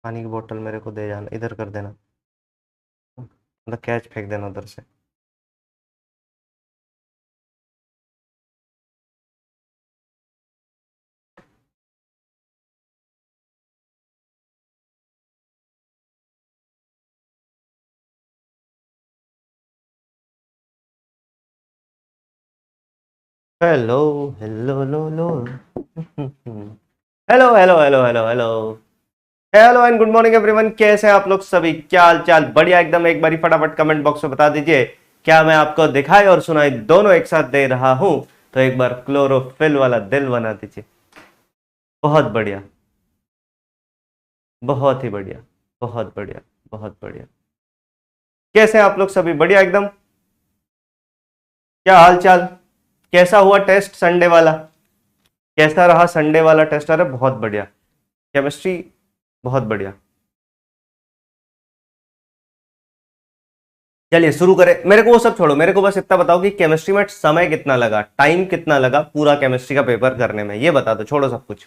पानी की बोतल मेरे को दे जाना, इधर कर देना, मतलब कैच फेंक देना उधर से। Hello hello low low hello hello hello hello hello hello and good morning everyone. कैसे हैं आप लोग सभी? क्या हाल चाल? बढ़िया एकदम। एक बारी फटाफट कमेंट बॉक्स में बता दीजिए, क्या मैं आपको दिखाई और सुनाई दोनों एक साथ दे रहा हूं? तो एक बार क्लोरोफिल वाला दिल बना दीजिए। बहुत बढ़िया, बहुत ही बढ़िया, बहुत बढ़िया, बहुत बढ़िया। कैसे हैं आप लोग सभी? बढ़िया एकदम। क्या हाल चाल? कैसा हुआ टेस्ट संडे वाला? कैसा रहा संडे वाला टेस्ट? अरे बहुत बढ़िया। केमिस्ट्री बहुत बढ़िया। चलिए शुरू करें। मेरे को वो सब छोड़ो, मेरे को बस इतना बताओ कि केमिस्ट्री में समय कितना लगा, टाइम कितना लगा पूरा केमिस्ट्री का पेपर करने में, ये बता दो। छोड़ो सब कुछ,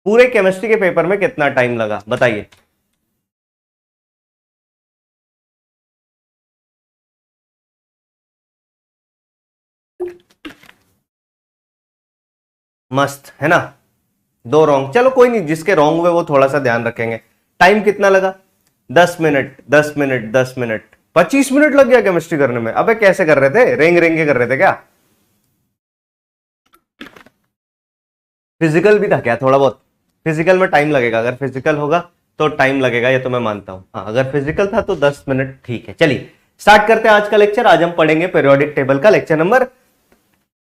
पूरे केमिस्ट्री के पेपर में कितना टाइम लगा बताइए। मस्त है ना? दो रॉन्ग, चलो कोई नहीं, जिसके रॉन्ग हुए वो थोड़ा सा ध्यान रखेंगे। टाइम कितना लगा? 10 मिनट, 10 मिनट, 10 मिनट, 25 मिनट लग गया केमिस्ट्री करने में। अबे कैसे कर रहे थे? रेंग रेंग के कर रहे थे क्या? फिजिकल भी था क्या थोड़ा बहुत? फिजिकल में टाइम लगेगा, अगर फिजिकल होगा तो टाइम लगेगा, ये तो मैं मानता हूं। हाँ, अगर फिजिकल था तो 10 मिनट ठीक है। चलिए स्टार्ट करते हैं आज का लेक्चर। आज हम पढ़ेंगे पीरियोडिक टेबल का लेक्चर नंबर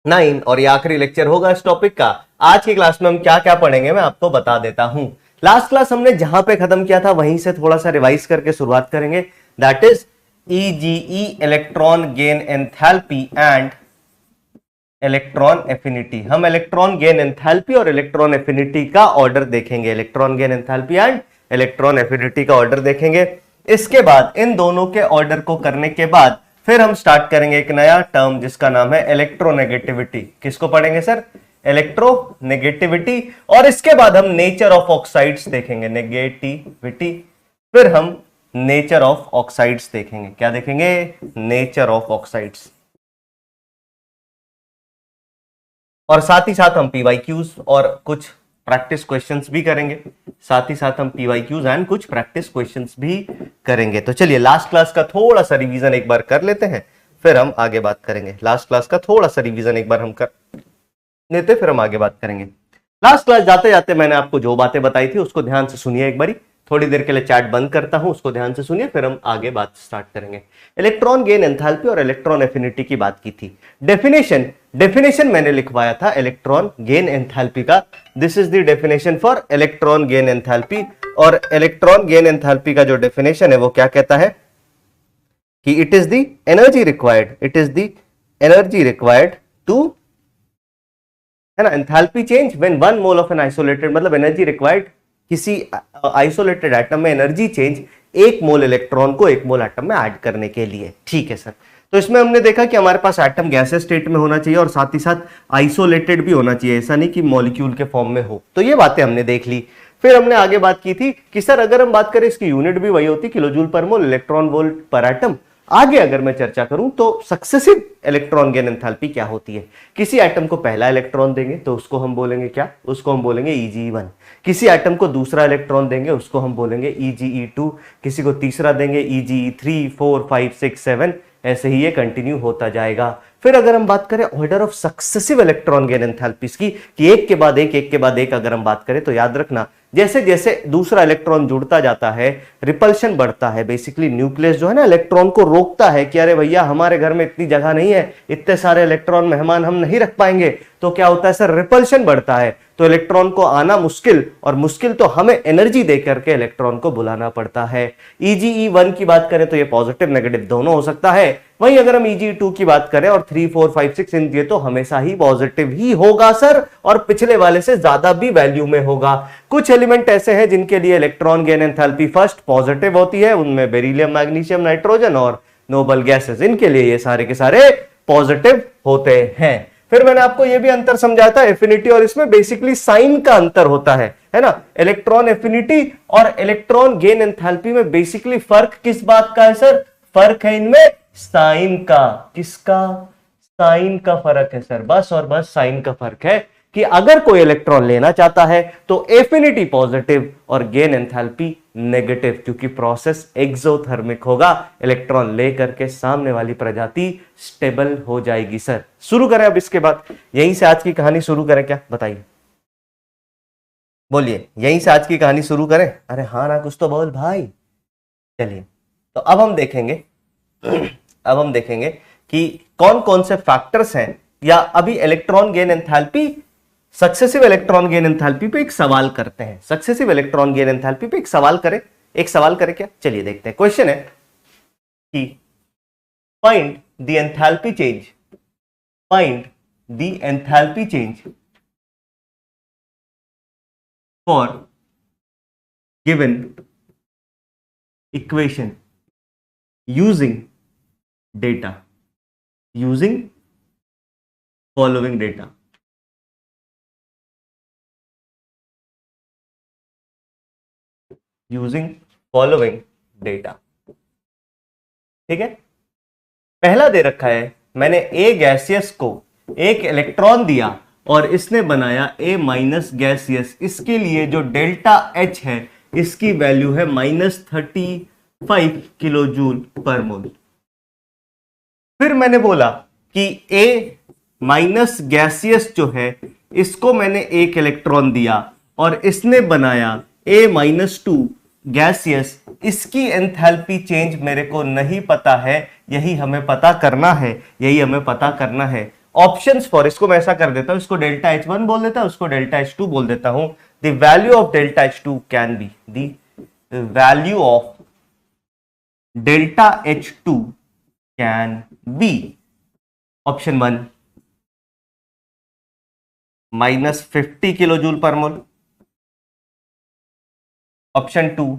9, और ये आखिरी लेक्चर होगा इस टॉपिक का। आज की क्लास में हम क्या क्या पढ़ेंगे मैं आपको बता देता हूं। लास्ट क्लास हमने जहां पे खत्म किया था वहीं से थोड़ा सा रिवाइज करके शुरुआत करेंगे। That is EGE, electron gain enthalpy and electron affinity. हम इलेक्ट्रॉन गेन एंथैल्पी और इलेक्ट्रॉन एफिनिटी का ऑर्डर देखेंगे। Electron gain enthalpy and electron affinity का ऑर्डर देखेंगे। इसके बाद इन दोनों के ऑर्डर को करने के बाद फिर हम स्टार्ट करेंगे एक नया टर्म जिसका नाम है इलेक्ट्रोनेगेटिविटी। किसको पढ़ेंगे सर? इलेक्ट्रोनेगेटिविटी। और इसके बाद हम नेचर ऑफ ऑक्साइड्स देखेंगे, नेगेटिविटी। फिर हम नेचर ऑफ ऑक्साइड्स देखेंगे। क्या देखेंगे? Nature of oxides. और साथ ही साथ हम पीवाईक्यूज और कुछ प्रैक्टिस क्वेश्चंस भी करेंगे। साथ ही साथ हम पीवाईक्यूज एंड कुछ प्रैक्टिस क्वेश्चंस भी करेंगे। तो चलिए लास्ट क्लास का थोड़ा सा रिवीजन एक बार कर लेते हैं, फिर हम आगे बात करेंगे। लास्ट क्लास का थोड़ा सा रिवीजन एक बार हम कर लेते, फिर हम आगे बात करेंगे। लास्ट क्लास जाते जाते मैंने आपको जो बातें बताई थी उसको ध्यान से सुनिए एक बारी। थोड़ी देर के लिए चैट बंद करता हूं, उसको ध्यान से सुनिए, फिर हम आगे बात स्टार्ट करेंगे। इलेक्ट्रॉन गेन एंथैल्पी और इलेक्ट्रॉन एफिनिटी की बात की थी। डेफिनेशन डेफिनेशन मैंने लिखवाया था इलेक्ट्रॉन गेन एंथैल्पी का। This is the definition for electron gain enthalpy. और इलेक्ट्रॉन गेन एंथैल्पी का जो डेफिनेशन है वो क्या कहता है कि it is the energy required, it is the energy required to, है ना, enthalpy change when 1 mole of an isolated, मतलब एनर्जी रिक्वायर्ड किसी आइसोलेटेड एटम में एनर्जी चेंज 1 मोल इलेक्ट्रॉन को 1 मोल एटम में ऐड करने के लिए। ठीक है सर। तो इसमें हमने देखा कि हमारे पास एटम गैसेस स्टेट में होना चाहिए और साथ ही साथ आइसोलेटेड भी होना चाहिए, ऐसा नहीं कि मॉलिक्यूल के फॉर्म में हो। तो ये बातें हमने देख ली। फिर हमने आगे बात की थी कि सर अगर हम बात करें इसकी यूनिट भी वही होती, किलो जूल पर मोल, इलेक्ट्रॉन वोल्ट पर एटम। आगे अगर मैं चर्चा करूं तो सक्सेसिव इलेक्ट्रॉन गेन एंथैल्पी क्या होती है। किसी एटम को पहला इलेक्ट्रॉन देंगे तो उसको हम बोलेंगे क्या? उसको हम बोलेंगे EgE1। किसी एटम को दूसरा इलेक्ट्रॉन देंगे उसको हम बोलेंगे EgE2। किसी को तीसरा देंगे EgE3, 4, 5, 6, 7, ऐसे ही ये कंटिन्यू होता जाएगा। फिर अगर हम बात करें order of successive electron gain enthalpies की, कि एक के बाद एक के बाद एक अगर हम बात करें, तो याद रखना जैसे जैसे दूसरा इलेक्ट्रॉन जुड़ता जाता है रिपल्शन बढ़ता है। बेसिकली न्यूक्लियस जो है ना इलेक्ट्रॉन को रोकता है कि अरे भैया हमारे घर में इतनी जगह नहीं है, इतने सारे इलेक्ट्रॉन मेहमान हम नहीं रख पाएंगे। तो क्या होता है सर? रिपल्शन बढ़ता है, तो इलेक्ट्रॉन को आना मुश्किल, और मुश्किल तो हमें एनर्जी देकर के इलेक्ट्रॉन को बुलाना पड़ता है। EgE1 की बात करें तो ये पॉजिटिव नेगेटिव दोनों हो सकता है। वहीं अगर हम EgE2 की बात करें और 3, 4, 5, 6 इन दिए तो हमेशा ही पॉजिटिव ही होगा सर, और पिछले वाले से ज्यादा भी वैल्यू में होगा। कुछ एलिमेंट ऐसे हैं जिनके लिए electron gain enthalpy first positive होती है, उनमें बेरिलियम, मैग्नीशियम, नाइट्रोजन और नोबल गैसेस, इनके लिए ये सारे के सारे पॉजिटिव होते हैं। फिर मैंने आपको यह भी अंतर समझाया था एफिनिटी और इसमें बेसिकली साइन का अंतर होता है ना। इलेक्ट्रॉन एफिनिटी और इलेक्ट्रॉन गेन एंथैल्पी में बेसिकली फर्क किस बात का है सर? फर्क है इनमें साइन का। किसका? साइन का फर्क है सर, बस और बस साइन का फर्क है कि अगर कोई इलेक्ट्रॉन लेना चाहता है तो एफिनिटी पॉजिटिव और गेन एंथैल्पी नेगेटिव, क्योंकि प्रोसेस एक्सोथर्मिक होगा। इलेक्ट्रॉन लेकर के सामने वाली प्रजाति स्टेबल हो जाएगी। सर शुरू करें अब इसके बाद, यहीं से आज की कहानी शुरू करें क्या? बताइए, बोलिए, यहीं से आज की कहानी शुरू करें? अरे हाँ ना, कुछ तो बोल भाई। चलिए, तो अब हम देखेंगे कि कौन कौन से फैक्टर्स हैं, या अभी electron gain enthalpy, successive electron gain enthalpy पे एक सवाल करते हैं। सक्सेसिव इलेक्ट्रॉन गेन एंथैल्पी पे एक सवाल करें क्या? चलिए देखते हैं। क्वेश्चन है कि find the enthalpy change for given equation using following data. ठीक है, पहला दे रखा है मैंने ए गैसियस को एक इलेक्ट्रॉन दिया और इसने बनाया ए माइनस गैसियस। इसके लिए जो डेल्टा एच है इसकी वैल्यू है -35 किलो जूल पर मोल। फिर मैंने बोला कि ए माइनस गैसियस जो है इसको मैंने एक इलेक्ट्रॉन दिया और इसने बनाया A-2 गैसियस। इसकी एंथैल्पी चेंज मेरे को नहीं पता है, यही हमें पता करना है। ऑप्शंस फॉर, इसको मैं ऐसा कर देता हूं, इसको डेल्टा H1 बोल देता हूं, उसको डेल्टा H2 बोल देता हूं। The value of delta H2 can be, the value of delta H2 can be option 1 -50 kilo joule per mole, option 2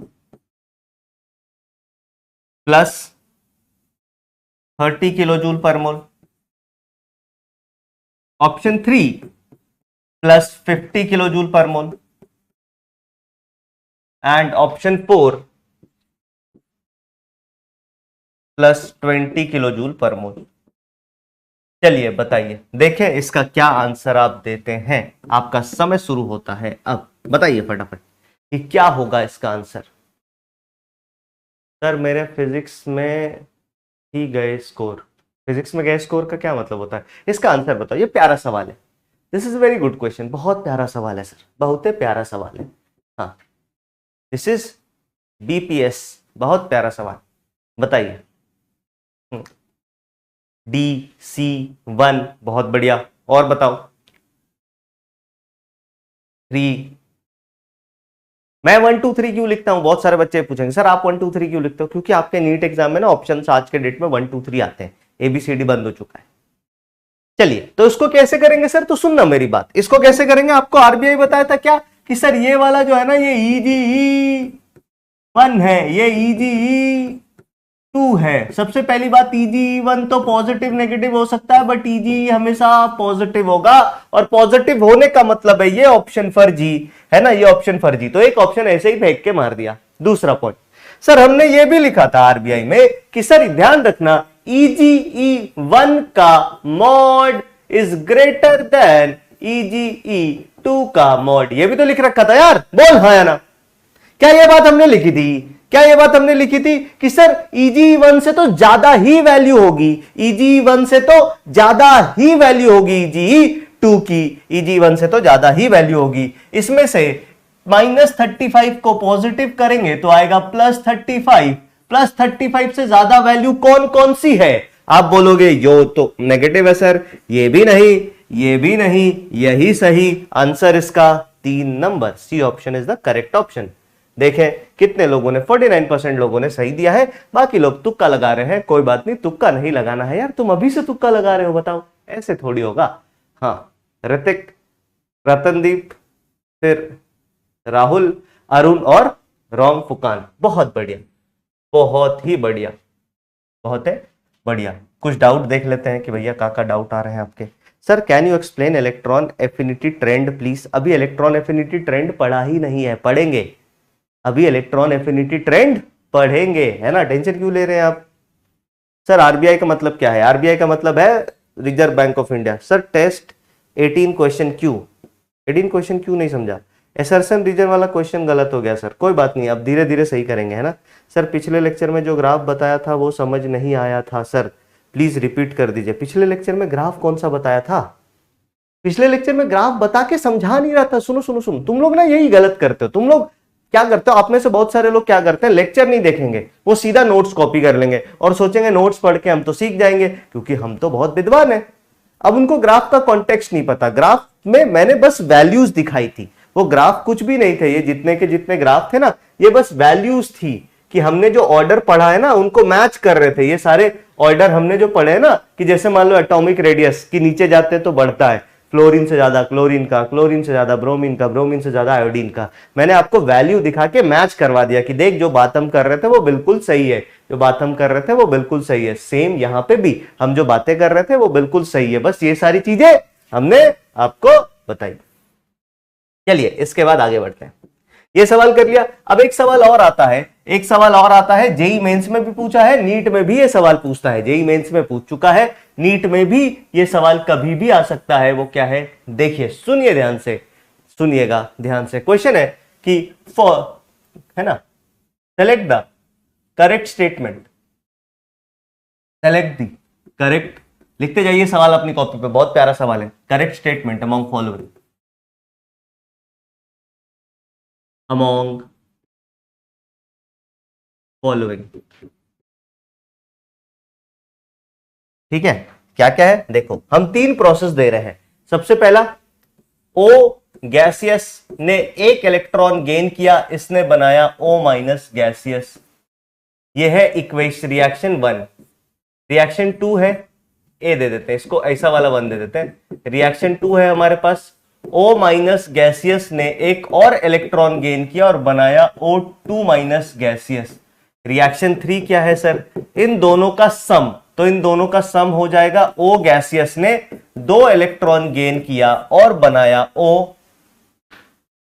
+30 kilo joule per mole, option 3 +50 kilo joule per mole, and option 4 +20 kilo joule per mole. चलिए बताइए, देखें इसका क्या answer आप देते हैं। आपका समय शुरू होता है अब। बताइए फटाफट कि क्या होगा इसका आंसर। सर मेरे फिजिक्स में ही गए स्कोर। फिजिक्स में गए स्कोर का क्या मतलब होता है? इसका आंसर बताओ। ये प्यारा सवाल है, this is very good question. बहुत प्यारा सवाल है सर, बहुत ही प्यारा सवाल है। हाँ, दिस इज BPS, बहुत प्यारा सवाल। बताइए। DC1, बहुत बढ़िया। और बताओ। 3, मैं 1 2 3 क्यों लिखता हूं? बहुत सारे बच्चे पूछेंगे सर आप 1 2 3 क्यों लिखते हो? क्योंकि आपके नीट एग्जाम में ना ऑप्शन आज के डेट में 1 2 3 आते हैं, ABCD बंद हो चुका है। चलिए, तो इसको कैसे करेंगे सर? तो सुनना मेरी बात, इसको कैसे करेंगे? आपको RBI बताया था क्या कि सर ये वाला जो है ना, ये EGE1 है, ये EGE2 है। सबसे पहली बात, EGE1 तो पॉजिटिव नेगेटिव हो सकता है, बट EGE हमेशा पॉजिटिव होगा, और पॉजिटिव होने का मतलब है ये ऑप्शन फर्जी है ना, ये ऑप्शन फर्जी। तो एक ऑप्शन ऐसे ही फेंक के मार दिया। दूसरा पॉइंट, सर हमने ये भी लिखा था RBI में कि सर ध्यान रखना, EGE1 का mod is greater than EGE2 का मॉड। ये भी तो लिख रखा था यार, बोल हाँ या ना। क्या ये बात हमने लिखी थी? कि सर EGE1 से तो ज्यादा ही वैल्यू होगी, EGE1 से तो ज्यादा ही वैल्यू होगी EGE2 की, EGE1 से तो ज्यादा ही वैल्यू होगी। इसमें से -35 को पॉजिटिव करेंगे तो आएगा +35। +35 से ज्यादा वैल्यू कौन कौन सी है? आप बोलोगे यो तो नेगेटिव है सर, ये भी नहीं, यही सही आंसर इसका 3 number, C option is the correct option. देखें कितने लोगों ने, 49% लोगों ने सही दिया है, बाकी लोग तुक्का लगा रहे हैं। कोई बात नहीं, तुक्का नहीं लगाना है यार, तुम अभी से तुक्का लगा रहे हो, बताओ ऐसे थोड़ी होगा। हाँ, ऋतिक, रतनदीप, फिर राहुल, अरुण और रोंग फुकान, बहुत बढ़िया, बहुत ही बढ़िया, बहुत है बढ़िया। कुछ डाउट देख लेते हैं कि भैया का डाउट आ रहे हैं आपके। Sir can you explain electron affinity trend please. अभी इलेक्ट्रॉन एफिनिटी ट्रेंड पढ़ा ही नहीं है, पढ़ेंगे अभी इलेक्ट्रॉन एफिनिटी ट्रेंड पढ़ेंगे, है ना, टेंशन क्यों ले रहे हैं आप। सर आरबीआई का मतलब क्या है, आरबीआई का मतलब है reserve bank of India. Sir test 18 question क्यों, 18 क्वेश्चन क्यों नहीं समझा, एसर्शन रीजन वाला क्वेश्चन गलत हो गया सर, कोई बात नहीं, अब धीरे धीरे सही करेंगे, है ना। सर पिछले लेक्चर में जो ग्राफ बताया था वो समझ नहीं आया था सर, प्लीज रिपीट कर दीजिए। पिछले लेक्चर में ग्राफ कौन सा बताया था, पिछले लेक्चर में ग्राफ बता के समझा नहीं रहा था। सुनो सुनो सुनो, तुम लोग ना यही गलत करते हो, तुम लोग क्या करते हो, आप में से बहुत सारे लोग क्या करते हैं, लेक्चर नहीं देखेंगे, वो सीधा नोट्स कॉपी कर लेंगे और सोचेंगे नोट्स पढ़ के हम तो सीख जाएंगे क्योंकि हम तो बहुत विद्वान हैं। अब उनको ग्राफ का कॉन्टेक्स्ट नहीं पता, ग्राफ में मैंने बस वैल्यूज दिखाई थी, वो ग्राफ कुछ भी नहीं थे, ये जितने के जितने ग्राफ थे ना ये बस वैल्यूज थी कि हमने जो ऑर्डर पढ़ा है ना उनको मैच कर रहे थे। ये सारे ऑर्डर हमने जो पढ़े हैं ना कि जैसे मान लो एटॉमिक रेडियस की नीचे जाते तो बढ़ता है, फ्लोरीन से ज्यादा क्लोरीन का, क्लोरीन से ज्यादा ब्रोमीन का, ब्रोमीन से ज्यादा आयोडीन का, मैंने आपको वैल्यू दिखा के मैच करवा दिया कि देख जो बात हम कर रहे थे वो बिल्कुल सही है, जो बात हम कर रहे थे वो बिल्कुल सही है। सेम यहां पे भी हम जो बातें कर रहे थे वो बिल्कुल सही है, बस ये सारी चीजें हमने आपको बताई। चलिए इसके बाद आगे बढ़ते हैं, ये सवाल कर लिया। अब एक सवाल और आता है, एक सवाल और आता है, जेई मेंस में भी पूछा है, नीट में भी ये सवाल पूछता है, जेई मेंस में पूछ चुका है, नीट में भी ये सवाल कभी भी आ सकता है। वो क्या है, देखिए सुनिए ध्यान से, सुनिएगा ध्यान से। क्वेश्चन है कि फॉर, है ना, select the correct statement, select the correct, लिखते जाइए सवाल अपनी कॉपी पे, बहुत प्यारा सवाल है। Correct statement among following, among following, ठीक है, क्या क्या है देखो, हम 3 प्रोसेस दे रहे हैं। सबसे पहला, ओ गैसियस ने 1 इलेक्ट्रॉन गेन किया, इसने बनाया O माइनस गैसियस, यह है इक्वेशन रिएक्शन 1। रिएक्शन 2 है, ए दे देते हैं इसको, ऐसा वाला 1 दे देते हैं। रिएक्शन 2 है हमारे पास, O माइनस गैसियस ने एक और इलेक्ट्रॉन गेन किया और बनाया O2 माइनस गैसियस। रिएक्शन 3 क्या है सर, इन दोनों का सम, तो इन दोनों का सम हो जाएगा, O गैसियस ने 2 इलेक्ट्रॉन गेन किया और बनाया O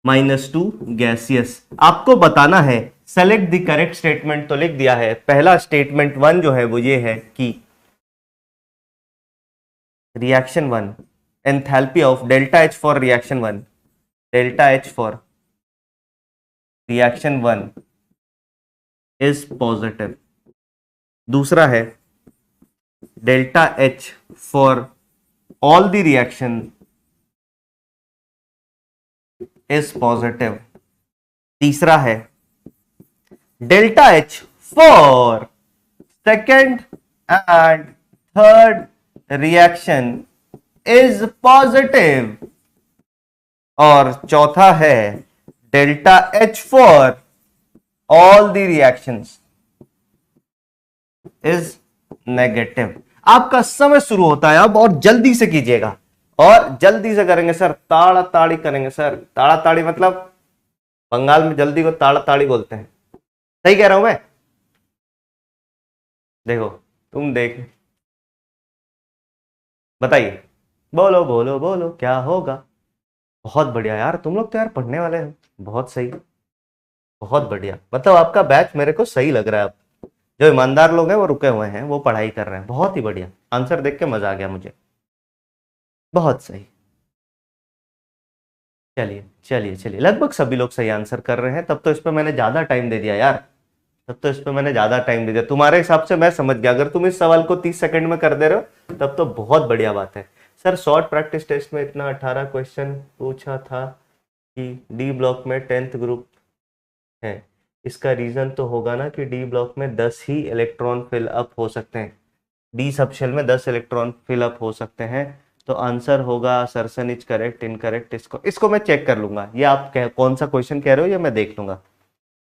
-2 गैसियस। आपको बताना है सेलेक्ट द करेक्ट स्टेटमेंट, तो लिख दिया है। पहला स्टेटमेंट 1 जो है वो ये है कि reaction 1 enthalpy of delta H for reaction 1, delta H for reaction 1 is positive. दूसरा है delta H for all the reaction is positive. तीसरा है delta H for second and third reaction is positive. और चौथा है delta H for all the reactions is negative. आपका समय शुरू होता है अब, और जल्दी से कीजिएगा और जल्दी से करेंगे सर, ताड़ा ताड़ी करेंगे सर। ताड़ा ताड़ी मतलब बंगाल में जल्दी को ताड़ा ताड़ी बोलते हैं, सही कह रहा हूं मैं। देखो तुम देख, बताइए, बोलो बोलो बोलो क्या होगा। बहुत बढ़िया यार, तुम लोग तो यार पढ़ने वाले हो, बहुत सही, बहुत बढ़िया। मतलब आपका बैच मेरे को सही लग रहा है। जो ईमानदार लोग हैं वो रुके हुए हैं, वो पढ़ाई कर रहे हैं, बहुत ही बढ़िया। आंसर देख के मजा आ गया मुझे, बहुत सही। चलिए चलिए चलिए, लगभग सभी लोग सही आंसर कर रहे हैं। तब तो इस पर मैंने ज्यादा टाइम दे दिया यार, तब तो इस पर मैंने ज्यादा टाइम दे दिया। तुम्हारे हिसाब से मैं समझ गया, अगर तुम इस सवाल को 30 सेकंड में कर दे रहे हो तब तो बहुत बढ़िया बात है। सर शॉर्ट प्रैक्टिस टेस्ट में इतना 18 क्वेश्चन पूछा था कि डी ब्लॉक में 10th ग्रुप है, इसका रीजन तो होगा ना कि डी ब्लॉक में 10 ही इलेक्ट्रॉन फिल अप हो सकते हैं, डी सबशेल में 10 इलेक्ट्रॉन फिल अप हो सकते हैं। तो आंसर होगा असर्शन इज करेक्ट, इनकरेक्ट, इसको मैं चेक कर लूंगा। ये आप कौन सा क्वेश्चन कह रहे हो ये मैं देख लूंगा।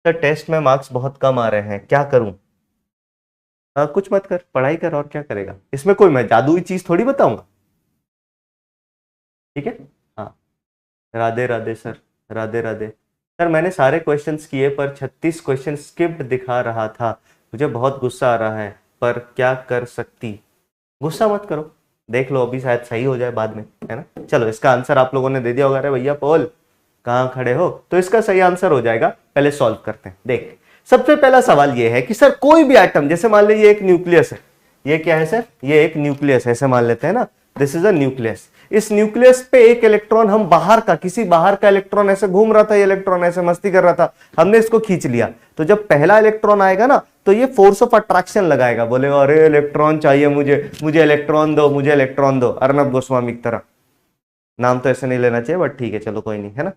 सर टेस्ट में मार्क्स बहुत कम आ रहे हैं, क्या करूं। कुछ मत कर, पढ़ाई कर, और क्या करेगा। इसमें कोई मैं जादुई चीज थोड़ी बताऊंगा, ठीक है। हाँ राधे राधे सर, राधे राधे सर। मैंने सारे क्वेश्चंस किए पर 36 क्वेश्चन स्किप्ड दिखा रहा था, मुझे बहुत गुस्सा आ रहा है, पर क्या कर सकती। गुस्सा मत करो, देख लो, अभी शायद सही हो जाए बाद में, है ना। चलो इसका आंसर आप लोगों ने दे दिया होगा। अरे भैया पोल कहाँ खड़े हो, तो इसका सही आंसर हो जाएगा। पहले सॉल्व करते हैं। देख, सबसे पहला सवाल ये है कि सर कोई भी एटम, जैसे मान लीजिए एक न्यूक्लियस है, ये क्या है सर, ये एक न्यूक्लियस है, ऐसे मान लेते हैं ना, दिस इज अ न्यूक्लियस। इस न्यूक्लियस पे एक इलेक्ट्रॉन, हम बाहर का, किसी बाहर का इलेक्ट्रॉन ऐसे घूम रहा था, ये इलेक्ट्रॉन ऐसे मस्ती कर रहा था, हमने इसको खींच लिया। तो जब पहला इलेक्ट्रॉन आएगा ना, तो ये फोर्स ऑफ अट्रैक्शन लगाएगा, बोलेगा अरे इलेक्ट्रॉन चाहिए मुझे, मुझे इलेक्ट्रॉन दो, मुझे इलेक्ट्रॉन दो, अर्नब गोस्वामी की तरह। नाम तो ऐसे नहीं लेना चाहिए, बट ठीक है, चलो कोई नहीं, है ना।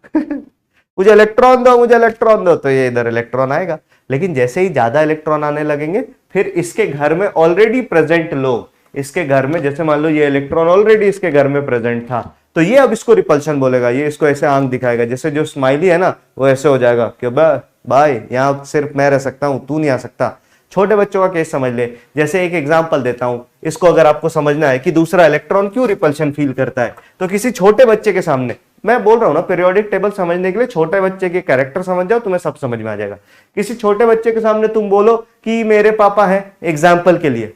मुझे इलेक्ट्रॉन दो, मुझे इलेक्ट्रॉन दो, तो ये इधर इलेक्ट्रॉन आएगा। लेकिन जैसे ही ज्यादा इलेक्ट्रॉन आने लगेंगे, फिर इसके घर में ऑलरेडी प्रेजेंट लोग, इसके घर में, जैसे मान लो ये इलेक्ट्रॉन ऑलरेडी इसके घर में प्रेजेंट था, तो ये अब इसको रिपल्शन बोलेगा, ये इसको ऐसे आंख दिखाएगा, जैसे जो स्माइली है ना, वो ऐसे हो जाएगा कि भाई यहाँ सिर्फ मैं रह सकता हूं, तू नहीं आ सकता। छोटे बच्चों का केस समझ ले, जैसे एक एग्जांपल देता हूं, इसको अगर आपको समझना है कि दूसरा इलेक्ट्रॉन क्यों रिपल्शन फील करता है, तो किसी छोटे बच्चे के सामने, मैं बोल रहा हूं ना पीरियोडिक टेबल समझने के लिए, छोटे बच्चे के कैरेक्टर समझ जाओ, तुम्हें सब समझ में आ जाएगा। किसी छोटे बच्चे के सामने तुम बोलो कि मेरे पापा हैं, एग्जाम्पल के लिए,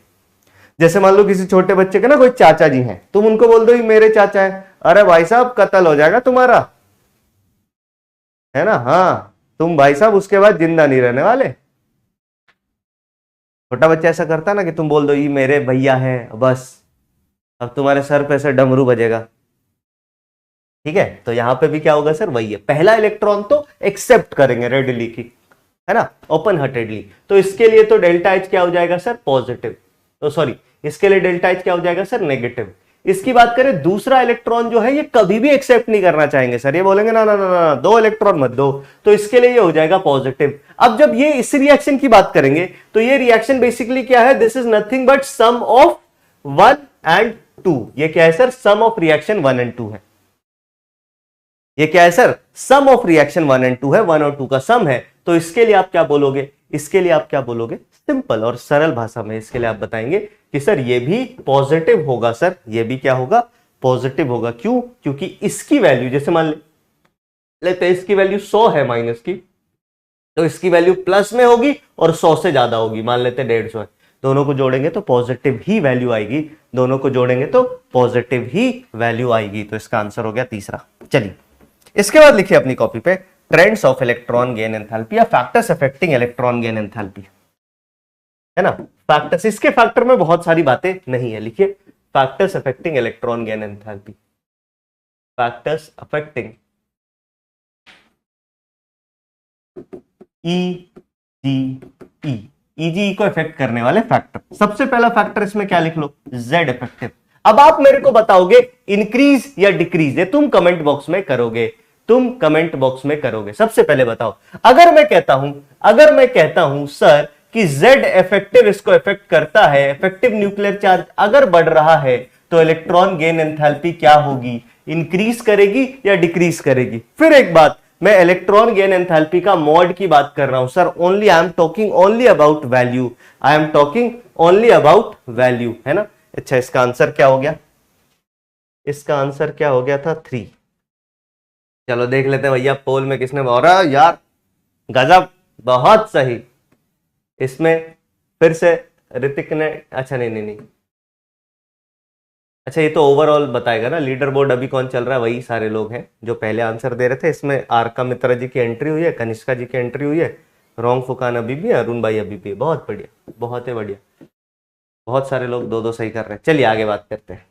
जैसे मान लो किसी छोटे बच्चे के ना कोई चाचा जी हैं, तुम उनको बोल दो मेरे चाचा हैं, अरे भाई साहब कत्ल हो जाएगा तुम्हारा, है ना। हाँ, तुम भाई साहब उसके बाद जिंदा नहीं रहने वाले। छोटा बच्चा ऐसा करता ना कि तुम बोल दो ये मेरे भैया हैं, बस अब तुम्हारे सर पे से डमरू बजेगा। ठीक है, तो यहां पे भी क्या होगा सर, वही है, पहला इलेक्ट्रॉन तो एक्सेप्ट करेंगे रेडिली की, है ना, ओपन हार्टेडली। तो इसके लिए तो डेल्टा एच क्या हो जाएगा सर, पॉजिटिव। तो सॉरी, इसके लिए डेल्टा एच क्या हो जाएगा सर, नेगेटिव। इसकी बात करें, दूसरा इलेक्ट्रॉन जो है ये कभी भी एक्सेप्ट नहीं करना चाहेंगे सर, ये बोलेंगे ना ना ना ना, दो इलेक्ट्रॉन मत दो, तो इसके लिए ये हो जाएगा पॉजिटिव। अब जब ये इस रिएक्शन की बात करेंगे, तो ये रिएक्शन बेसिकली क्या है, this is nothing but sum of 1 and 2। ये क्या है sir, sum of reaction 1 and 2 है। ये क्या है sir, sum of reaction 1 and 2 है, 1 और 2 का सम है। तो इसके लिए आप क्या बोलोगे, इसके लिए आप क्या बोलोगे, सिंपल और सरल भाषा में इसके लिए आप बताएंगे कि सर ये भी पॉजिटिव होगा। सर ये भी क्या होगा, पॉजिटिव होगा। क्यों, क्योंकि इसकी वैल्यू, जैसे मान लेते हैं इसकी वैल्यू 100 है माइनस की, तो इसकी वैल्यू प्लस में होगी और 100 से ज्यादा होगी, मान लेते हैं 150 है, दोनों को जोड़ेंगे तो पॉजिटिव ही वैल्यू आएगी, दोनों को जोड़ेंगे तो पॉजिटिव ही वैल्यू आएगी। तो इसका आंसर हो गया तीसरा। चलिए इसके बाद लिखिए अपनी कॉपी पे, trends of electron gain enthalpy या factors affecting electron gain enthalpy, है ना। फैक्टर्स, इसके फैक्टर में बहुत सारी बातें नहीं है, लिखिए factors affecting electron gain enthalpy, factors affecting EGE को इफेक्ट करने वाले फैक्टर। सबसे पहला फैक्टर इसमें क्या लिख लो, जेड इफेक्टिव। अब आप मेरे को बताओगे इंक्रीज या डिक्रीज, ये तुम कमेंट बॉक्स में करोगे, तुम कमेंट बॉक्स में करोगे। सबसे पहले बताओ, अगर मैं कहता हूं सर कि Z इफेक्टिव इसको इफेक्ट करता है, इफेक्टिव न्यूक्लियर चार्ज अगर बढ़ रहा है, तो इलेक्ट्रॉन गेन एंथैल्पी क्या होगी, इंक्रीज करेगी या डिक्रीज करेगी। फिर एक बात, मैं इलेक्ट्रॉन गेन एंथैल्पी का मॉड की बात कर रहा हूं sir, only I am talking only about value, I am talking only about value, है ना। अच्छा, इसका आंसर क्या हो गया, इसका आंसर क्या हो गया था, 3। चलो देख लेते हैं भैया पोल में किसने, और यार गजब, बहुत सही। इसमें फिर से ऋतिक ने, अच्छा नहीं, अच्छा ये तो ओवरऑल बताएगा ना, लीडर बोर्ड अभी कौन चल रहा है, वही सारे लोग हैं जो पहले आंसर दे रहे थे। इसमें आरका मित्रा जी की एंट्री हुई है, कनिष्का जी की एंट्री हुई है, रोंग फुकान अभी भी है, अरुण भाई अभी भी है। बहुत बढ़िया, बहुत ही बढ़िया, बहुत सारे लोग 2-2 सही कर रहे हैं। चलिए आगे बात करते हैं,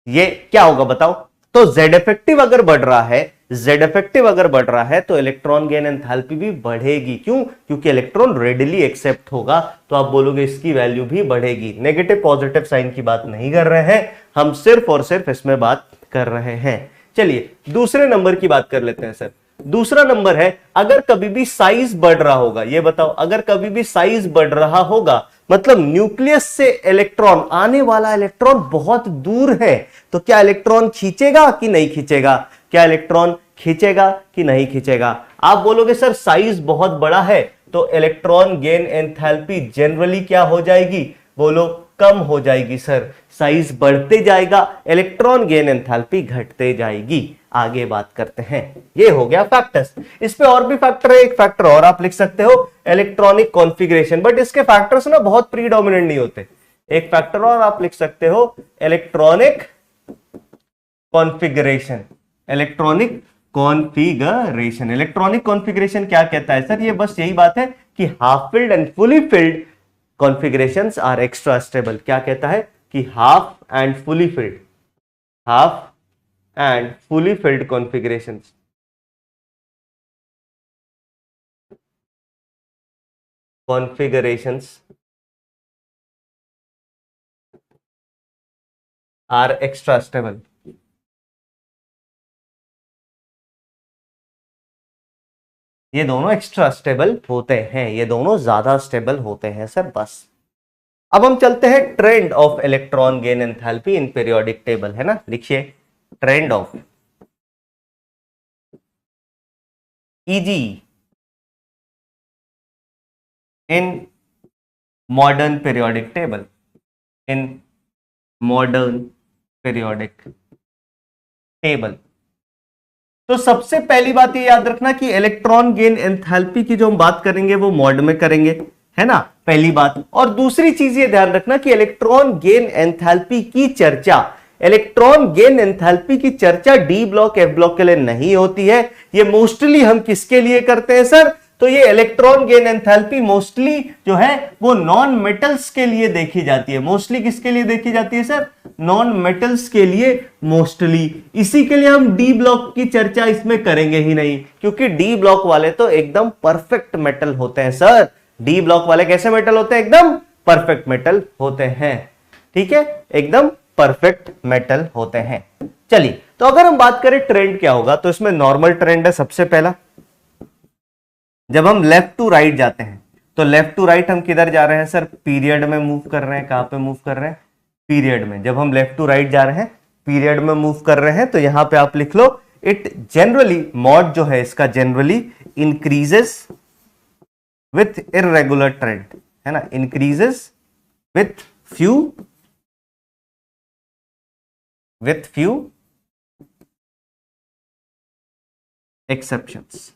ये क्या होगा बताओ। तो Z इफेक्टिव अगर बढ़ रहा है, Z इफेक्टिव अगर बढ़ रहा है तो इलेक्ट्रॉन गेन एंथैल्पी भी बढ़ेगी। क्यों, क्योंकि इलेक्ट्रॉन रेडिली एक्सेप्ट होगा, तो आप बोलोगे इसकी वैल्यू भी बढ़ेगी। नेगेटिव पॉजिटिव साइन की बात नहीं कर रहे हैं हम, सिर्फ और सिर्फ इसमें बात कर रहे हैं। चलिए दूसरे नंबर की बात कर लेते हैं सर। दूसरा नंबर है, अगर कभी भी साइज बढ़ रहा होगा, ये बताओ, अगर कभी भी साइज बढ़ रहा होगा, मतलब न्यूक्लियस से इलेक्ट्रॉन, आने वाला इलेक्ट्रॉन बहुत दूर है, तो क्या इलेक्ट्रॉन खींचेगा कि नहीं खींचेगा, क्या इलेक्ट्रॉन खींचेगा कि नहीं खींचेगा। आप बोलोगे सर साइज बहुत बड़ा है, तो इलेक्ट्रॉन गेन एंथैल्पी जनरली क्या हो जाएगी, बोलो कम हो जाएगी सर। साइज बढ़ते जाएगा, इलेक्ट्रॉन गेन एंथैल्पी घटते जाएगी। आगे बात करते हैं, ये हो गया फैक्टर्स। इस पे और भी फैक्टर है, एक फैक्टर और आप लिख सकते हो, इलेक्ट्रॉनिक कॉन्फ़िगरेशन, बट इसके फैक्टर्स ना बहुत प्रीडोमिनेंट नहीं होते। एक फैक्टर और आप लिख सकते हो electronic configuration. Electronic configuration, electronic configuration क्या कहता है सर? ये बस यही बात है कि half filled and fully filled configurations are extra stable. क्या कहता है कि half and fully filled, half and fully filled configurations are extra stable. ये दोनों एक्स्ट्रा स्टेबल होते हैं, ये दोनों ज्यादा स्टेबल होते हैं सर, बस। अब हम चलते हैं trend of electron gain enthalpy in periodic table, है ना? लिखिए trend of easy in modern periodic table, in modern periodic table. तो सबसे पहली बात ये याद रखना कि इलेक्ट्रॉन गेन एंथैल्पी की जो हम बात करेंगे वो मॉड में करेंगे, है ना, पहली बात। और दूसरी चीज ये ध्यान रखना कि इलेक्ट्रॉन गेन एंथैल्पी की चर्चा, इलेक्ट्रॉन गेन एंथैल्पी की चर्चा डी ब्लॉक एफ ब्लॉक के लिए नहीं होती है। ये मोस्टली हम किसके लिए करते हैं सर? तो ये इलेक्ट्रॉन गेन एंथैल्पी मोस्टली जो है वो नॉन मेटल्स के लिए देखी जाती है। मोस्टली किसके लिए देखी जाती है सर? नॉन मेटल्स के लिए मोस्टली। इसी के लिए हम डी ब्लॉक की चर्चा इसमें करेंगे ही नहीं, क्योंकि डी ब्लॉक वाले तो एकदम परफेक्ट मेटल होते हैं सर। डी ब्लॉक वाले कैसे मेटल होते हैं? एकदम परफेक्ट मेटल होते हैं, ठीक है, एकदम परफेक्ट मेटल होते हैं। चलिए, तो अगर हम बात करें ट्रेंड क्या होगा, तो इसमें नॉर्मल ट्रेंड है सबसे पहला। जब हम लेफ्ट टू राइट जाते हैं तो लेफ्ट टू राइट हम किधर जा रहे हैं सर? पीरियड में मूव कर रहे हैं। कहां पे मूव कर रहे हैं? पीरियड में। जब हम लेफ्ट टू राइट जा रहे हैं, पीरियड में मूव कर रहे हैं, तो यहां पे आप लिख लो इट जनरली, मॉड जो है इसका generally increases with irregular trend, है ना, increases with few exceptions.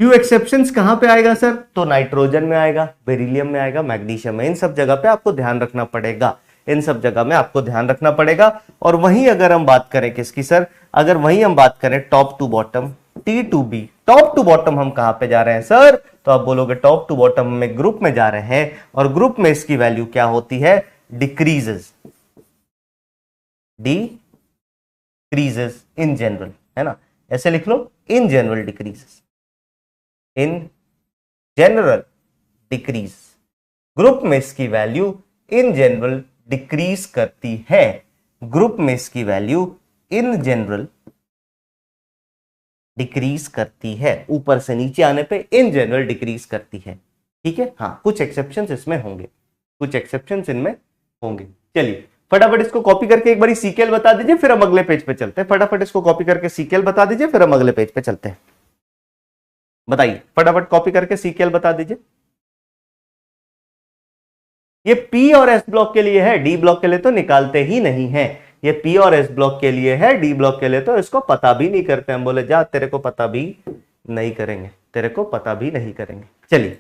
Few exceptions कहां पे आएगा सर? तो नाइट्रोजन में आएगा, बेरिलियम में आएगा, मैग्नीशियम में। इन सब जगह पे आपको ध्यान रखना पड़ेगा, इन सब जगह में आपको ध्यान रखना पड़ेगा। और वहीं अगर हम बात करें किसकी सर? अगर वहीं हम बात करें top to bottom, T to B, top to bottom हम कहां पे जा रहे हैं सर? तो आप बोलोगे टॉप टू बॉटम में ग्रुप में जा रहे हैं, और ग्रुप में इसकी वैल्यू क्या होती है? डिक्रीजेस, डिक्रीजेस इन जनरल, है ना, ऐसे लिख लो, in general decreases, in general decrease. Group में इसकी वैल्यू इन जनरल डिक्रीज करती है, ग्रुप में इसकी वैल्यू इन जनरल डिक्रीज करती है, ऊपर से नीचे आने पे इन जनरल डिक्रीज करती है, ठीक है। हाँ, कुछ एक्सेप्शंस इसमें होंगे, कुछ एक्सेप्शंस इनमें होंगे। चलिए फटाफट इसको कॉपी करके एक बारी सीक्वल बता दीजिए, फिर हम अगले पेज पे चलते हैं। फटाफट इसको कॉपी करके सीक्वल बता दीजिए, फिर हम अगले पेज पे चलते हैं। बताइए फटाफट कॉपी करके सीक्वल बता दीजिए। ये पी और एस ब्लॉक के लिए है, डी ब्लॉक के लिए तो निकालते ही नहीं है। ये पी और एस ब्लॉक के लिए है, डी ब्लॉक के लिए तो इसको पता भी नहीं करते। हम बोले जा, तेरे को पता भी नहीं करेंगे, तेरे को पता भी नहीं करेंगे। चलिए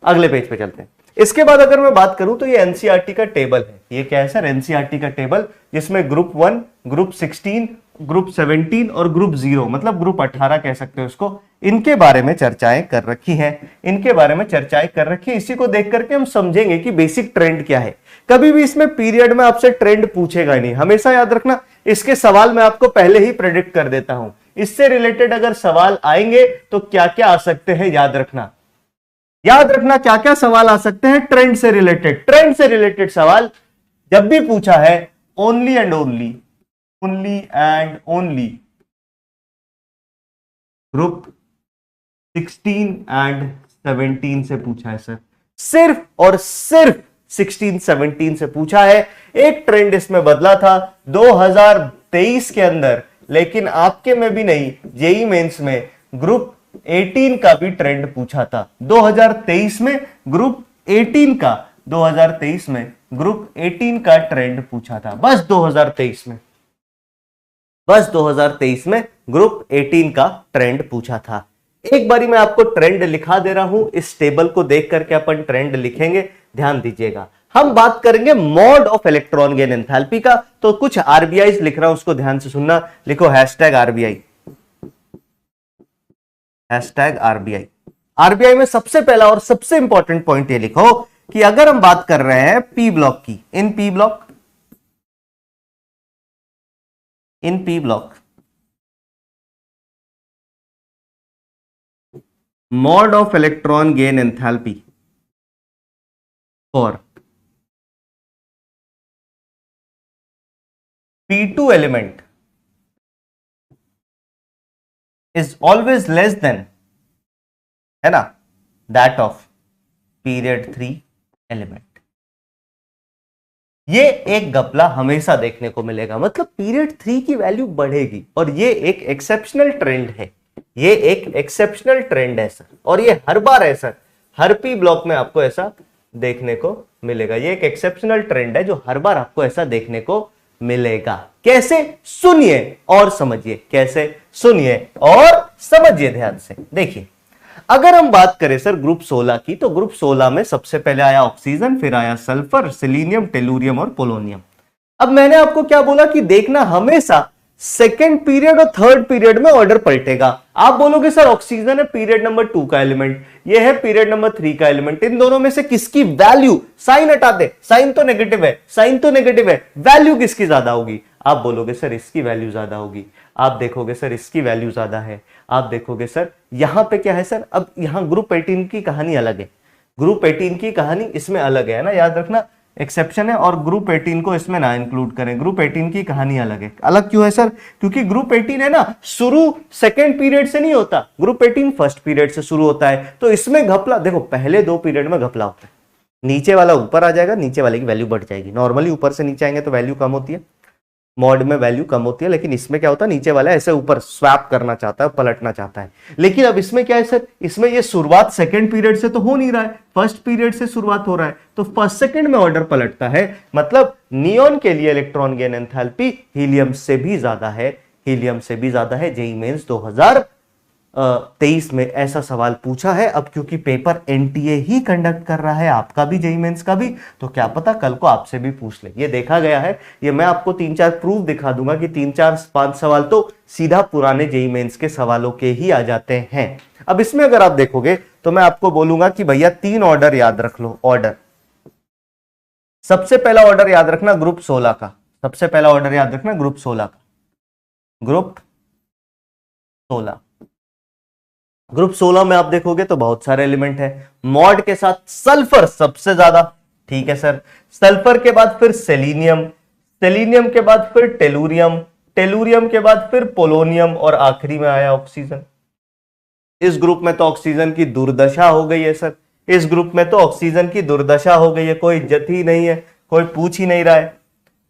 अगले पेज पे चलते हैं। इसके बाद अगर मैं बात करूं तो ये एनसीईआरटी का टेबल है। ये क्या है सर? एनसीईआरटी का टेबल, जिसमें ग्रुप 1, ग्रुप 16, ग्रुप 17 और ग्रुप 0, मतलब ग्रुप 18 कह सकते हो इसको, इनके बारे में चर्चाएं कर रखी हैं, इनके बारे में चर्चाएं कर रखी है। इसी को देख करके हम समझेंगे कि बेसिक ट्रेंड क्या है। कभी भी इसमें पीरियड में आपसे ट्रेंड पूछेगा नहीं, हमेशा याद रखना। इसके सवाल मैं आपको पहले ही प्रेडिक्ट कर देता हूं। इससे रिलेटेड अगर सवाल आएंगे तो क्या क्या आ सकते हैं याद रखना, याद रखना क्या क्या सवाल आ सकते हैं ट्रेंड से रिलेटेड। ट्रेंड से रिलेटेड सवाल जब भी पूछा है, only and only group 16 and 17 से पूछा है सर, सिर्फ और सिर्फ 16 17 से पूछा है। एक ट्रेंड इसमें बदला था 2023 के अंदर, लेकिन आपके में भी नहीं, जेई मेंस में ग्रुप 18 का भी ट्रेंड पूछा था 2023 में। ग्रुप 18 का 2023 में ग्रुप 18 का ट्रेंड पूछा था, बस 2023 में, बस 2023 में ग्रुप 18 का ट्रेंड पूछा था। एक बारी मैं आपको ट्रेंड लिखा दे रहा हूं, इस टेबल को देख करके अपन ट्रेंड लिखेंगे, ध्यान दीजिएगा। हम बात करेंगे mod of electron gain enthalpy का। तो कुछ आरबीआई लिख रहा हूं, उसको ध्यान से सुनना। लिखो hashtag RBI, hashtag RBI. RBI में सबसे पहला और सबसे इंपॉर्टेंट पॉइंट ये लिखो कि अगर हम बात कर रहे हैं पी ब्लॉक की, in P block, in P block mod of electron gain enthalpy for P2 element is always less than, है ना, that of period 3 element। ये एक घपला हमेशा देखने को मिलेगा, मतलब पीरियड 3 की वैल्यू बढ़ेगी, और ये एक एक्सेप्शनल ट्रेंड है, ये एक एक्सेप्शनल ट्रेंड है सर, और ये हर बार है सर, हर पी ब्लॉक में आपको ऐसा देखने को मिलेगा। ये एक एक्सेप्शनल ट्रेंड है जो हर बार आपको ऐसा देखने को मिलेगा। कैसे? सुनिए और समझिए, कैसे? सुनिए और समझिए ध्यान से। देखिए, अगर हम बात करें सर ग्रुप 16 की, तो ग्रुप 16 में सबसे पहले आया ऑक्सीजन, फिर आया सल्फर, सेलेनियम, टेलुरियम और पोलोनियम। अब मैंने आपको क्या बोला कि देखना हमेशा सेकेंड पीरियड और थर्ड पीरियड में ऑर्डर पलटेगा। आप बोलोगे सर ऑक्सीजन है पीरियड नंबर 2 का एलिमेंट, ये है पीरियड नंबर 3 का एलिमेंट, इन दोनों में से किसकी वैल्यू, साइन हटा दे, साइन तो नेगेटिव है, साइन तो नेगेटिव है, वैल्यू किसकी ज्यादा होगी? आप बोलोगे सर इसकी वैल्यू ज्यादा होगी। आप देखोगे सर इसकी वैल्यू ज्यादा है। आप देखोगे सर यहां पे क्या है सर, अब यहां ग्रुप 18 की कहानी अलग है, ग्रुप 18 की कहानी इसमें अलग है ना, याद रखना एक्सेप्शन है, और ग्रुप 18 को इसमें ना इंक्लूड करें। ग्रुप 18 की कहानी अलग है। अलग क्यों है सर? क्योंकि ग्रुप 18 है ना, शुरू सेकेंड पीरियड से नहीं होता, ग्रुप 18 फर्स्ट पीरियड से शुरू होता है। तो इसमें घपला देखो, पहले 2 पीरियड में घपला होता है, नीचे वाला ऊपर आ जाएगा, नीचे वाले की वैल्यू बढ़ जाएगी। नॉर्मली ऊपर से नीचे आएंगे तो वैल्यू कम होती है, मॉड में वैल्यू कम होती है, लेकिन इसमें क्या होता है, नीचे वाला ऐसे ऊपर स्वैप करना चाहता है, पलटना चाहता है। लेकिन अब इसमें क्या है सर, इसमें ये शुरुआत सेकंड पीरियड से तो हो नहीं रहा है, फर्स्ट पीरियड से शुरुआत हो रहा है, तो फर्स्ट सेकंड में ऑर्डर पलटता है। मतलब नियोन के लिए इलेक्ट्रॉन गेन एंथैल्पी हीलियम से भी ज्यादा है, हीलियम से भी ज्यादा है। जेईई मेंस 2023 में ऐसा सवाल पूछा है। अब क्योंकि पेपर एनटीए ही कंडक्ट कर रहा है, आपका भी जेईई मेंस का भी, तो क्या पता कल को आपसे भी पूछ ले। ये देखा गया है, ये मैं आपको 3-4 प्रूफ दिखा दूंगा कि 3-4-5 सवाल तो सीधा पुराने जेईई मेंस के सवालों के ही आ जाते हैं। अब इसमें अगर आप देखोगे तो मैं आपको बोलूंगा कि भैया 3 ऑर्डर याद रख लो। ऑर्डर, सबसे पहला ऑर्डर याद रखना ग्रुप 16 का, सबसे पहला ऑर्डर याद रखना ग्रुप 16 का, ग्रुप 16। ग्रुप 16 में आप देखोगे तो बहुत सारे एलिमेंट है, मॉड के साथ सल्फर सबसे ज्यादा, ठीक है सर। सल्फर के बाद फिर सेलेनियम, सेलेनियम के बाद फिर टेलुरियम, टेलुरियम के बाद फिर पोलोनियम, और आखिरी में आया ऑक्सीजन। इस ग्रुप में तो ऑक्सीजन की दुर्दशा हो गई है सर, इस ग्रुप में तो ऑक्सीजन की दुर्दशा हो गई है, कोई इज्जत ही नहीं है, कोई पूछ ही नहीं रहा है।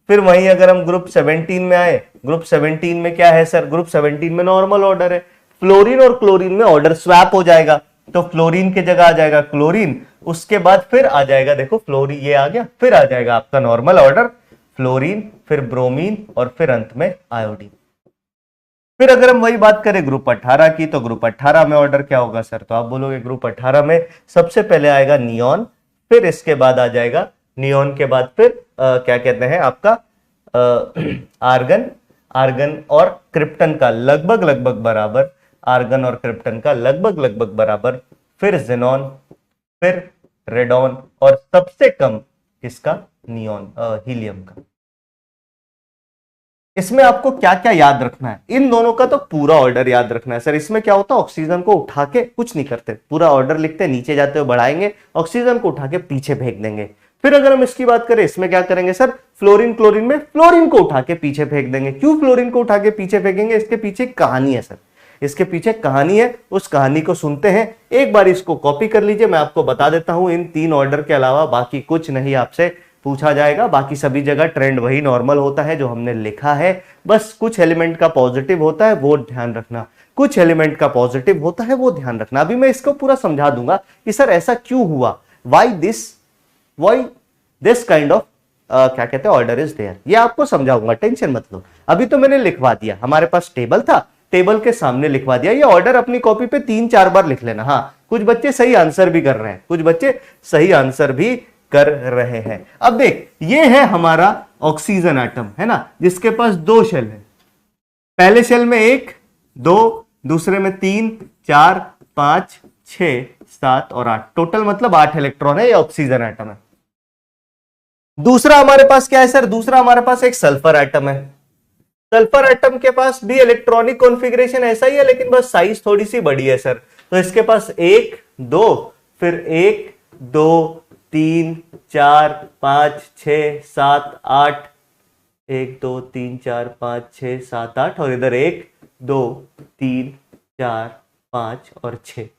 फिर वहीं अगर हम ग्रुप 17 में आए, ग्रुप 17 में क्या है सर, ग्रुप 17 में नॉर्मल ऑर्डर है, फ्लोरीन और क्लोरीन में ऑर्डर स्वैप हो जाएगा, तो फ्लोरीन की जगह आ जाएगा क्लोरीन, उसके बाद फिर आ जाएगा, देखो फ्लोरीन ये आ गया, फिर आ जाएगा आपका नॉर्मल ऑर्डर फ्लोरीन, फिर ब्रोमीन, और फिर अंत में आयोडीन। फिर अगर हम वही बात करें ग्रुप 18 की, तो ग्रुप 18 में ऑर्डर क्या होगा सर, तो आप बोलोगे ग्रुप 18 में सबसे पहले आएगा नियोन, फिर इसके बाद आ जाएगा नियोन के बाद फिर क्या कहते हैं आपका आर्गन, आर्गन और क्रिप्टन का लगभग बराबर, आर्गन और क्रिप्टन का लगभग बराबर, फिर जेनॉन, फिर रेडॉन, और सबसे कम किसका, नियोन हीलियम का। इसमें आपको क्या क्या याद रखना है, इन दोनों का तो पूरा ऑर्डर याद रखना है सर। इसमें क्या होता है, ऑक्सीजन को उठा के कुछ नहीं करते, पूरा ऑर्डर लिखते, नीचे जाते हुए बढ़ाएंगे, ऑक्सीजन को उठा के पीछे फेंक देंगे। फिर अगर हम इसकी बात करें, इसमें क्या करेंगे सर, फ्लोरीन क्लोरीन में फ्लोरीन को उठा के पीछे फेंक देंगे। क्यों फ्लोरीन को उठा के पीछे फेंकेंगे, इसके पीछे कहानी है सर, इसके पीछे कहानी है, उस कहानी को सुनते हैं। एक बार इसको कॉपी कर लीजिए, मैं आपको बता देता हूं, इन 3 ऑर्डर के अलावा बाकी कुछ नहीं आपसे पूछा जाएगा, बाकी सभी जगह ट्रेंड वही नॉर्मल होता है जो हमने लिखा है। बस कुछ एलिमेंट का पॉजिटिव होता है, वो ध्यान रखना, कुछ एलिमेंट का पॉजिटिव होता है, वो ध्यान रखना। अभी मैं इसको पूरा समझा दूंगा कि सर ऐसा क्यों हुआ, वाई दिस काइंड ऑफ क्या कहते हैं ऑर्डर इज देयर, ये आपको समझाऊंगा, टेंशन मत लो। अभी तो मैंने लिखवा दिया, हमारे पास टेबल था, टेबल के सामने लिखवा दिया। ये ऑर्डर अपनी कॉपी पे 3-4 बार लिख लेना। हाँ, कुछ बच्चे सही आंसर भी कर रहे हैं, कुछ बच्चे सही आंसर भी कर रहे हैं। अब देख, ये है हमारा ऑक्सीजन एटम, है ना, जिसके पास 2 शेल है। पहले शेल में 1 2, दूसरे में 3 4 5 6 7 और 8, टोटल मतलब 8 इलेक्ट्रॉन है, ये ऑक्सीजन एटम है। दूसरा हमारे पास क्या है सर? दूसरा हमारे पास एक सल्फर एटम है। सल्फर एटम के पास भी इलेक्ट्रॉनिक कॉन्फ़िगरेशन ऐसा ही है, लेकिन बस साइज थोड़ी सी बड़ी है सर। तो इसके पास 1 2, फिर 1 2 3 4 5 6 7 8, 1 2 3 4 5 6 7 8, और इधर 1 2 3 4 5 और 6।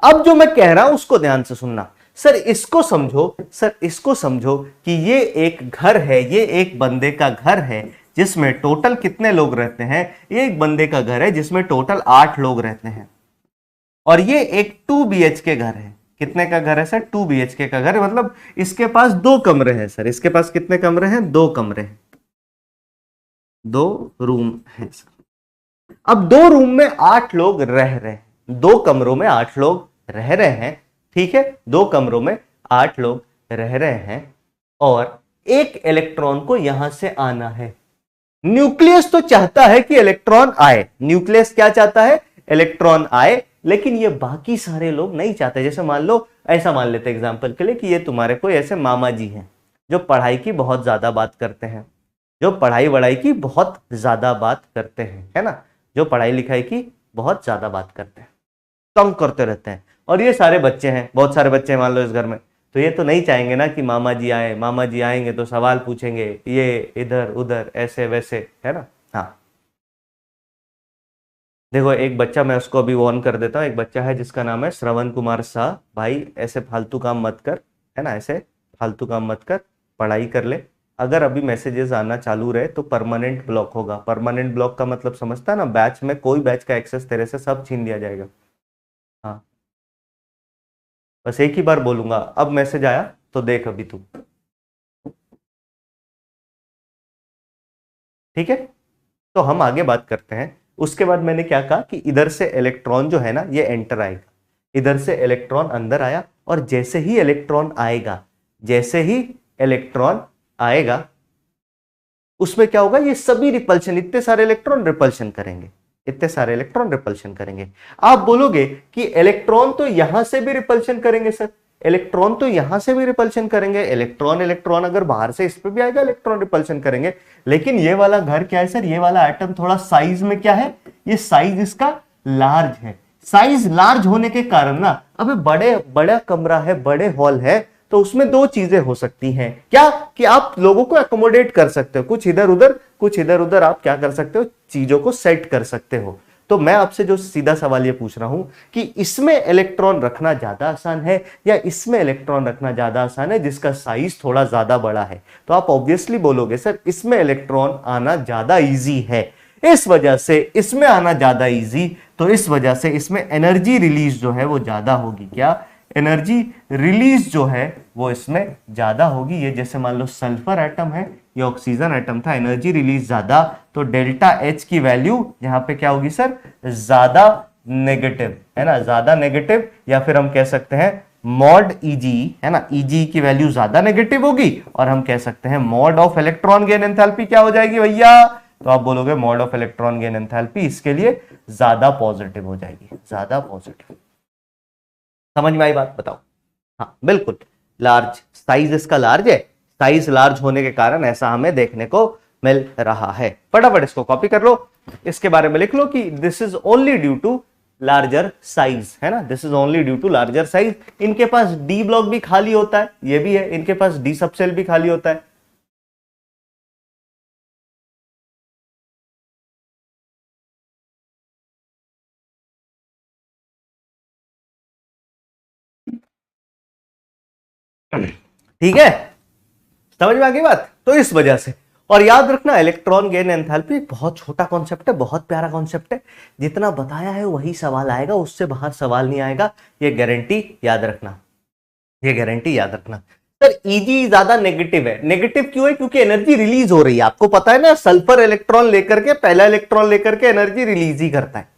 अब जो मैं कह रहा हूं उसको ध्यान से सुनना सर, इसको समझो सर, इसको समझो कि ये एक घर है, ये एक बंदे का घर है जिसमें टोटल कितने लोग रहते हैं? ये एक बंदे का घर है जिसमें टोटल 8 लोग रहते हैं, और ये एक 2 BHK घर है। कितने का घर है सर? 2 BHK का घर है, मतलब इसके पास 2 कमरे हैं सर। इसके पास कितने कमरे हैं? 2 कमरे हैं, 2 रूम है सर। अब 2 रूम में 8 लोग रह रहे हैं, 2 कमरों में 8 लोग रह रहे हैं, ठीक है, 2 कमरों में 8 लोग रह रहे हैं, और एक इलेक्ट्रॉन को यहां से आना है। न्यूक्लियस तो चाहता है कि इलेक्ट्रॉन आए, न्यूक्लियस क्या चाहता है? इलेक्ट्रॉन आए, लेकिन ये बाकी सारे लोग नहीं चाहते। जैसे मान लो, ऐसा मान लेते एग्जांपल के लिए कि ये तुम्हारे कोई ऐसे मामा जी हैं जो पढ़ाई की बहुत ज्यादा बात करते हैं, जो पढ़ाई वढ़ाई की बहुत ज्यादा बात करते हैं, है ना, जो पढ़ाई लिखाई की बहुत ज्यादा बात करते हैं, तंग करते रहते हैं। और ये सारे बच्चे हैं, बहुत सारे बच्चे हैं मान लो इस घर में, तो ये तो नहीं चाहेंगे ना कि मामा जी आए। मामा जी आएंगे तो सवाल पूछेंगे, ये इधर उधर ऐसे वैसे, है ना। हाँ देखो, एक बच्चा, मैं उसको अभी वार्न कर देता हूँ, एक बच्चा है जिसका नाम है श्रवण कुमार शाह। भाई ऐसे फालतू काम मत कर, है ना, ऐसे फालतू काम मत कर, पढ़ाई कर ले। अगर अभी मैसेजेस आना चालू रहे तो परमानेंट ब्लॉक होगा। परमानेंट ब्लॉक का मतलब समझता है ना, बैच में कोई बैच का एक्सेस तेरे से सब छीन लिया जाएगा। हाँ, बस एक ही बार बोलूंगा, अब मैसेज आया तो देख अभी तू, ठीक है। तो हम आगे बात करते हैं। उसके बाद मैंने क्या कहा कि इधर से इलेक्ट्रॉन जो है ना, ये एंटर आएगा, इधर से इलेक्ट्रॉन अंदर आया, और जैसे ही इलेक्ट्रॉन आएगा, जैसे ही इलेक्ट्रॉन आएगा, उसमें क्या होगा? ये सभी रिपल्शन, इतने सारे इलेक्ट्रॉन रिपल्शन करेंगे, इतने सारे इलेक्ट्रॉन रिपल्शन करेंगे। आप बोलोगे कि इलेक्ट्रॉन तो यहां से भी रिपल्शन करेंगे सर, इलेक्ट्रॉन तो यहां से भी रिपल्शन करेंगे, इलेक्ट्रॉन इलेक्ट्रॉन अगर बाहर से इस पे भी आएगा, इलेक्ट्रॉन रिपल्शन करेंगे। लेकिन ये वाला घर क्या है सर? ये वाला एटम थोड़ा साइज में क्या है? ये साइज इसका लार्ज है। साइज लार्ज होने के कारण ना, अबे बड़ा कमरा है, बड़े हॉल है, तो उसमें 2 चीजें हो सकती हैं। क्या? कि आप लोगों को अकोमोडेट कर सकते हो, कुछ इधर उधर, कुछ इधर उधर, आप क्या कर सकते हो? चीजों को सेट कर सकते हो। तो मैं आपसे जो सीधा सवाल ये पूछ रहा हूं कि इसमें इलेक्ट्रॉन रखना ज्यादा आसान है या इसमें इलेक्ट्रॉन रखना ज्यादा आसान है जिसका साइज थोड़ा ज्यादा बड़ा है? तो आप ऑब्वियसली बोलोगे सर इसमें इलेक्ट्रॉन आना ज्यादा इजी है। इस वजह से इसमें आना ज्यादा इजी, तो इस वजह से इसमें एनर्जी रिलीज जो है वो ज्यादा होगी। क्या? एनर्जी रिलीज जो है वो इसमें ज्यादा होगी। ये जैसे मान लो सल्फर एटम है, ये ऑक्सीजन एटम था, एनर्जी रिलीज ज्यादा, तो डेल्टा एच की वैल्यू यहां पे क्या होगी सर? ज्यादा नेगेटिव, है ना, ज्यादा नेगेटिव, या फिर हम कह सकते हैं मॉड ईजी, है ना, ईजी की वैल्यू ज्यादा नेगेटिव होगी, और हम कह सकते हैं mod of electron gain enthalpy क्या हो जाएगी भैया? तो आप बोलोगे mod of electron gain enthalpy इसके लिए ज्यादा पॉजिटिव हो जाएगी, ज्यादा पॉजिटिव। समझ में आई बात? बताओ। हाँ बिल्कुल, लार्ज, साइज इसका लार्ज है, साइज लार्ज होने के कारण ऐसा हमें देखने को मिल रहा है। फटाफट इसको कॉपी कर लो, इसके बारे में लिख लो कि this is only due to larger size, है ना, this is only due to larger size. इनके पास डी ब्लॉक भी खाली होता है, ये भी है, इनके पास डी सबसेल भी खाली होता है। ठीक है, समझ में आ गई बात? तो इस वजह से, और याद रखना इलेक्ट्रॉन गेन एंथैल्पी एक बहुत छोटा कॉन्सेप्ट है, बहुत प्यारा कॉन्सेप्ट है, जितना बताया है वही सवाल आएगा, उससे बाहर सवाल नहीं आएगा, ये गारंटी याद रखना, ये गारंटी याद रखना। सर ईजी ज्यादा नेगेटिव है, नेगेटिव क्यों है? क्योंकि एनर्जी रिलीज हो रही है, आपको पता है ना, सल्फर इलेक्ट्रॉन लेकर के, पहला इलेक्ट्रॉन लेकर के एनर्जी रिलीज ही करता है।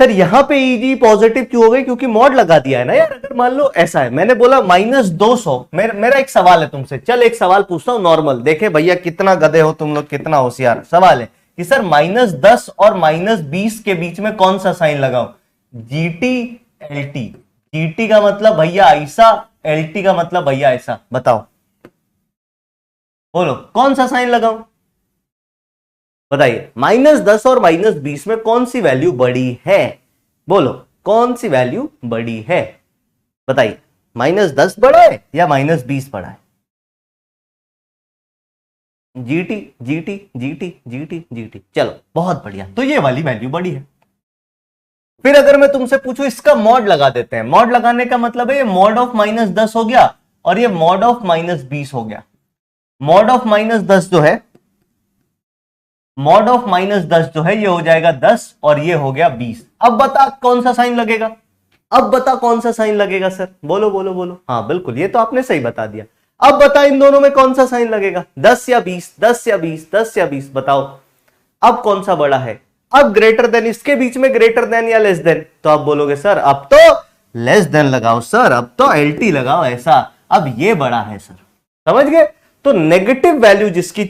सर यहां पे Eg पॉजिटिव क्यों हो गई? क्योंकि मॉड लगा दिया है ना यार। अगर मान लो ऐसा है, मैंने बोला -200, मेरा एक सवाल है तुमसे, चल एक सवाल पूछता हूं नॉर्मल, देखे भैया कितना गधे हो तुम लोग, कितना होशियार। सवाल है कि सर -10 और -20 के बीच में कौन सा साइन लगाऊं? GT LT, GT का मतलब भैया ऐसा, LT का मतलब भैया ऐसा, बताओ बोलो कौन सा साइन लगाऊं? बताइए -10 और -20 में कौन सी वैल्यू बड़ी है? बोलो कौन सी वैल्यू बड़ी है? बताइए -10 बड़ा है या -20 बड़ा है? GT GT GT GT GT, चलो बहुत बढ़िया, तो ये वाली वैल्यू बड़ी है। फिर अगर मैं तुमसे पूछूं इसका मॉड लगा देते हैं, मॉड लगाने का मतलब है ये मॉड ऑफ -10 हो गया और ये मॉड ऑफ -20 हो गया। मॉड ऑफ -10 जो है, मॉड ऑफ -10 जो है ये हो जाएगा 10 और ये हो गया 20। अब बता कौन सा साइन लगेगा? अब बता कौन सा साइन लगेगा सर? बोलो बोलो बोलो। हाँ बिल्कुल, ये तो आपने सही बता दिया। अब बता इन दोनों में कौन सा साइन लगेगा? 10 या 20, 10 या 20, 10 या 20, बताओ अब कौन सा बड़ा है? अब ग्रेटर देन, इसके बीच में ग्रेटर देन या लेस देन? तो आप बोलोगे सर अब तो लेस देन लगाओ सर, अब तो LT लगाओ ऐसा, अब ये बड़ा है सर। समझ गए? तो नेगेटिव वैल्यू जिसकी,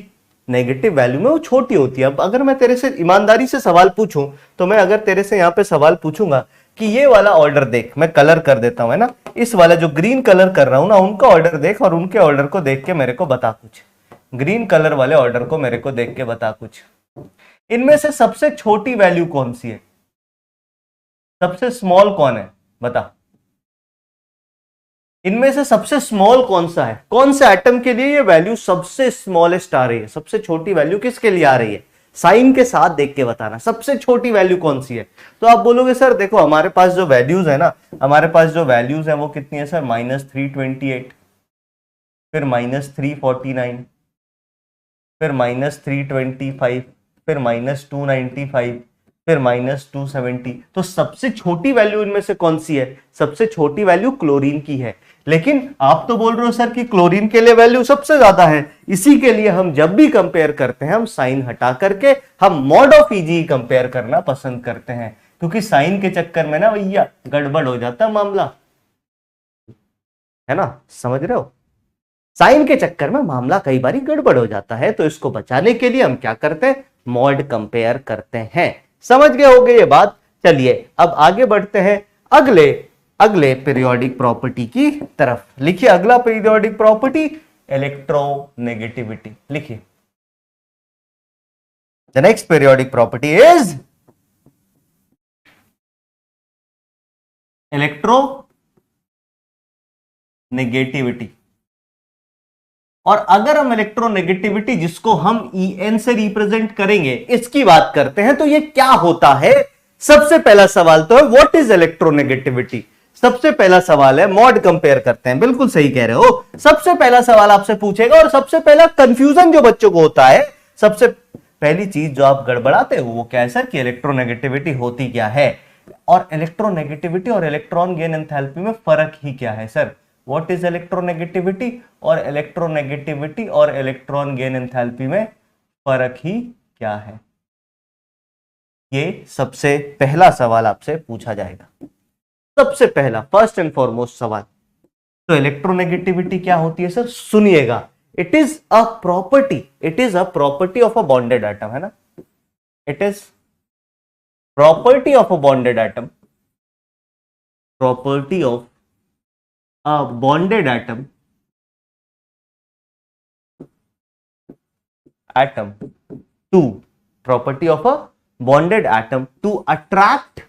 नेगेटिव वैल्यू में वो छोटी होती है। अब अगर मैं तेरे से ईमानदारी से सवाल पूछूं, तो मैं अगर तेरे से यहां पे सवाल पूछूंगा कि ये वाला ऑर्डर देख, मैं कलर कर देता हूं है ना, इस वाला जो ग्रीन कलर कर रहा हूं ना, उनका ऑर्डर देख और उनके ऑर्डर को देख के मेरे को बता कुछ। ग्रीन कलर वाले ऑर्डर को मेरे को देख के बता कुछ। इनमें से सबसे छोटी वैल्यू कौन सी है? सबसे स्मॉल कौन है? बता। इनमें से सबसे स्मॉल कौन सा है? कौन से एटम के लिए ये वैल्यू सबसे स्मॉलेस्ट आ रही है? सबसे छोटी वैल्यू किसके लिए आ रही है? साइन के साथ देख के बताना सबसे छोटी वैल्यू कौन सी है। तो आप बोलोगे सर देखो हमारे पास जो वैल्यूज है ना, हमारे पास जो वैल्यूज है वो कितनी है सर? -328, फिर -349, फिर -325, फिर -295, फिर -270। तो सबसे छोटी वैल्यू इनमें से कौन सी है? सबसे छोटी वैल्यू क्लोरीन की है। लेकिन आप तो बोल रहे हो सर कि क्लोरीन के लिए वैल्यू सबसे ज्यादा है, इसी के लिए हम जब भी कंपेयर करते हैं हम साइन हटा करके हम मॉड ऑफ Eg कंपेयर करना पसंद करते हैं, क्योंकि साइन के चक्कर में ना भैया गड़बड़ हो जाता है मामला, है ना? समझ रहे हो? साइन के चक्कर में मामला कई बार गड़बड़ हो जाता है, तो इसको बचाने के लिए हम क्या करते हैं? मॉड कंपेयर करते हैं। समझ गए होगे ये बात? चलिए अब आगे बढ़ते हैं अगले पीरियोडिक प्रॉपर्टी की तरफ। लिखिए अगला पीरियोडिक प्रॉपर्टी इलेक्ट्रोनेगेटिविटी। लिखिए the next periodic property is electronegativity. और अगर हम इलेक्ट्रोनेगेटिविटी जिसको हम En से रिप्रेजेंट करेंगे इसकी बात करते हैं तो ये क्या होता है? सबसे पहला सवाल तो है व्हाट इज इलेक्ट्रोनेगेटिविटी। सबसे पहला सवाल है, मॉड कंपेयर करते हैं, बिल्कुल सही कह रहे हो। सबसे पहला सवाल आपसे पूछेगा और सबसे पहला कंफ्यूजन जो बच्चों को होता है, सबसे पहली चीज जो आप गड़बड़ाते हो वो क्या है सर? कि इलेक्ट्रोनेगेटिविटी होती क्या है और इलेक्ट्रोनेगेटिविटी और इलेक्ट्रॉन गेन एंथैल्पी में फर्क ही क्या है सर? व्हाट इज इलेक्ट्रोनेगेटिविटी और इलेक्ट्रोनेगेटिविटी और इलेक्ट्रॉन गेन एंथैल्पी में फर्क ही क्या है? ये सबसे पहला सवाल आपसे पूछा जाएगा, सबसे पहला फर्स्ट एंड फॉरमोस्ट सवाल। तो इलेक्ट्रोनेगेटिविटी क्या होती है सर? सुनिएगा, it is a property of a bonded atom, है ना? It is property of a bonded atom, property of a bonded atom to property of a bonded atom to attract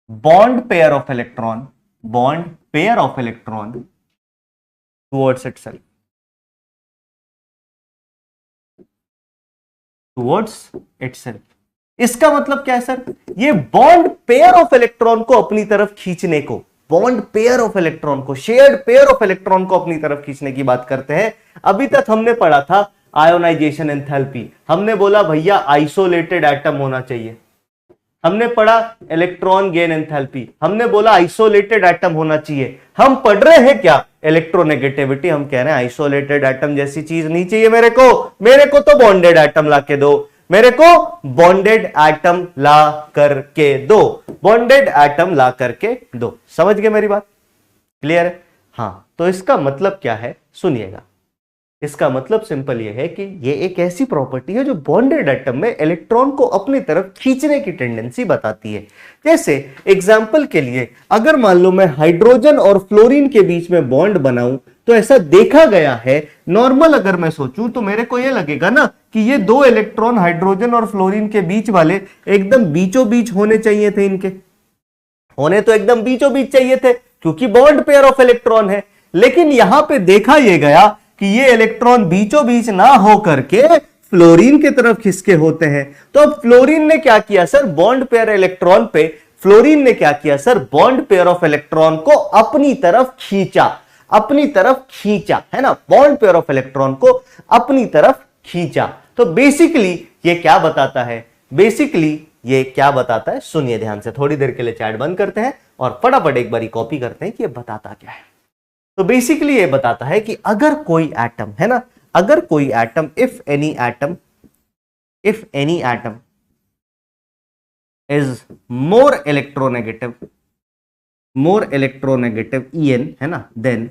bond pair of electron towards itself, इसका मतलब क्या है sir? ये bond pair of electron को अपनी तरफ खींचने को, बॉन्ड पेयर ऑफ इलेक्ट्रॉन को, शेयर्ड पेयर ऑफ इलेक्ट्रॉन को अपनी तरफ खींचने की बात करते हैं। अभी तक हमने पढ़ा था आयोनाइजेशन एंथैल्पी, हमने बोला भैया आइसोलेटेड एटम होना चाहिए। हमने पढ़ा इलेक्ट्रॉन गेन एंथैल्पी, हमने बोला आइसोलेटेड एटम होना चाहिए। हम पढ़ रहे हैं क्या? इलेक्ट्रोनेगेटिविटी। हम कह रहे हैं आइसोलेटेड एटम जैसी चीज नहीं चाहिए मेरे को तो बॉन्डेड एटम लाके दो। मेरे को बॉन्डेड एटम ला करके दो, बॉन्डेड एटम ला करके दो। समझ गए मेरी बात? क्लियर है? हाँ, तो इसका मतलब क्या है सुनिएगा। इसका मतलब सिंपल ये है कि ये एक ऐसी प्रॉपर्टी है जो बॉन्डेड एटम में इलेक्ट्रॉन को अपनी तरफ खींचने की टेंडेंसी बताती है। जैसे एग्जांपल के लिए अगर मान लो मैं हाइड्रोजन और फ्लोरीन के बीच में बॉन्ड बनाऊं तो ऐसा देखा गया है, नॉर्मल अगर मैं सोचूं तो मेरे को यह लगेगा ना कि ये दो इलेक्ट्रॉन हाइड्रोजन और फ्लोरीन के बीच वाले एकदम बीचों बीच होने चाहिए थे, इनके होने तो एकदम बीचों बीच चाहिए थे क्योंकि बॉन्ड पेयर ऑफ इलेक्ट्रॉन है। लेकिन यहां पे देखा यह गया कि ये इलेक्ट्रॉन बीचों बीच ना हो करके फ्लोरीन की तरफ खिसके होते हैं। तो अब फ्लोरीन ने क्या किया सर, बॉन्ड पेयर इलेक्ट्रॉन पे फ्लोरीन ने क्या किया sir, bond pair of electron को अपनी तरफ खींचा, अपनी तरफ खींचा, है ना, बॉन्ड पेयर ऑफ इलेक्ट्रॉन को अपनी तरफ खींचा। तो बेसिकली ये क्या बताता है, बेसिकली ये क्या बताता है, सुनिए ध्यान से, थोड़ी देर के लिए चैट बंद करते हैं और फटाफट एक बारी कॉपी करते हैं कि ये बताता क्या है। तो बेसिकली ये बताता है कि अगर कोई एटम, है ना, अगर कोई atom, if any atom is more electronegative En, है ना, then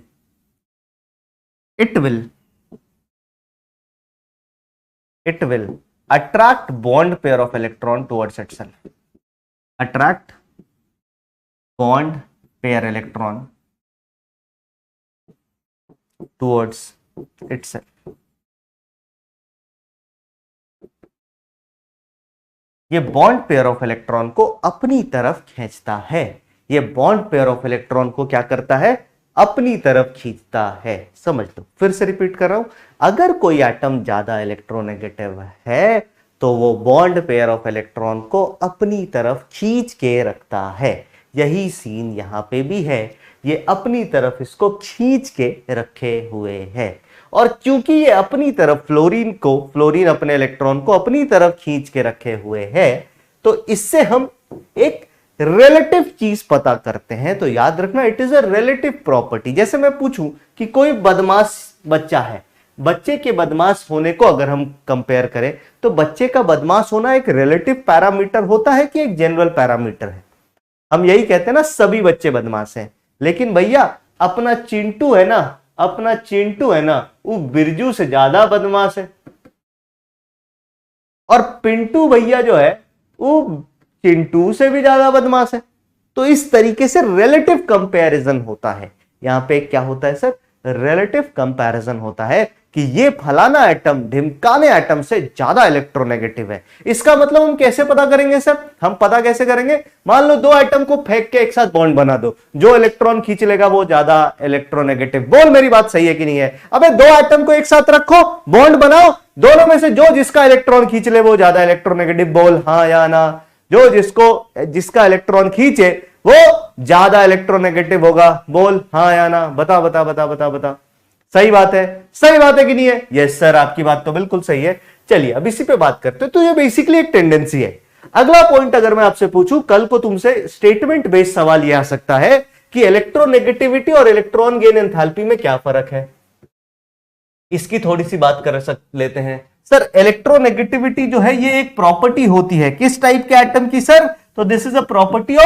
it will attract bond pair of electron towards itself, attract bond pair electron towards itself। ये बॉन्ड पेयर ऑफ इलेक्ट्रॉन को अपनी तरफ खींचता है, ये बॉन्ड पेयर ऑफ इलेक्ट्रॉन को क्या करता है, अपनी तरफ खींचता है। समझ लो, फिर से रिपीट कर रहा हूं, अगर कोई एटम ज्यादा इलेक्ट्रोनेगेटिव है तो वो बॉन्ड पेयर ऑफ इलेक्ट्रॉन को अपनी तरफ खींच के रखता है। यही सीन यहां पे भी है, ये अपनी तरफ इसको खींच के रखे हुए है। और क्योंकि ये अपनी तरफ फ्लोरीन अपने इलेक्ट्रॉन को अपनी तरफ खींच के रखे हुए है, तो इससे हम एक रिलेटिव चीज पता करते हैं। तो याद रखना, it is a relative property. जैसे मैं पूछूं कि कोई बदमाश बच्चा है, बच्चे के बदमाश होने को अगर हम कंपेयर करें तो बच्चे का बदमाश होना एक रिलेटिव पैरामीटर होता है कि एक जनरल पैरामीटर है। हम यही कहते हैं ना, सभी बच्चे बदमाश हैं, लेकिन भैया अपना चिंटू है ना, अपना चिंटू है ना, वो बिरजू से ज्यादा बदमाश है। और पिंटू भैया जो है वो चिंटू से भी ज्यादा बदमाश है। तो इस तरीके से रिलेटिव कंपैरिजन होता है। यहां पे क्या होता है सर, रिलेटिव कंपैरिजन होता है कि ये फलाना एटम ढिमकाने एटम से ज्यादा इलेक्ट्रोनेगेटिव है। इसका मतलब हम कैसे पता करेंगे सर, हम पता कैसे करेंगे, मान लो दो एटम को फेंक के एक साथ बॉन्ड बना दो, जो इलेक्ट्रॉन खींच लेगा वो ज्यादा इलेक्ट्रोनेगेटिव। बोल मेरी बात सही है कि नहीं है? अबे दो एटम को एक साथ रखो, बॉन्ड बनाओ, दोनों में से जो जिसका इलेक्ट्रॉन खींच ले वो ज्यादा इलेक्ट्रोनेगेटिव। बोल हाँ या ना, जो जिसका इलेक्ट्रॉन खींचे वो ज्यादा इलेक्ट्रोनेगेटिव होगा। बोल हाँ या ना, बता बता बता बता बता। सही बात है, सही बात है कि नहीं है? यस सर, आपकी बात तो बिल्कुल सही है। चलिए अब इसी पे बात करते हैं। तो ये बेसिकली एक टेंडेंसी है। अगला पॉइंट अगर मैं आपसे पूछूं, कल को तुमसे स्टेटमेंट बेस्ड सवाल यह आ सकता है कि इलेक्ट्रोनेगेटिविटी और इलेक्ट्रॉन गेन एंथैल्पी में क्या फर्क है। इसकी थोड़ी सी बात कर लेते हैं। सर इलेक्ट्रोनेगेटिविटी जो है ये एक प्रॉपर्टी होती है किस टाइप के एटम की सर? तो this is a property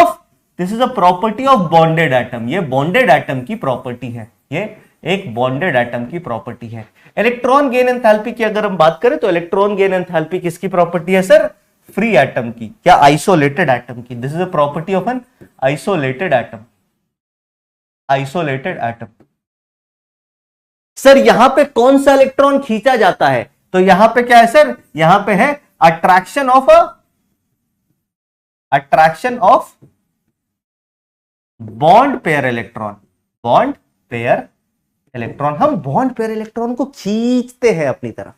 of bonded atom. ये बॉन्डेड एटम की प्रॉपर्टी है, ये एक बॉन्डेड एटम की प्रॉपर्टी है। इलेक्ट्रॉन गेन एंथैल्पी की अगर हम बात करें तो इलेक्ट्रॉन गेन एंथैल्पी किसकी प्रॉपर्टी है सर? फ्री एटम की, क्या आइसोलेटेड एटम की। This is a property of an isolated atom, isolated atom. Sir यहां पे कौन सा इलेक्ट्रॉन खींचा जाता है? तो यहां पे क्या है सर? यहां पे है attraction of bond pair electron, bond pair electron. हम बॉन्ड पेयर इलेक्ट्रॉन को खींचते हैं अपनी तरफ।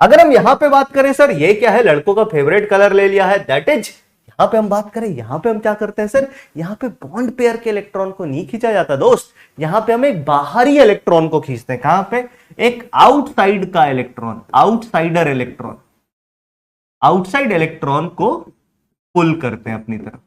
अगर हम यहां पे बात करें सर, ये क्या है, लड़कों का फेवरेट कलर ले लिया है, दैट इज, यहां पे हम बात करें, यहां पे हम क्या करते हैं सर, यहां पे बॉन्ड पेयर के इलेक्ट्रॉन को नहीं खींचा जाता दोस्त, यहां पे हम एक बाहरी इलेक्ट्रॉन को खींचते हैं। कहां पे? एक आउटसाइड का electron, outsider electron, outside electron को पुल करते हैं अपनी तरफ।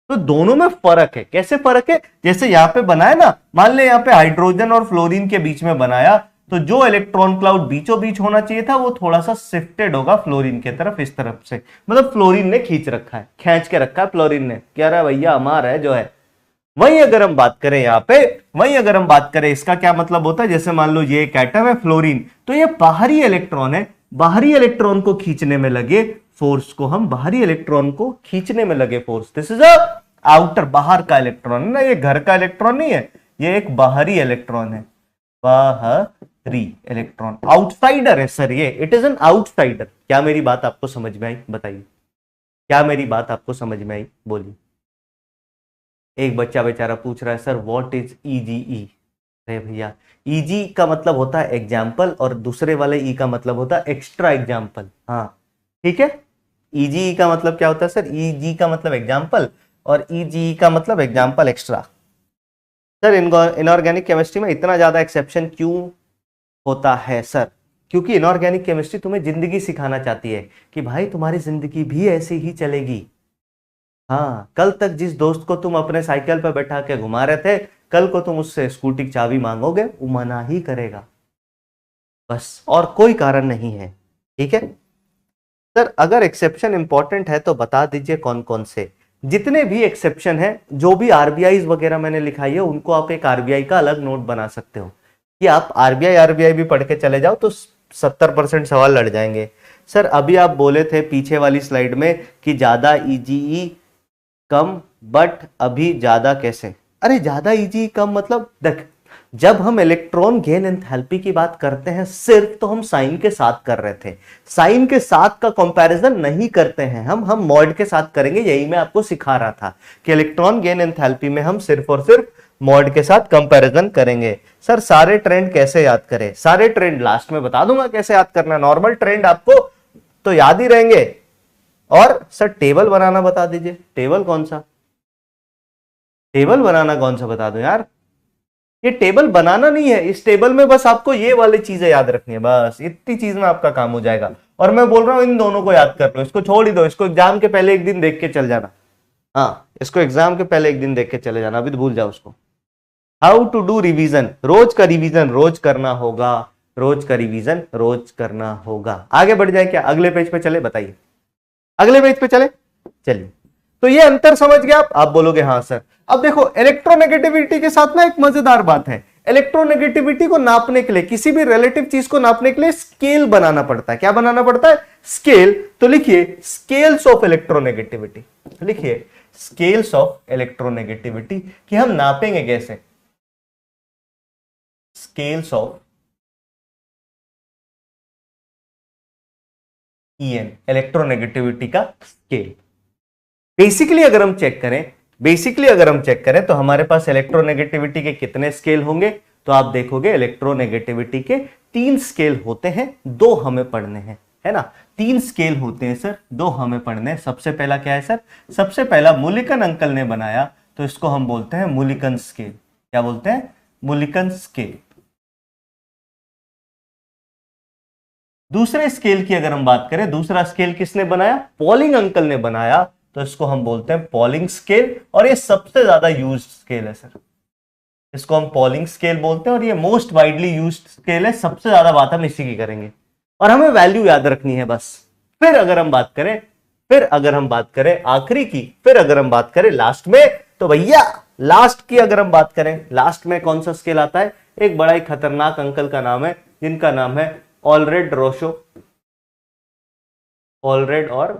तो दोनों में फर्क है। कैसे फर्क है? जैसे यहां पे बनाया ना, मान ले यहां पे हाइड्रोजन और फ्लोरीन के बीच में बनाया, तो जो इलेक्ट्रॉन क्लाउड बीचों बीच होना चाहिए था वो थोड़ा सा शिफ्टेड होगा फ्लोरीन की तरफ, इस तरफ से, मतलब फ्लोरीन ने खींच रखा है, खींच के रखा है फ्लोरीन ने, कह रहा है भैया हमारा है जो है। वहीं अगर हम बात करें यहाँ पे, वहीं अगर हम बात करें इसका क्या मतलब होता है, जैसे मान लो ये एक एटम है फ्लोरीन, तो ये बाहरी इलेक्ट्रॉन है, बाहरी इलेक्ट्रॉन को खींचने में लगे फोर्स को हम बाहरी इलेक्ट्रॉन को खींचने में लगे force, this is a outer, बाहर का इलेक्ट्रॉन है ना, ये घर का इलेक्ट्रॉन नहीं है, ये एक बाहरी इलेक्ट्रॉन है, बाहरी इलेक्ट्रॉन, आउटसाइडर है सर ये, इट इज एन आउटसाइडर। क्या मेरी बात आपको समझ में आई, बताइए, क्या मेरी बात आपको समझ में आई, बोलिए। एक बच्चा बेचारा पूछ रहा है सर व्हाट इज ईजीई। अरे भैया ईजी का मतलब होता है एग्जाम्पल और दूसरे वाले ई का मतलब होता है एक्स्ट्रा एग्जाम्पल। हाँ ठीक है, ईजी का मतलब क्या होता है सर, ईजी का मतलब एग्जाम्पल और ईजी का मतलब example extra. Sir inorganic chemistry में इतना ज्यादा एक्सेप्शन क्यों होता है सर? क्योंकि इनऑर्गेनिक केमिस्ट्री तुम्हें जिंदगी सिखाना चाहती है कि भाई तुम्हारी जिंदगी भी ऐसी ही चलेगी। हाँ, कल तक जिस दोस्त को तुम अपने साइकिल पर बैठा के घुमा रहे थे, कल को तुम उससे स्कूटी की चाबी मांगोगे, वो मना ही करेगा, बस, और कोई कारण नहीं है। ठीक है सर, अगर एक्सेप्शन इंपॉर्टेंट है तो बता दीजिए कौन कौन से। जितने भी एक्सेप्शन है, जो भी आरबीआई वगैरह मैंने लिखाई है, उनको आप एक आरबीआई का अलग नोट बना सकते हो कि आप आरबीआई भी पढ़ के चले जाओ तो 70% सवाल लड़ जाएंगे। सर अभी आप बोले थे पीछे वाली स्लाइड में कि ज्यादा ईजीई कम, बट अभी ज्यादा कैसे? अरे ज्यादा ईजी कम मतलब देख, जब हम इलेक्ट्रॉन गेन एंथैल्पी की बात करते हैं सिर्फ, तो हम साइन के साथ कर रहे थे, साइन के साथ का कंपैरिजन नहीं करते हैं हम मॉड के साथ करेंगे। यही मैं आपको सिखा रहा था कि इलेक्ट्रॉन गेन एंथैल्पी में हम सिर्फ और सिर्फ मॉड के साथ कंपैरिजन करेंगे। सर सारे ट्रेंड कैसे याद करें? सारे ट्रेंड लास्ट में बता दूंगा कैसे याद करना। नॉर्मल ट्रेंड आपको तो याद ही रहेंगे। और सर टेबल बनाना बता दीजिए, टेबल कौन सा, टेबल बनाना कौन सा बता दो यार। ये टेबल बनाना नहीं है, इस टेबल में बस आपको ये वाली चीजें याद रखनी है, बस इतनी चीज में आपका काम हो जाएगा। और मैं बोल रहा हूं इन दोनों को याद कर लो, इसको छोड़ ही दो, इसको एग्जाम के पहले एक दिन देख के चल जाना। हाँ, इसको एग्जाम के पहले एक दिन देख के चले जाना, अभी तो भूल जाओ उसको। हाउ टू डू रिवीजन, रोज का रिवीजन रोज करना होगा, रोज का रिवीजन रोज करना होगा। आगे बढ़ जाए क्या, अगले पेज पे चले, बताइए अगले पेज पे चले, चलिए। तो ये अंतर समझ गए आप बोलोगे हाँ सर। अब देखो इलेक्ट्रोनेगेटिविटी के साथ ना एक मजेदार बात है, इलेक्ट्रोनेगेटिविटी को नापने के लिए, किसी भी रिलेटिव चीज को नापने के लिए स्केल बनाना पड़ता है। क्या बनाना पड़ता है? स्केल। तो लिखिए स्केल्स ऑफ इलेक्ट्रोनेगेटिविटी, लिखिए स्केल्स ऑफ इलेक्ट्रोनेगेटिविटी, कि हम नापेंगे कैसे, स्केल्स ऑफ ईएन, इलेक्ट्रोनेगेटिविटी का स्केल। बेसिकली अगर हम चेक करें तो हमारे पास इलेक्ट्रोनेगेटिविटी के कितने स्केल होंगे, तो आप देखोगे इलेक्ट्रोनेगेटिविटी के 3 स्केल होते हैं, 2 हमें पढ़ने हैं, है ना। 3 स्केल होते हैं सर, 2 हमें पढ़ने हैं। सबसे पहला क्या है सर? सबसे पहला मुलिकन अंकल ने बनाया, तो इसको हम बोलते हैं मुलिकन स्केल। क्या बोलते हैं? Mulliken scale. दूसरे स्केल की अगर हम बात करें, दूसरा स्केल किसने बनाया? पॉलिंग अंकल ने बनाया, तो इसको हम बोलते हैं पॉलिंग स्केल, और ये सबसे ज्यादा यूज्ड स्केल है सर, इसको हम पॉलिंग स्केल बोलते हैं, और ये मोस्ट वाइडली यूज्ड स्केल है। सबसे ज्यादा बात हम इसी की करेंगे, और हमें वैल्यू याद रखनी है बस। फिर अगर हम बात करें आखिरी की, फिर अगर हम बात करें लास्ट में, तो भैया लास्ट की अगर हम बात करें, लास्ट में कौन सा स्केल आता है? एक बड़ा ही खतरनाक अंकल का नाम है, जिनका नाम है ऑलरेड रोशो, ऑलरेड और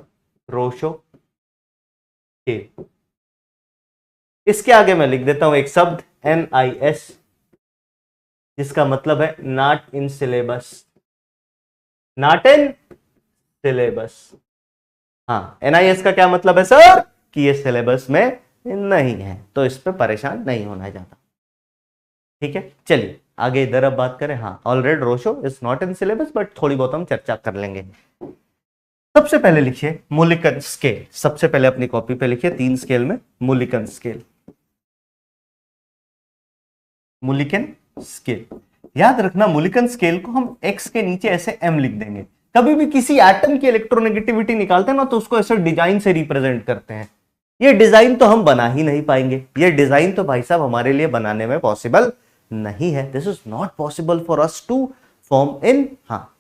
रोशो स्केल। इसके आगे मैं लिख देता हूं एक शब्द NIS, जिसका मतलब है not in syllabus, not in syllabus. हाँ, NIS का क्या मतलब है सर? कि ये सिलेबस में नहीं है, तो इस पे परेशान नहीं होना ज्यादा। ठीक है, चलिए आगे इधर अब बात करें। हाँ, already Rochow is not in syllabus, but थोड़ी बहुत हम चर्चा कर लेंगे। सबसे पहले लिखिए मुलिकन स्केल, सबसे पहले अपनी कॉपी पे लिखिए 3 स्केल में मुलिकन स्केल, मुलिकन स्केल। याद रखना मुलिकन स्केल को हम x के नीचे ऐसे m लिख देंगे। कभी भी किसी एटम की इलेक्ट्रोनेगेटिविटी निकालते हैं ना, तो उसको ऐसे डिजाइन से रिप्रेजेंट करते हैं। ये डिजाइन तो हम बना ही नहीं पाएंगे, ये डिजाइन तो भाई साहब हमारे लिए बनाने में पॉसिबल नहीं है, this is not possible for us to form in, हाँ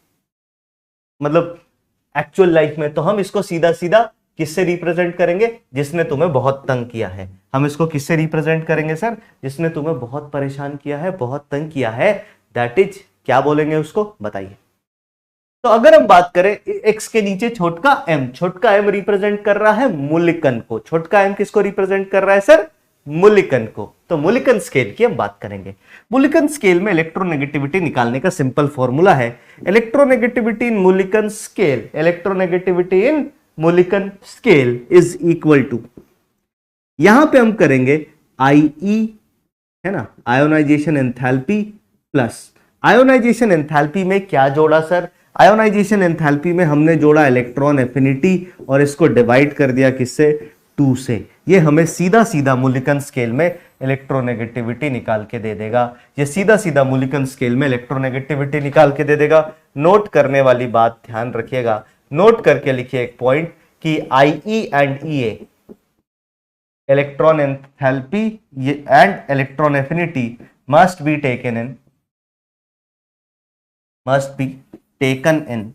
मतलब एक्चुअल लाइफ में। तो हम इसको सीधा सीधा किससे रिप्रेजेंट करेंगे, जिसने तुम्हें बहुत तंग किया है। हम इसको किससे रिप्रेजेंट करेंगे सर, जिसने तुम्हें बहुत परेशान किया है, बहुत तंग किया है, दैट इज क्या बोलेंगे उसको, बताइए। तो अगर हम बात करें x के नीचे छोटका m रिप्रेजेंट कर रहा है मूल्यांकन को। छोटका m किसको रिप्रेजेंट कर रहा है सर, मूल्यांकन को। तो मूल्यांकन स्केल की हम बात करेंगे। मूल्यांकन स्केल में इलेक्ट्रोनेगेटिविटी निकालने का सिंपल फॉर्मूला है इलेक्ट्रोनेगेटिविटी इन मूल्यांकन स्केल, इलेक्ट्रोनेगेटिविटी इन मूल्यांकन स्केल इज इक्वल टू, यहां पे हम करेंगे IE है ना, ionisation enthalpy plus, ionisation enthalpy में क्या जोड़ा सर, आयोनाइजेशन एंथैल्पी में हमने जोड़ा इलेक्ट्रॉन एफिनिटी और इसको डिवाइड कर दिया किससे, 2 से। ये हमें सीधा सीधा मूल्यांकन स्केल में इलेक्ट्रोनेगेटिविटी निकाल के दे देगा। ये सीधा सीधा मूल्यांकन स्केल में इलेक्ट्रोनेगेटिविटी निकाल के दे देगा। नोट करने वाली बात ध्यान रखिएगा, नोट करके लिखिए एक पॉइंट कि IE and EA, electron enthalpy and electron affinity must be taken in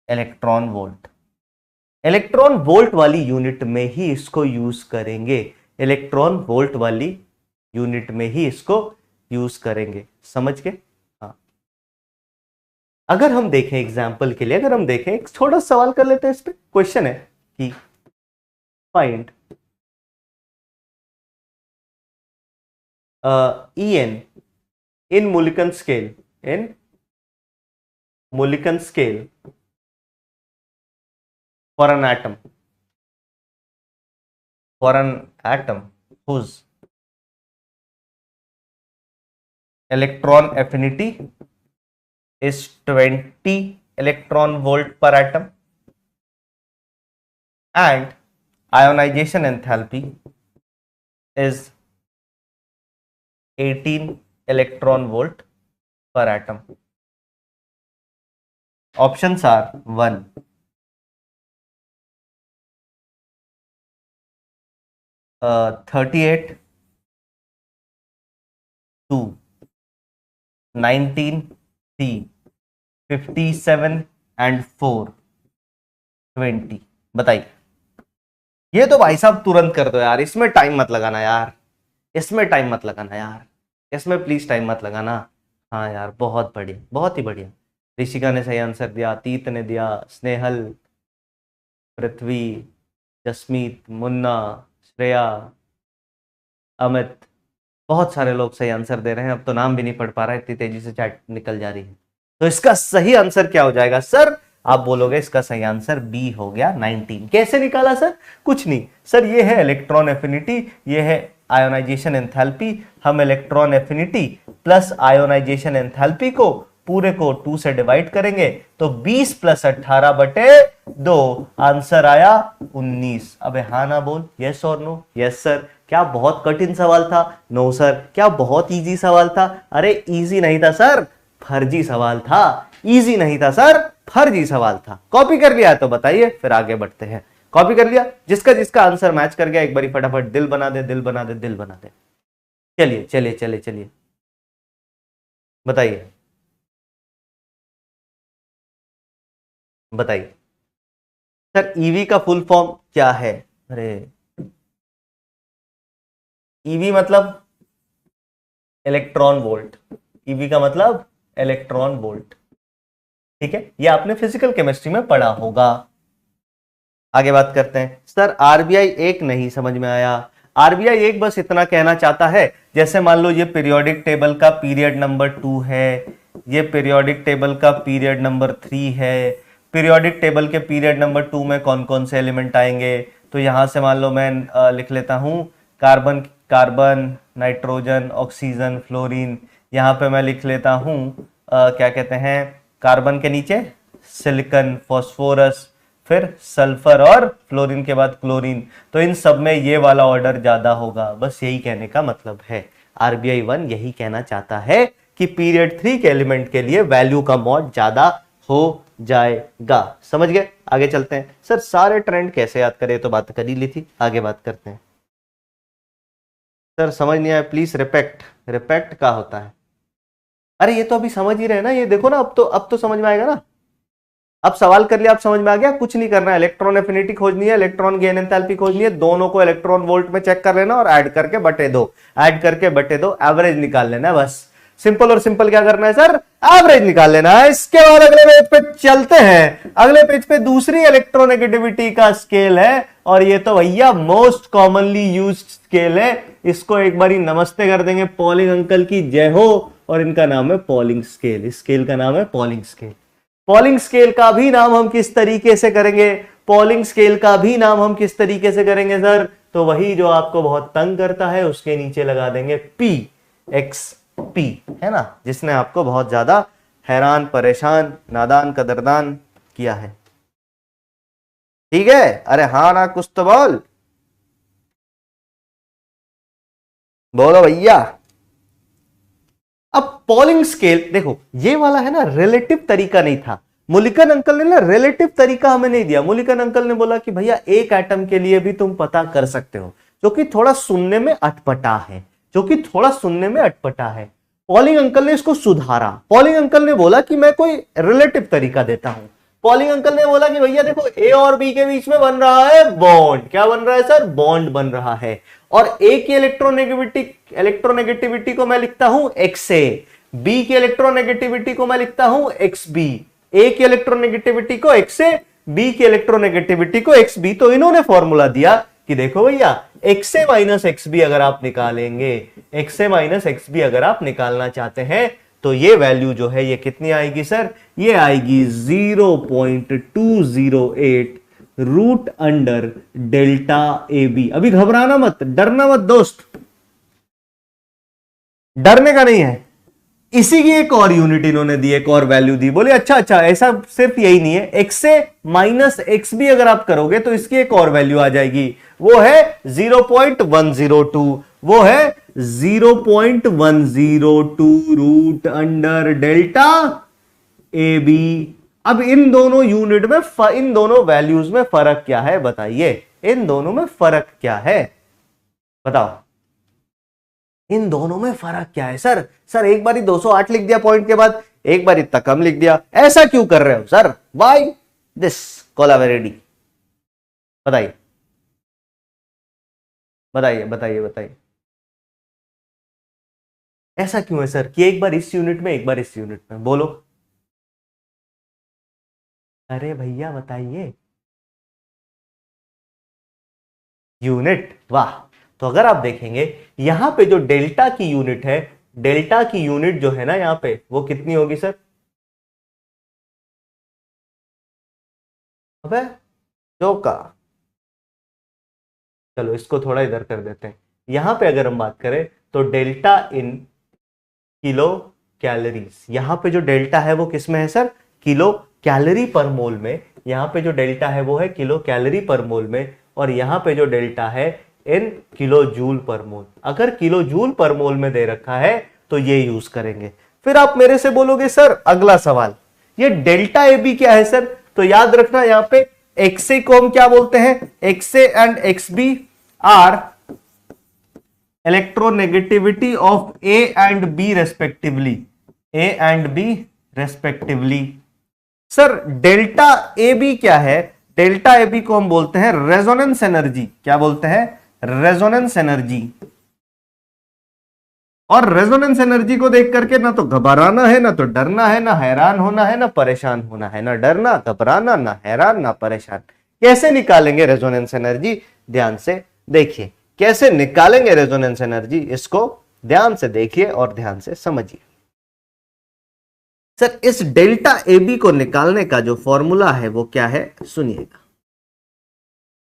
electron volt. Electron volt वाली यूनिट में ही इसको यूज करेंगे, इलेक्ट्रॉन वोल्ट वाली यूनिट में ही इसको यूज करेंगे, समझ गए। हाँ, अगर हम देखें एग्जाम्पल के लिए, अगर हम देखें एक छोटा सवाल कर लेते हैं, इस पे क्वेश्चन है कि find En in Mulliken scale, in Mulliken scale for an atom whose electron affinity is 20 electron volt per atom and ionization enthalpy is 18 electron volt per atom. Options are 1, 38, 2, 19, 3, 57 and 4, 20। बताइए। ये तो भाई साहब तुरंत कर दो यार, इसमें टाइम मत लगाना यार, इसमें टाइम मत लगाना यार, इसमें प्लीज टाइम मत लगाना। हाँ यार, बहुत बढ़िया, बहुत ही बढ़िया। ऋषिका ने सही आंसर दिया, तीत ने दिया, स्नेहल, पृथ्वी, जसमीत, मुन्ना, श्रेया, अमित, बहुत सारे लोग सही आंसर दे रहे हैं। अब तो नाम भी नहीं पढ़ पा रहा है, इतनी तेजी से चैट निकल जा रही है। तो इसका सही आंसर क्या हो जाएगा सर, आप बोलोगे इसका सही आंसर बी हो गया 19। कैसे निकाला सर, कुछ नहीं सर, ये है इलेक्ट्रॉन एफिनिटी, ये है आयोनाइजेशन एंथैल्पी। हम electron affinity plus ionisation enthalpy को पूरे को 2 से डिवाइड करेंगे तो 20 + 18/2, आंसर आया 19। अबे हाँ ना बोल, यस और नो। Yes sir. क्या बहुत कठिन सवाल था? No sir. क्या बहुत इजी सवाल था? अरे इजी नहीं था सर, फर्जी सवाल था। इजी नहीं था सर, फर्जी सवाल था। कॉपी कर लिया तो बताइए, फिर आगे बढ़ते हैं। कॉपी कर लिया? जिसका जिसका आंसर मैच कर गया एक बारी फटाफट दिल बना दे, दिल बना दे, दिल बना दे। चलिए चलिए चलिए चलिए, बताइए बताइए सर, ईवी का फुल फॉर्म क्या है? अरे ईवी मतलब इलेक्ट्रॉन वोल्ट, ईवी का मतलब इलेक्ट्रॉन वोल्ट, ठीक है, ये आपने फिजिकल केमिस्ट्री में पढ़ा होगा। आगे बात करते हैं। सर आरबीआई एक नहीं समझ में आया। आरबीआई एक बस इतना कहना चाहता है, जैसे मान लो ये पीरियोडिक टेबल का पीरियड नंबर 2 है, ये पीरियोडिक टेबल का पीरियड नंबर 3 है। पीरियोडिक टेबल के पीरियड नंबर 2 में कौन कौन से एलिमेंट आएंगे? तो यहां से मान लो मैं लिख लेता हूं carbon, carbon, nitrogen, oxygen, fluorine. यहाँ पे मैं लिख लेता हूं क्या कहते हैं, कार्बन के नीचे सिलिकॉन, फास्फोरस, फिर सल्फर और फ्लोरीन के बाद क्लोरीन। तो इन सब में ये वाला ऑर्डर ज्यादा होगा, बस यही कहने का मतलब है। आरबीआई 1 यही कहना चाहता है कि पीरियड 3 के एलिमेंट के लिए वैल्यू का मॉड ज्यादा हो जाएगा। समझ गए? आगे चलते हैं। सर सारे ट्रेंड कैसे याद करें, तो बात कर ही ली थी, आगे बात करते हैं। सर समझ नहीं आया, प्लीज रिपेक्ट। रिपेक्ट क्या होता है? अरे ये तो अभी समझ ही रहे ना, ये देखो ना, अब तो समझ में आएगा ना। अब सवाल कर लिया, अब समझ में आ गया। कुछ नहीं करना है, इलेक्ट्रॉन एफिनिटी खोजनी है, इलेक्ट्रॉन गेन एंथैल्पी खोजनी है, दोनों को इलेक्ट्रॉन वोल्ट में चेक कर लेना और ऐड करके बटे दो, ऐड करके बटे दो, एवरेज निकाल लेना है बस। सिंपल और सिंपल क्या करना है सर? एवरेज निकाल लेना है। इसके बाद अगले पेज पे चलते हैं। अगले पेज पे दूसरी इलेक्ट्रोनेगेटिविटी का स्केल है, और ये तो भैया मोस्ट कॉमनली यूज्ड स्केल है। इसको एक बारी नमस्ते कर देंगे, पॉलिंग अंकल की जय हो। और इनका नाम है पॉलिंग स्केल, इस स्केल का नाम है पॉलिंग स्केल। पॉलिंग स्केल का भी नाम हम किस तरीके से करेंगे? पॉलिंग स्केल का भी नाम हम किस तरीके से करेंगे सर? तो वही जो आपको बहुत तंग करता है उसके नीचे लगा देंगे पी एक्स पी, है ना, जिसने आपको बहुत ज्यादा हैरान परेशान नादान कदरदान किया है। ठीक है? अरे हाँ ना, कुछ तो बोलो भैया। अब पॉलिंग स्केल देखो, ये वाला है ना रिलेटिव तरीका नहीं था। मुलिकन अंकल ने ना रिलेटिव तरीका हमें नहीं दिया। मुलिकन अंकल ने बोला कि भैया एक एटम के लिए भी तुम पता कर सकते हो, जो कि थोड़ा सुनने में अटपटा है, जो कि थोड़ा सुनने में अटपटा है। पॉलिंग अंकल ने इसको सुधारा। पॉलिंग अंकल ने बोला कि मैं कोई रिलेटिव तरीका देता हूं। पॉलिंग अंकल ने बोला कि भैया देखो, ए और बी के बीच में बन रहा है बॉन्ड। क्या बन रहा है सर? बॉन्ड बन रहा है। और ए की इलेक्ट्रोनेगेटिविटी को मैं लिखता हूं एक्स ए, बी की इलेक्ट्रोनेगेटिविटी को मैं लिखता हूं एक्स बी। ए की इलेक्ट्रोनेगेटिविटी को एक्स ए, बी की इलेक्ट्रोनेगेटिविटी को एक्स बी। तो इन्होंने फॉर्मूला दिया कि देखो भैया, एक्स ए माइनस एक्स बी अगर आप निकालेंगे, एक्स ए माइनस एक्स बी अगर आप निकालना चाहते हैं, तो ये वैल्यू जो है ये कितनी आएगी सर? ये आएगी 0.208 root under delta A B. अभी घबराना मत, डरना मत दोस्त, डरने का नहीं है। इसी की एक और यूनिट इन्होंने दी, एक और वैल्यू दी। बोले अच्छा अच्छा, ऐसा सिर्फ यही नहीं है, एक्स ए माइनस एक्स बी अगर आप करोगे तो इसकी एक और वैल्यू आ जाएगी, वो है 0.102, वो है 0.102 root under delta A B. अब इन दोनों यूनिट में, इन दोनों वैल्यूज में फर्क क्या है बताइए? इन दोनों में फर्क क्या है बताओ? इन दोनों में फर्क क्या है सर? सर एक बारी 208 लिख दिया पॉइंट के बाद, एक बार इतना कम लिख दिया, ऐसा क्यों कर रहे हो सर? Why this कोलावेरेडी? बताइए बताइए बताइए बताइए, ऐसा क्यों है सर कि एक बार इस यूनिट में एक बार इस यूनिट में? बोलो, अरे भैया बताइए। यूनिट, वाह। तो अगर आप देखेंगे यहां पे जो डेल्टा की यूनिट है, डेल्टा की यूनिट जो है ना यहां पे, वो कितनी होगी सर? अबे जो का, चलो इसको थोड़ा इधर कर देते हैं। यहां पे अगर हम बात करें तो डेल्टा इन किलो कैलोरीज, यहां पे जो डेल्टा है वो किस में है सर? किलो कैलोरी पर मोल में। यहां पे जो डेल्टा है वो है किलो कैलोरी पर मोल में, और यहां पे जो डेल्टा है इन किलो जूल पर मोल। अगर किलो जूल पर मोल में दे रखा है तो ये यूज करेंगे। फिर आप मेरे से बोलोगे सर अगला सवाल, ये डेल्टा ए बी क्या है सर? तो याद रखना यहां पे एक्स ए को हम क्या बोलते हैं? X A and X B are electronegativity of A and B respectively, A and B respectively. Sir delta A B क्या है? डेल्टा ए बी को हम बोलते हैं रेजोनेंस एनर्जी। क्या बोलते हैं? Resonance energy. और रेजोनेंस एनर्जी को देख करके ना तो घबराना है, ना तो डरना है, ना हैरान होना है, ना परेशान होना है। ना डरना, घबराना, ना हैरान, ना परेशान। कैसे निकालेंगे रेजोनेंस एनर्जी? ध्यान से देखिए कैसे निकालेंगे रेजोनेंस एनर्जी, इसको ध्यान से देखिए और ध्यान से समझिए। सर इस डेल्टा ए बी को निकालने का जो फॉर्मूला है वो क्या है? सुनिएगा।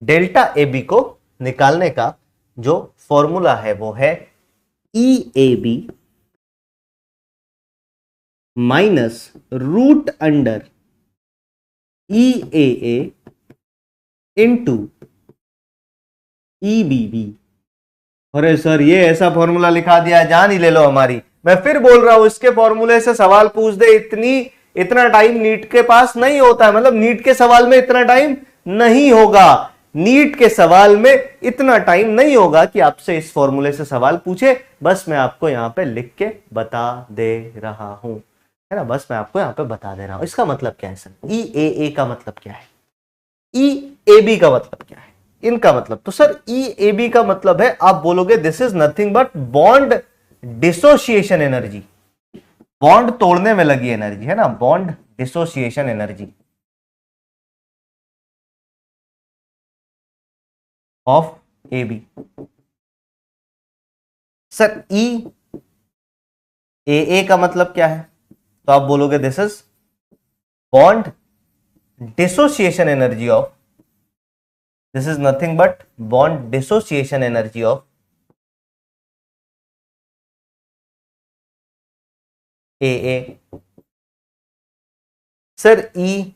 डेल्टा ए बी को निकालने का जो फॉर्मूला है वो है E A B minus root under E A into E B B. अरे सर ये ऐसा फॉर्मूला लिखा दिया है, जान ही ले लो हमारी। मैं फिर बोल रहा हूं, इसके फॉर्मूले से सवाल पूछ दे, इतना टाइम नीट के पास नहीं होता है। मतलब नीट के सवाल में इतना टाइम नहीं होगा। नीट के सवाल में इतना टाइम नहीं होगा कि आपसे इस फॉर्मूले से सवाल पूछे, बस मैं आपको यहां पे लिख के बता दे रहा हूं, है ना, बस मैं आपको यहां पे बता दे रहा हूं। इसका मतलब क्या है सर? ई ए का मतलब क्या है? ई ए बी का मतलब क्या है? इनका मतलब तो सर ई ए बी का मतलब है, आप बोलोगे this is nothing but bond dissociation energy, bond तोड़ने में लगी एनर्जी, है ना, bond dissociation energy of A B. Sir E A का मतलब क्या है? तो आप बोलोगे this is bond dissociation energy of, this is nothing but bond dissociation energy of A. Sir E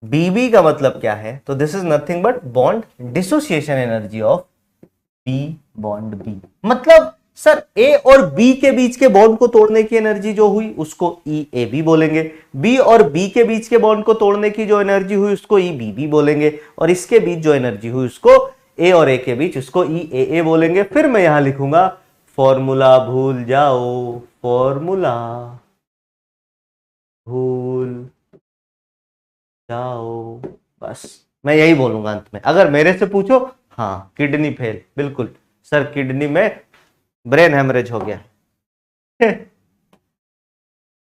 B B का मतलब क्या है? तो this is nothing but bond dissociation energy of B bond B. मतलब सर ए और बी के बीच के bond को तोड़ने की एनर्जी जो हुई उसको ई ए बी बोलेंगे, बी और बी के बीच के बॉन्ड को तोड़ने की जो एनर्जी हुई उसको ई बी बी बोलेंगे, और इसके बीच जो एनर्जी हुई उसको ए और ए के बीच उसको ई ए बोलेंगे। फिर मैं यहां लिखूंगा फॉर्मूला भूल जाओ, फॉर्मूला भूल जाओ, बस मैं यही बोलूंगा अंत में। अगर मेरे से पूछो, हाँ किडनी फेल, बिल्कुल सर किडनी में ब्रेन हेमरेज हो गया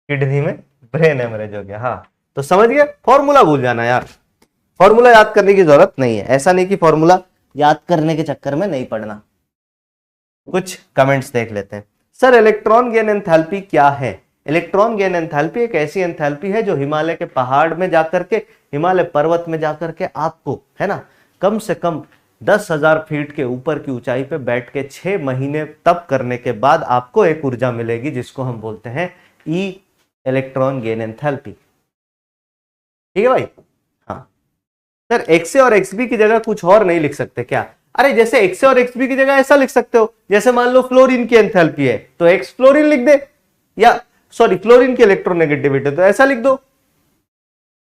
किडनी में ब्रेन हेमरेज हो गया, हाँ तो समझ गए, फॉर्मूला भूल जाना यार, फॉर्मूला याद करने की जरूरत नहीं है, ऐसा नहीं कि फॉर्मूला याद करने के चक्कर में नहीं पढ़ना। कुछ कमेंट्स देख लेते हैं। सर इलेक्ट्रॉन गेन एंथैल्पी क्या है? इलेक्ट्रॉन गेन एंथैल्पी एक ऐसी एंथैल्पी है जो हिमालय के पहाड़ में जाकर के, हिमालय पर्वत में जाकर के आपको, है ना, कम से कम 10,000 फीट के ऊपर की ऊंचाई पे बैठ के 6 महीने तप करने के बाद आपको एक ऊर्जा मिलेगी जिसको हम बोलते हैं ई इलेक्ट्रॉन गेन एंथैल्पी। ठीक है भाई? हाँ सर एक्सए और एक्सबी की जगह कुछ और नहीं लिख सकते क्या? अरे जैसे एक्सए और एक्सबी की जगह ऐसा लिख सकते हो, जैसे मान लो फ्लोरीन की एंथैल्पी है तो एक्स फ्लोरीन लिख दे, या सॉरी फ्लोरीन की इलेक्ट्रोनेगेटिविटी तो ऐसा लिख दो।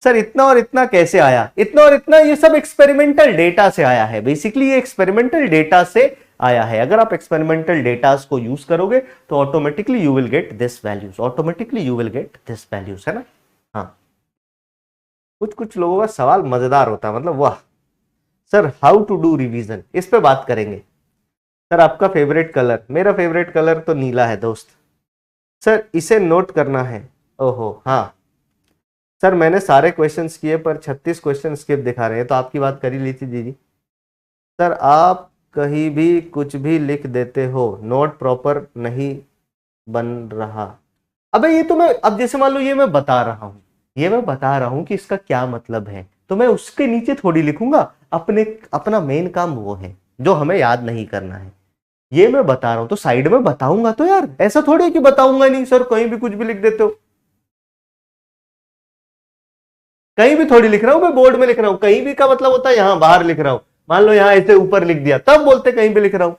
सर इतना और इतना कैसे आया? इतना और इतना ये सब एक्सपेरिमेंटल डेटा से आया है, बेसिकली ये एक्सपेरिमेंटल डेटा से आया है। अगर आप एक्सपेरिमेंटल डेटा को यूज करोगे तो automatically you will get this values, automatically you will get this values, है ना। हाँ कुछ कुछ लोगों का सवाल मजेदार होता है, मतलब वाह sir how to do revision, इस पे बात करेंगे। सर आपका फेवरेट कलर? मेरा फेवरेट कलर तो नीला है दोस्त। सर इसे नोट करना है। ओहो हाँ सर मैंने सारे क्वेश्चंस किए पर 36 क्वेश्चन स्किप दिखा रहे हैं, तो आपकी बात कर ही ली थी दीदी। सर आप कहीं भी कुछ भी लिख देते हो, नोट प्रॉपर नहीं बन रहा। अबे ये तो मैं, अब जैसे मान लो ये मैं बता रहा हूं, ये मैं बता रहा हूं कि इसका क्या मतलब है, तो मैं उसके नीचे थोड़ी लिखूंगा। अपना मेन काम वो है जो हमें याद नहीं करना है, ये मैं बता रहा हूं तो साइड में बताऊंगा तो यार, ऐसा थोड़ी है कि बताऊंगा नहीं। सर कहीं भी कुछ भी लिख देते हो, कहीं भी थोड़ी लिख रहा हूं मैं, बोर्ड में लिख रहा हूं। कहीं भी का मतलब होता है यहां बाहर लिख रहा हूं, मान लो यहां ऐसे ऊपर लिख दिया तब बोलते कहीं भी लिख रहा हूं।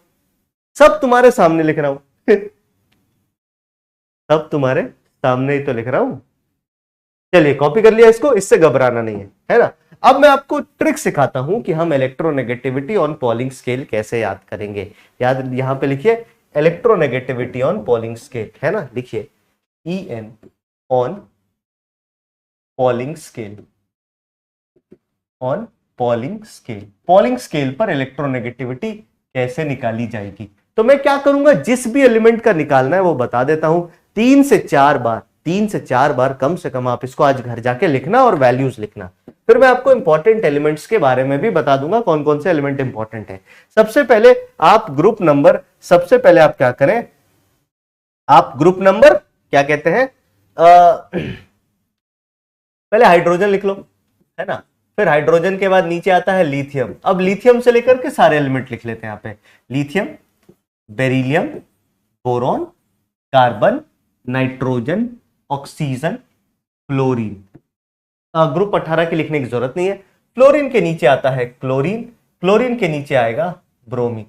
सब तुम्हारे सामने लिख रहा हूं सब तुम्हारे सामने ही तो लिख रहा हूं। चलिए कॉपी कर लिया इसको, इससे घबराना नहीं है ना। अब मैं आपको ट्रिक सिखाता हूं कि हम इलेक्ट्रोनेगेटिविटी ऑन पॉलिंग स्केल कैसे याद करेंगे। याद यहां पे लिखिए इलेक्ट्रोनेगेटिविटी ऑन पॉलिंग स्केल, है ना, लिखिए EN on polling scale, on polling scale. Polling scale पर इलेक्ट्रोनेगेटिविटी कैसे निकाली जाएगी? तो मैं क्या करूंगा, जिस भी एलिमेंट का निकालना है वो बता देता हूं। 3 से 4 बार कम से कम आप इसको आज घर जाके लिखना और वैल्यूज लिखना। फिर मैं आपको इंपॉर्टेंट एलिमेंट्स के बारे में भी बता दूंगा, कौन कौन से एलिमेंट इंपॉर्टेंट है। सबसे पहले आप ग्रुप नंबर, सबसे पहले आप क्या करें, आप ग्रुप नंबर क्या कहते हैं, पहले हाइड्रोजन लिख लो, है ना। फिर हाइड्रोजन के बाद नीचे आता है लिथियम। अब लिथियम से लेकर के सारे एलिमेंट लिख लेते हैं यहाँ पे, lithium, beryllium, boron, carbon, nitrogen, oxygen, fluorine. Group 18 की लिखने की जरूरत नहीं है। फ्लोरीन के नीचे आता है क्लोरीन, क्लोरीन के नीचे आएगा ब्रोमीन।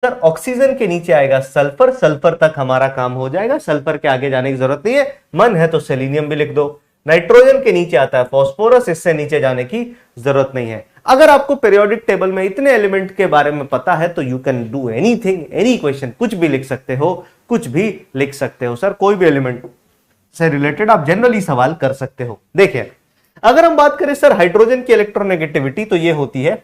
सर ऑक्सीजन के नीचे आएगा सल्फर, सल्फर तक हमारा काम हो जाएगा, सल्फर के आगे जाने की जरूरत नहीं है। मन है तो सेलेनियम भी लिख दो। नाइट्रोजन के नीचे आता है फॉस्फोरस, इससे नीचे जाने की जरूरत नहीं है। अगर आपको पीरियोडिक टेबल में इतने एलिमेंट के बारे में पता है तो you can do anything, any question, कुछ भी लिख सकते हो, कुछ भी लिख सकते हो सर, कोई भी एलिमेंट से रिलेटेड आप जनरली सवाल कर सकते हो। देखिए अगर हम बात करें सर हाइड्रोजन की इलेक्ट्रोनेगेटिविटी तो ये होती है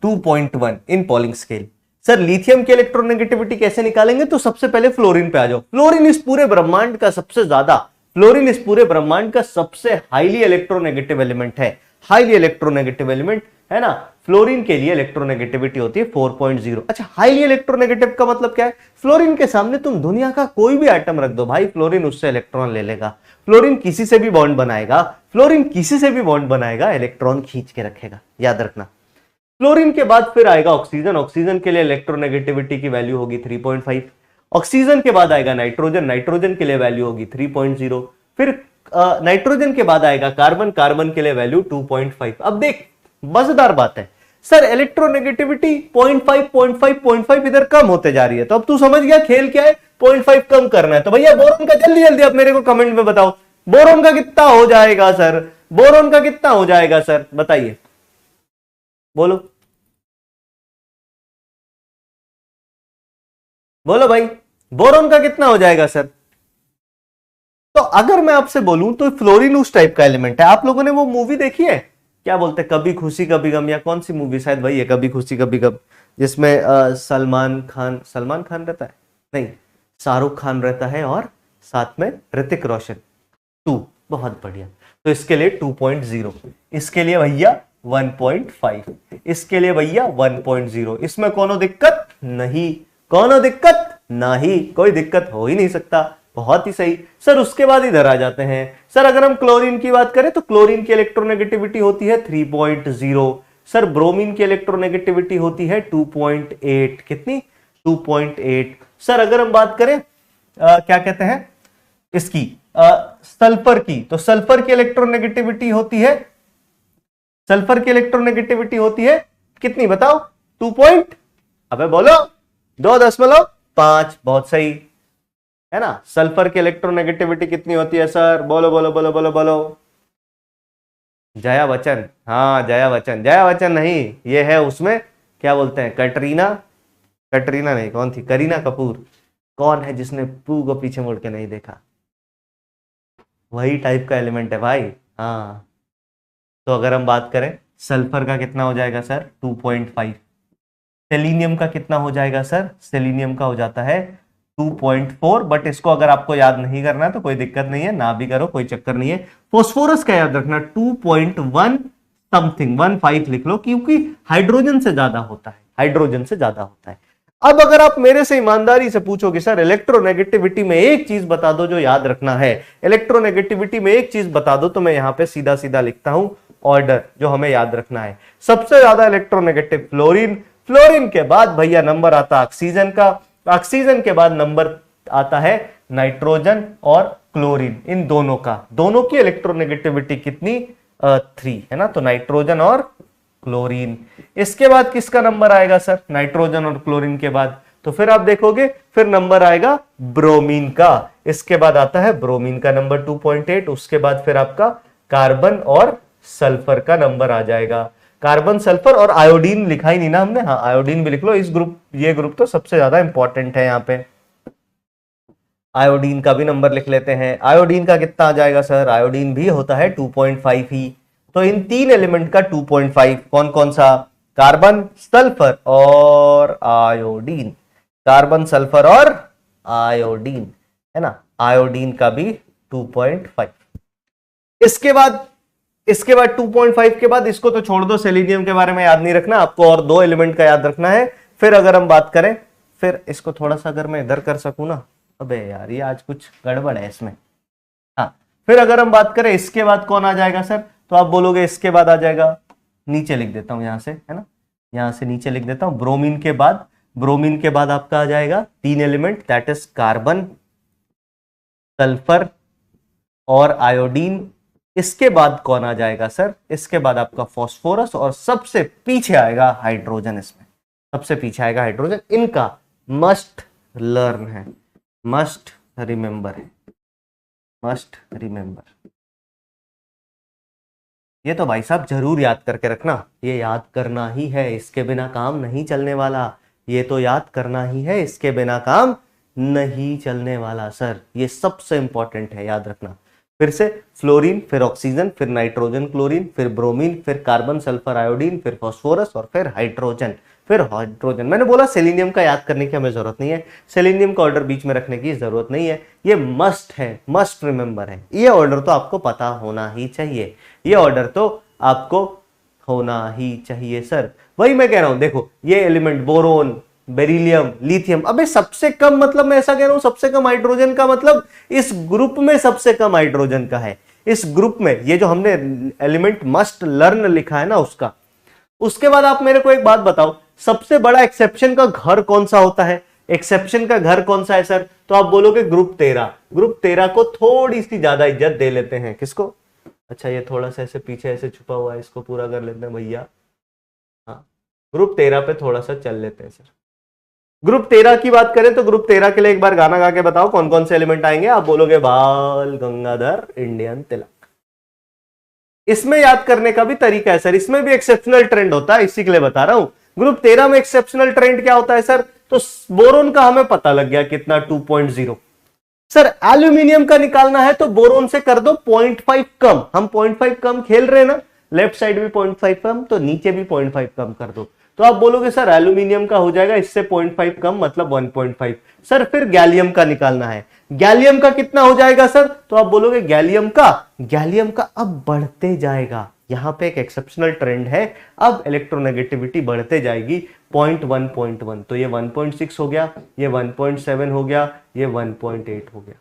2.1 इन पॉलिंग स्केल। सर लिथियम की इलेक्ट्रोनेगेटिविटी कैसे निकालेंगे, तो सबसे पहले फ्लोरीन पे आ जाओ। फ्लोरीन इस पूरे ब्रह्मांड का सबसे ज्यादा, फ्लोरीन इस पूरे ब्रह्मांड का सबसे हाईली इलेक्ट्रोनेगेटिव एलिमेंट है, हाईली इलेक्ट्रोनेगेटिव एलिमेंट है ना। फ्लोरीन के लिए इलेक्ट्रोनेगेटिविटी होती है 4.0। अच्छा हाईली इलेक्ट्रोनेगेटिव का मतलब क्या है, फ्लोरीन के सामने तुम दुनिया का कोई भी एटम रख दो भाई, फ्लोरीन उससे इलेक्ट्रॉन ले लेगा। फ्लोरीन किसी से भी बॉन्ड बनाएगा, फ्लोरीन किसी से भी बॉन्ड बनाएगा, इलेक्ट्रॉन खींच के रखेगा, याद रखना। फ्लोरीन के बाद फिर आएगा ऑक्सीजन, ऑक्सीजन के लिए इलेक्ट्रोनेगेटिविटी की वैल्यू होगी 3.5। ऑक्सीजन के बाद आएगा नाइट्रोजन, नाइट्रोजन के लिए वैल्यू होगी 3.0। फिर नाइट्रोजन के बाद आएगा कार्बन, कार्बन के लिए वैल्यू 2.5। अब देख मजेदार बात है सर, इलेक्ट्रोनेगेटिविटी 0.5 0.5 0.5 इधर कम होते जा रही है, तो अब तू समझ गया खेल क्या है, 0.5 कम करना है। तो भैया बोरॉन का जल्दी जल्दी आप मेरे को कमेंट में बताओ, बोरॉन का कितना हो जाएगा सर, बोरॉन का कितना हो जाएगा सर, बताइए, बोलो बोलो भाई, बोरॉन का कितना हो जाएगा सर। तो अगर मैं आपसे बोलूं तो फ्लोरीन उस टाइप का एलिमेंट है। आप लोगों ने वो मूवी देखी है, क्या बोलते हैं, कभी खुशी कभी गम, या कौन सी मूवी, शायद वही है कभी खुशी कभी गम, जिसमें सलमान खान रहता है, नहीं शाहरुख खान रहता है और साथ में ऋतिक रोशन। 2 बहुत बढ़िया। तो इसके लिए 2.0, इसके लिए भैया 1.5, इसके लिए भैया 1.0। इसमें कोनो दिक्कत नहीं, कोनो दिक्कत नहीं, कोई दिक्कत हो ही नहीं सकता। बहुत ही सही सर। उसके बाद इधर आ जाते हैं सर, अगर हम क्लोरीन की बात करें तो क्लोरीन की इलेक्ट्रोनेगेटिविटी होती है 3.0। सर ब्रोमीन की इलेक्ट्रोनेगेटिविटी होती है 2.8। कितनी, 2.8। सर अगर हम बात करें क्या कहते हैं इसकी सल्फर की, तो सल्फर की इलेक्ट्रोनेगेटिविटी होती है, सल्फर की इलेक्ट्रोनेगेटिविटी होती है कितनी बताओ, 2 अबे बोलो 2.5। बहुत सही है ना। सल्फर की इलेक्ट्रोनेगेटिविटी कितनी होती है सर, बोलो बोलो बोलो बोलो बोलो। जया बच्चन, हाँ जया बच्चन, जया बच्चन नहीं, ये है उसमें क्या बोलते हैं, कटरीना, कटरीना नहीं, कौन थी, करीना कपूर। कौन है जिसने पू को पीछे मुड़ के नहीं देखा, वही टाइप का एलिमेंट है भाई। हाँ तो अगर हम बात करें सल्फर का कितना हो जाएगा सर, 2.5। सेलिनियम का कितना हो जाएगा सर, सेलिनियम का हो जाता है 2.4। बट इसको अगर आपको याद नहीं करना है तो कोई दिक्कत नहीं है, ना भी करो कोई चक्कर नहीं है। फॉस्फोरस का याद रखना 2.1 समथिंग, 15 लिख लो, क्योंकि हाइड्रोजन से ज्यादा होता है, हाइड्रोजन से ज्यादा होता है। अब अगर आप मेरे से ईमानदारी से पूछोगे सर इलेक्ट्रोनेगेटिविटी में एक चीज बता दो जो याद रखना है, इलेक्ट्रोनेगेटिविटी में एक चीज बता दो, तो मैं यहां पे सीधा सीधा लिखता हूं ऑर्डर जो हमें याद रखना है। सबसे ज्यादा इलेक्ट्रोनेगेटिव फ्लोरीन, फ्लोरीन के बाद भैया नंबर आता ऑक्सीजन का, ऑक्सीजन के बाद नंबर आता है नाइट्रोजन और क्लोरीन। इन दोनों का, दोनों की इलेक्ट्रोनेगेटिविटी कितनी, 3 है ना। तो नाइट्रोजन और क्लोरीन। इसके बाद किसका नंबर आएगा सर, नाइट्रोजन और क्लोरीन के बाद, तो फिर आप देखोगे फिर नंबर आएगा ब्रोमीन का। इसके बाद आता है ब्रोमीन का नंबर 2.8। उसके बाद फिर आपका कार्बन और सल्फर का नंबर आ जाएगा। कार्बन, सल्फर और आयोडीन लिखा ही नहीं ना हमने, हाँ आयोडीन भी लिख लो। इस ग्रुप, ये ग्रुप तो सबसे ज्यादा इंपॉर्टेंट है यहाँ पे। आयोडीन का भी नंबर लिख लेते हैं। आयोडीन का कितना आ जाएगा सर, आयोडीन भी होता है 2.5 ही। तो इन 3 एलिमेंट का 2.5 कौन कौन सा, कार्बन, सल्फर और आयोडीन, कार्बन, सल्फर और आयोडीन, है ना। आयोडीन का भी 2.5। इसके बाद 2.5 के बाद इसको तो छोड़ दो, सेलेनियम के बारे में याद नहीं रखना आपको, और 2 एलिमेंट का याद रखना है। फिर अगर हम बात करें, फिर इसको थोड़ा सा अगर मैं इधर कर सकूं ना, अबे यार ये आज कुछ गड़बड़ है इसमें। हाँ फिर अगर हम बात करें इसके बाद कौन आ जाएगा सर, तो आप बोलोगे इसके बाद आ जाएगा, नीचे लिख देता हूं यहां से, है ना, यहां से नीचे लिख देता हूं, ब्रोमीन के बाद, ब्रोमीन के बाद आपका आ जाएगा 3 element, that is carbon, sulphur और आयोडीन। इसके बाद कौन आ जाएगा सर, इसके बाद आपका फॉस्फोरस और सबसे पीछे आएगा हाइड्रोजन। इसमें सबसे पीछे आएगा हाइड्रोजन। इनका मस्ट लर्न है, मस्ट रिमेंबर है। Must remember. ये तो भाई साहब जरूर याद करके रखना, ये याद करना ही है, इसके बिना काम नहीं चलने वाला। ये तो याद करना ही है, इसके बिना काम नहीं चलने वाला सर। ये सबसे इंपॉर्टेंट है, याद रखना। फिर से फ्लोरीन, फिर ऑक्सीजन, फिर नाइट्रोजन क्लोरीन, फिर ब्रोमीन, फिर कार्बन सल्फर आयोडीन, फिर फास्फोरस और फिर हाइड्रोजन। फिर हाइड्रोजन। मैंने बोला सेलेनियम का याद करने की हमें जरूरत नहीं है, सेलेनियम का ऑर्डर बीच में रखने की जरूरत नहीं है। ये मस्ट है, मस्ट रिमेंबर है। ये ऑर्डर तो आपको पता होना ही चाहिए, ये ऑर्डर तो आपको होना ही चाहिए सर। वही मैं कह रहा हूं, देखो ये एलिमेंट बोरोन, बेरिलियम, लिथियम, अबे सबसे कम मतलब मैं ऐसा कह रहा हूं सबसे कम हाइड्रोजन का मतलब इस ग्रुप में सबसे कम हाइड्रोजन का है। इस ग्रुप में ये जो हमने एलिमेंट मस्ट लर्न लिखा है ना उसका। उसके बाद आप मेरे को एक बात बताओ, सबसे बड़ा एक्सेप्शन का घर कौन सा होता है? एक्सेप्शन का घर कौन सा है सर? तो आप बोलोगे ग्रुप 13। ग्रुप 13 को थोड़ी सी ज्यादा इज्जत दे लेते हैं। किसको? अच्छा ये थोड़ा सा ऐसे पीछे ऐसे छुपा हुआ है, इसको पूरा कर लेते हैं भैया। हाँ, ग्रुप 13 पे थोड़ा सा चल लेते हैं सर। ग्रुप 13 की बात करें तो ग्रुप 13 के लिए एक बार गाना गा के बताओ कौन कौन से एलिमेंट आएंगे। आप बोलोगे बाल गंगाधर इंडियन तिलक। इसमें याद करने का भी तरीका है सर, इसमें भी एक्सेप्शनल ट्रेंड होता है, इसी के लिए बता रहा हूं। ग्रुप 13 में एक्सेप्शनल ट्रेंड क्या होता है सर? तो बोरोन का हमें पता लग गया कितना, 2.0। सर एल्यूमिनियम का निकालना है तो बोरोन से कर दो 0.5 कम। हम 0.5 कम खेल रहे हैं ना, लेफ्ट साइड भी 0.5 कम तो नीचे भी 0.5 कम कर दो। तो आप बोलोगे सर एल्यूमिनियम का हो जाएगा इससे 0.5 कम मतलब 1.5। सर फिर गैलियम का निकालना है, गैलियम का कितना हो जाएगा सर? तो आप बोलोगे गैलियम का अब बढ़ते जाएगा। यहां पे एक एक्सेप्शनल ट्रेंड है, अब इलेक्ट्रोनेगेटिविटी बढ़ते जाएगी 0.1 तो ये 1.6 हो गया, ये 1.7 हो गया, ये 1.8 हो गया।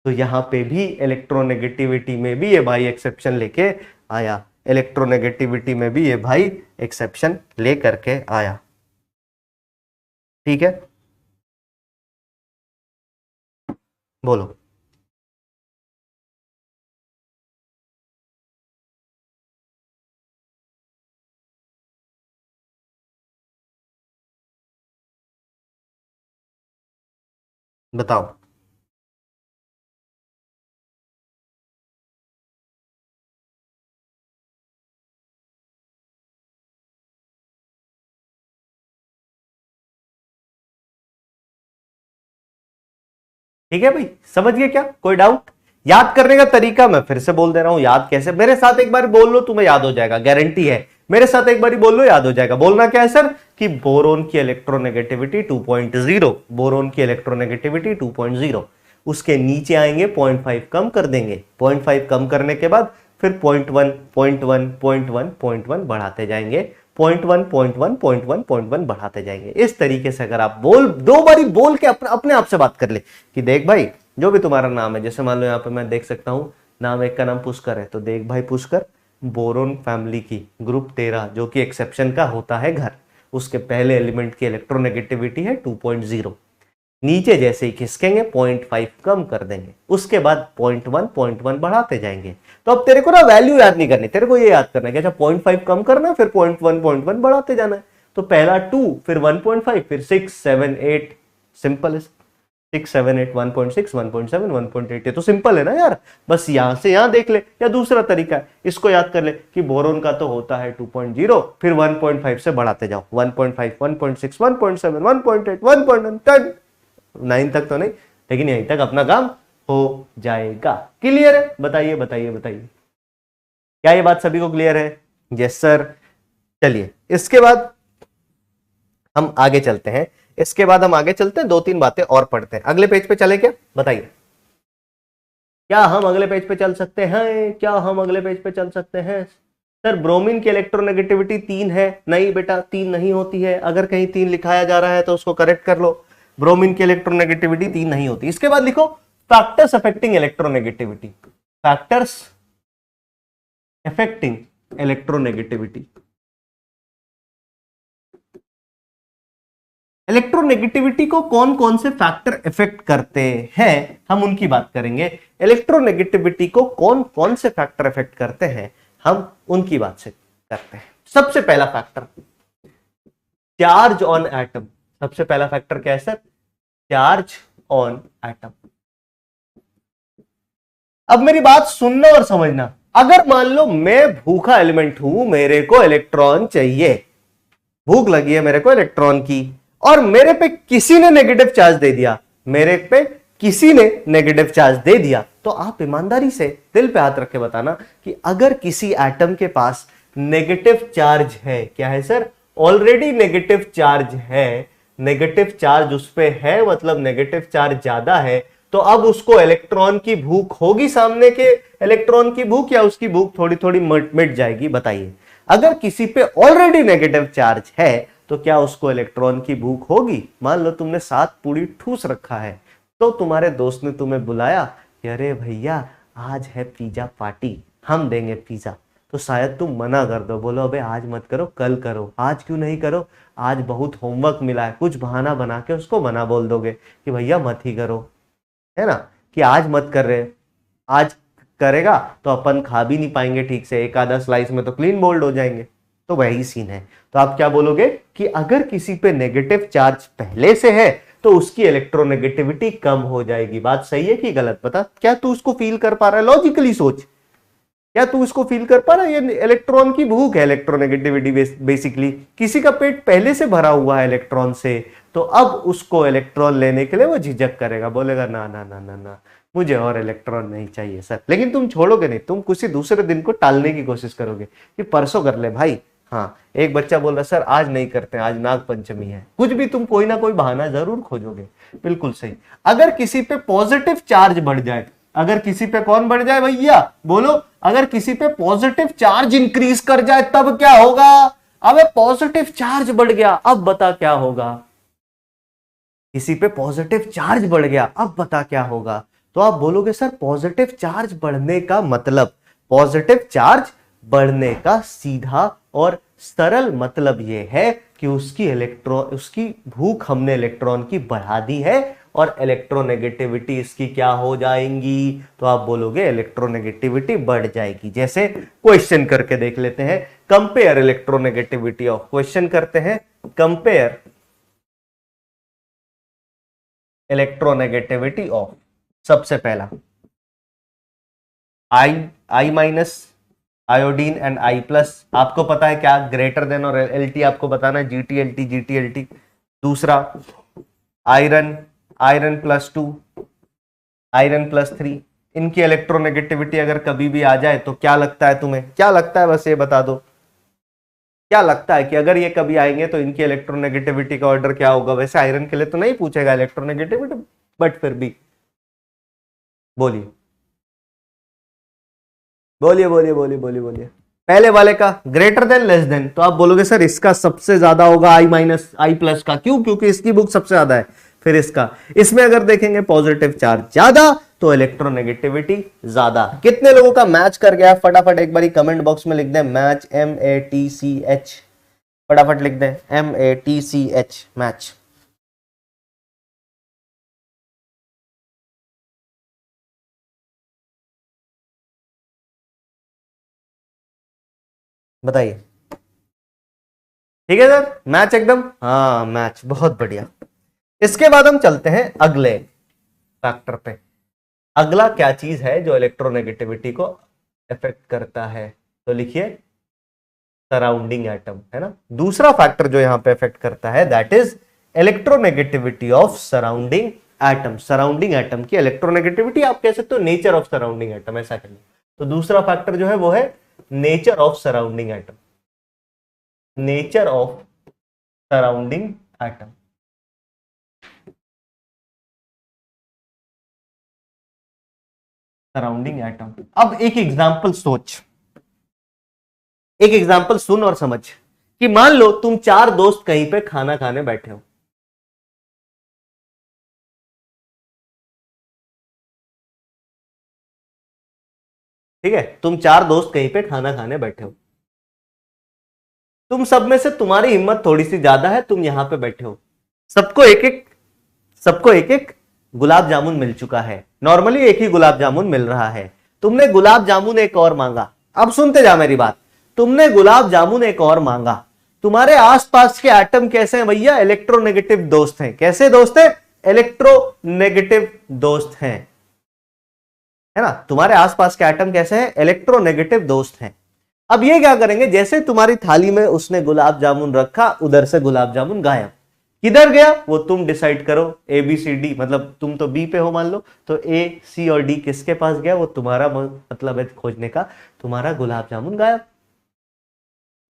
तो यहां पे भी इलेक्ट्रोनेगेटिविटी में भी ये भाई एक्सेप्शन लेके आया, इलेक्ट्रोनेगेटिविटी में भी ये भाई एक्सेप्शन लेकर के आया। ठीक है, बोलो। बताओ। ठीक है भाई, समझ गए क्या? कोई डाउट? याद करने का तरीका मैं फिर से बोल दे रहा हूं, याद कैसे, मेरे साथ एक बार बोल लो तुम्हें याद हो जाएगा, गारंटी है। मेरे साथ एक बार बोल लो याद हो जाएगा। बोलना क्या है सर? कि बोरोन की इलेक्ट्रोनेगेटिविटी 2.0, बोरोन की इलेक्ट्रोनेगेटिविटी 2.0। उसके नीचे आएंगे 0.5 कम कर देंगे, 0.5 कम करने के बाद फिर 0.1 0.1 0.1 0.1 बढ़ाते जाएंगे, 0.1 0.1 0.1 0.1 बढ़ाते जाएंगे। इस तरीके से अगर आप बोल दो बारी बोल के अपने आप से बात कर ले कि देख भाई जो भी तुम्हारा नाम है, जैसे मान लो यहाँ पे मैं देख सकता हूं नाम एक का नाम पुष्कर है, तो देख भाई पुष्कर, बोरोन फैमिली की ग्रुप 13 जो कि एक्सेप्शन का होता है घर, उसके पहले एलिमेंट की इलेक्ट्रोनेगेटिविटी है 2.0। नीचे जैसे ही खिसकेंगे 0.5 कम कर देंगे, उसके बाद 0.1 बढ़ाते जाएंगे। तो अब तेरे को ना वैल्यू याद नहीं करनी, तेरे को ये याद करना है कि अच्छा 0.5 कम करना फिर 0.1 बढ़ाते जाना है। तो पहला 2 फिर 1.5 फिर 6 7 8, सिंपल है। 6 7 8 1.6 1.7 1.8, ये तो सिंपल है ना यार। बस यहां से यहां देख ले, या दूसरा तरीका है इसको याद कर ले कि बोरोन का तो होता है 2.0 फिर 1.5 से बढ़ाते जाओ, 1.5 1.6 1.7 1.8 1.10 9 तक तो नहीं, लेकिन यहीं तक अपना काम हो जाएगा। क्लियर है? बताइए बताइए बताइए, क्या ये बात सभी को क्लियर है? Yes sir. चलिए इसके बाद हम आगे चलते हैं, इसके बाद हम आगे चलते हैं, दो तीन बातें और पढ़ते हैं। अगले पेज पे चले क्या? बताइए। क्या हम अगले पेज पे चल सकते हैं? क्या हम अगले पेज पे चल सकते हैं? सर ब्रोमीन की इलेक्ट्रोनेगेटिविटी 3 है। नहीं बेटा 3 नहीं होती है, अगर कहीं 3 लिखाया जा रहा है तो उसको करेक्ट कर लो। ब्रोमीन की इलेक्ट्रोनेगेटिविटी 3 नहीं होती। इसके बाद लिखो factors affecting electronegativity, factors affecting electronegativity. Electronegativity को कौन कौन से फैक्टर इफेक्ट करते हैं, हम उनकी बात करेंगे। इलेक्ट्रोनेगेटिविटी को कौन कौन से फैक्टर इफेक्ट करते हैं, हम उनकी बात से करते हैं। सबसे पहला फैक्टर चार्ज ऑन एटम। सबसे पहला फैक्टर क्या है सर? Charge on atom. अब मेरी बात सुनना और समझना। अगर मान लो मैं भूखा एलिमेंट हूं, मेरे को इलेक्ट्रॉन चाहिए, भूख लगी है मेरे को इलेक्ट्रॉन की, और मेरे पे किसी ने नेगेटिव चार्ज दे दिया, मेरे पे किसी ने नेगेटिव चार्ज दे दिया, तो आप ईमानदारी से दिल पे हाथ रख के बताना कि अगर किसी एटम के पास नेगेटिव चार्ज है, क्या है सर, ऑलरेडी नेगेटिव चार्ज है, नेगेटिव चार्ज उस पे है, मतलब नेगेटिव चार्ज ज्यादा है, तो अब उसको इलेक्ट्रॉन की भूख होगी, सामने के इलेक्ट्रॉन की भूख, या उसकी भूख थोड़ी थोड़ी मिट जाएगी, बताइए। अगर किसी पे ऑलरेडी नेगेटिव चार्ज है तो क्या उसको इलेक्ट्रॉन की भूख होगी? मान लो तुमने 7 पूरी ठूस रखा है, तो तुम्हारे दोस्त ने तुम्हें बुलाया कि अरे भैया आज है पिज्जा पार्टी, हम देंगे पिज्जा, तो शायद तुम मना कर दो, बोलो अबे आज मत करो, कल करो। आज क्यों नहीं करो? आज बहुत होमवर्क मिला है, कुछ बहाना बना के उसको मना बोल दोगे कि भैया मत ही करो, है ना, कि आज मत कर रहे, आज करेगा तो अपन खा भी नहीं पाएंगे ठीक से, एक आधा स्लाइस में तो क्लीन बोल्ड हो जाएंगे। तो वही सीन है। तो आप क्या बोलोगे कि अगर किसी पे नेगेटिव चार्ज पहले से है तो उसकी इलेक्ट्रोनेगेटिविटी कम हो जाएगी। बात सही है कि गलत? बता, क्या तू उसको फील कर पा रहा है? लॉजिकली सोच, क्या तू इसको फील कर पा रहा है? ये इलेक्ट्रॉन की भूख है, इलेक्ट्रोनेगेटिविटी बेसिकली। किसी का पेट पहले से भरा हुआ है इलेक्ट्रॉन से, तो अब उसको इलेक्ट्रॉन लेने के लिए वो झिझक करेगा, बोलेगा ना ना ना ना ना, मुझे और इलेक्ट्रॉन नहीं चाहिए सर। लेकिन तुम छोड़ोगे नहीं, तुम किसी दूसरे दिन को टालने की कोशिश करोगे कि परसों कर ले भाई। हाँ, एक बच्चा बोल रहा सर आज नहीं करते, आज नाग पंचमी है, कुछ भी तुम कोई ना कोई बहाना जरूर खोजोगे। बिल्कुल सही। अगर किसी पे पॉजिटिव चार्ज बढ़ जाए, अगर किसी पे कौन बढ़ जाए भैया, बोलो, अगर किसी पे पॉजिटिव चार्ज इंक्रीज कर जाए तब क्या होगा? अब पॉजिटिव चार्ज बढ़ गया, अब बता क्या होगा? किसी पे पॉजिटिव चार्ज बढ़ गया, अब बता क्या होगा? तो आप बोलोगे सर पॉजिटिव चार्ज बढ़ने का मतलब, पॉजिटिव चार्ज बढ़ने का सीधा और सरल मतलब यह है कि उसकी भूख हमने इलेक्ट्रॉन की बढ़ा दी है और इलेक्ट्रोनेगेटिविटी इसकी क्या हो जाएंगी? तो आप बोलोगे इलेक्ट्रोनेगेटिविटी बढ़ जाएगी। जैसे क्वेश्चन करके देख लेते हैं, कंपेयर इलेक्ट्रोनेगेटिविटी ऑफ, क्वेश्चन करते हैं कंपेयर इलेक्ट्रोनेगेटिविटी ऑफ। सबसे पहला I minus, iodine and I plus, आपको पता है क्या ग्रेटर देन, और एलटी आपको बताना है, जीटी एलटी जीटी एलटी। दूसरा आयरन +2, आयरन +3, इनकी इलेक्ट्रोनेगेटिविटी अगर कभी भी आ जाए तो क्या लगता है तुम्हें? क्या लगता है बस ये बता दो, क्या लगता है कि अगर ये कभी आएंगे तो इनकी इलेक्ट्रोनेगेटिविटी का ऑर्डर क्या होगा? वैसे आयरन के लिए तो नहीं पूछेगा इलेक्ट्रोनेगेटिविटी, बट फिर भी बोलिए बोलिए बोलिए बोलिए बोलिए बोलिए। पहले वाले का ग्रेटर देन लेस देन, तो आप बोलोगे सर इसका सबसे ज्यादा होगा आई माइनस आई प्लस का, क्यों? क्योंकि इसकी बुक सबसे ज्यादा है। फिर इसका, इसमें अगर देखेंगे पॉजिटिव चार्ज ज्यादा तो इलेक्ट्रोनेगेटिविटी ज्यादा। कितने लोगों का मैच कर गया? फटाफट एक बारी कमेंट बॉक्स में लिख दें मैच, MATCH, फटाफट लिख दें MATCH, मैच। बताइए। ठीक है सर, मैच एकदम, हाँ मैच, बहुत बढ़िया। इसके बाद हम चलते हैं अगले फैक्टर पे। अगला क्या चीज है जो इलेक्ट्रोनेगेटिविटी को इफेक्ट करता है? तो लिखिए सराउंडिंग एटम, है ना। दूसरा फैक्टर जो यहां पे इफेक्ट करता है that is electronegativity of surrounding atom. Surrounding atom की इलेक्ट्रोनेगेटिविटी, आप कह सकते हो नेचर ऑफ सराउंडिंग एटम, ऐसा कहिए। तो दूसरा फैक्टर जो है वो है nature of surrounding atom, nature of surrounding atom. Surrounding atom. अब एक एग्जांपल सोच, एक एग्जांपल सुन और समझ कि मान लो तुम 4 दोस्त कहीं पे खाना खाने बैठे हो, ठीक है, तुम 4 दोस्त कहीं पे खाना खाने बैठे हो, तुम सब में से तुम्हारी हिम्मत थोड़ी सी ज्यादा है, तुम यहां पे बैठे हो, सबको एक एक सबको एक एक गुलाब जामुन मिल चुका है। नॉर्मली एक ही गुलाब जामुन मिल रहा है, तुमने गुलाब जामुन एक और मांगा। अब सुनते जा मेरी बात, तुमने गुलाब जामुन एक और मांगा। तुम्हारे आसपास के एटम कैसे हैं भैया? इलेक्ट्रोनेगेटिव दोस्त हैं। कैसे दोस्त हैं? इलेक्ट्रोनेगेटिव दोस्त हैं, है ना। तुम्हारे आसपास के एटम कैसे हैं, इलेक्ट्रोनेगेटिव दोस्त हैं। अब ये क्या करेंगे, जैसे तुम्हारी थाली में उसने गुलाब जामुन रखा, उधर से गुलाब जामुन गायब, किधर गया वो तुम डिसाइड करो, ए बी सी डी, मतलब तुम तो बी पे हो मान लो, तो ए सी और डी किसके पास गया, वो तुम्हारा मतलब है खोजने का, तुम्हारा गुलाब जामुन गायब।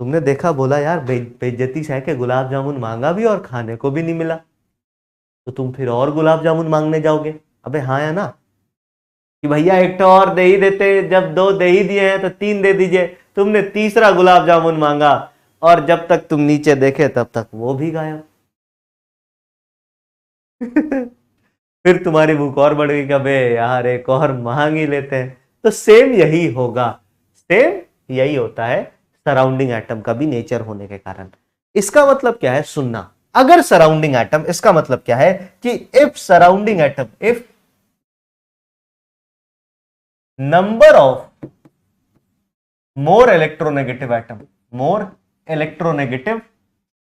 तुमने देखा, बोला यार बेइज्जती से है कि गुलाब जामुन मांगा भी और खाने को भी नहीं मिला, तो तुम फिर और गुलाब जामुन मांगने जाओगे। अबे हाँ या ना, कि भैया एक तो और दे ही देते, जब 2 दे ही दिए हैं तो 3 दे दीजिए। तुमने तीसरा गुलाब जामुन मांगा और जब तक तुम नीचे देखे तब तक वो भी गायब। फिर तुम्हारी भूख और बढ़ गई कि अबे यार एक और मांग ही लेते हैं। तो सेम यही होगा, सेम यही होता है सराउंडिंग एटम का भी नेचर होने के कारण। इसका मतलब क्या है, सुनना, अगर सराउंडिंग एटम, इसका मतलब क्या है कि if surrounding atom, if number of more electronegative atom, more electronegative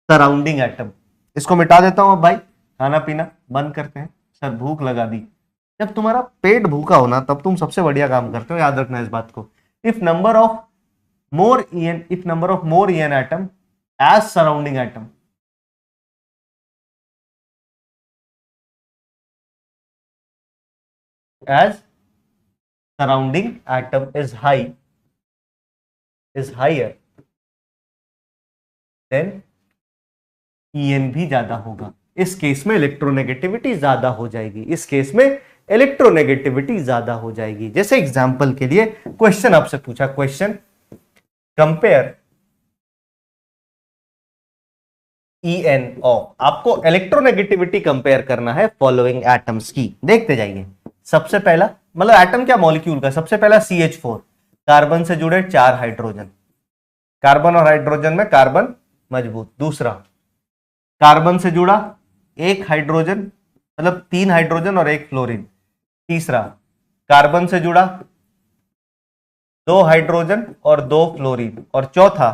surrounding atom. इसको मिटा देता हूं अब भाई, खाना पीना बंद करते हैं, सर भूख लगा दी। जब तुम्हारा पेट भूखा होना तब तुम सबसे बढ़िया काम करते हो, याद रखना इस बात को। If number of more EN, if number of more EN atom as surrounding atom, as surrounding atom is higher, then EN भी ज्यादा होगा। इस केस में इलेक्ट्रोनेगेटिविटी ज्यादा हो जाएगी, इस केस में इलेक्ट्रोनेगेटिविटी ज्यादा हो जाएगी। जैसे एग्जांपल के लिए क्वेश्चन आपसे पूछा, क्वेश्चन कंपेयर EN ऑफ, आपको इलेक्ट्रोनेगेटिविटी कंपेयर करना है फॉलोइंग एटम्स की। देखते जाइए, सबसे पहला, मतलब एटम क्या, मॉलिक्यूल का, सबसे पहला CH4, कार्बन से जुड़े 4 हाइड्रोजन, कार्बन और हाइड्रोजन में कार्बन मजबूत। दूसरा, कार्बन से जुड़ा 1 हाइड्रोजन, मतलब 3 हाइड्रोजन और 1 फ्लोरीन। तीसरा, कार्बन से जुड़ा 2 हाइड्रोजन और 2 फ्लोरीन। और चौथा,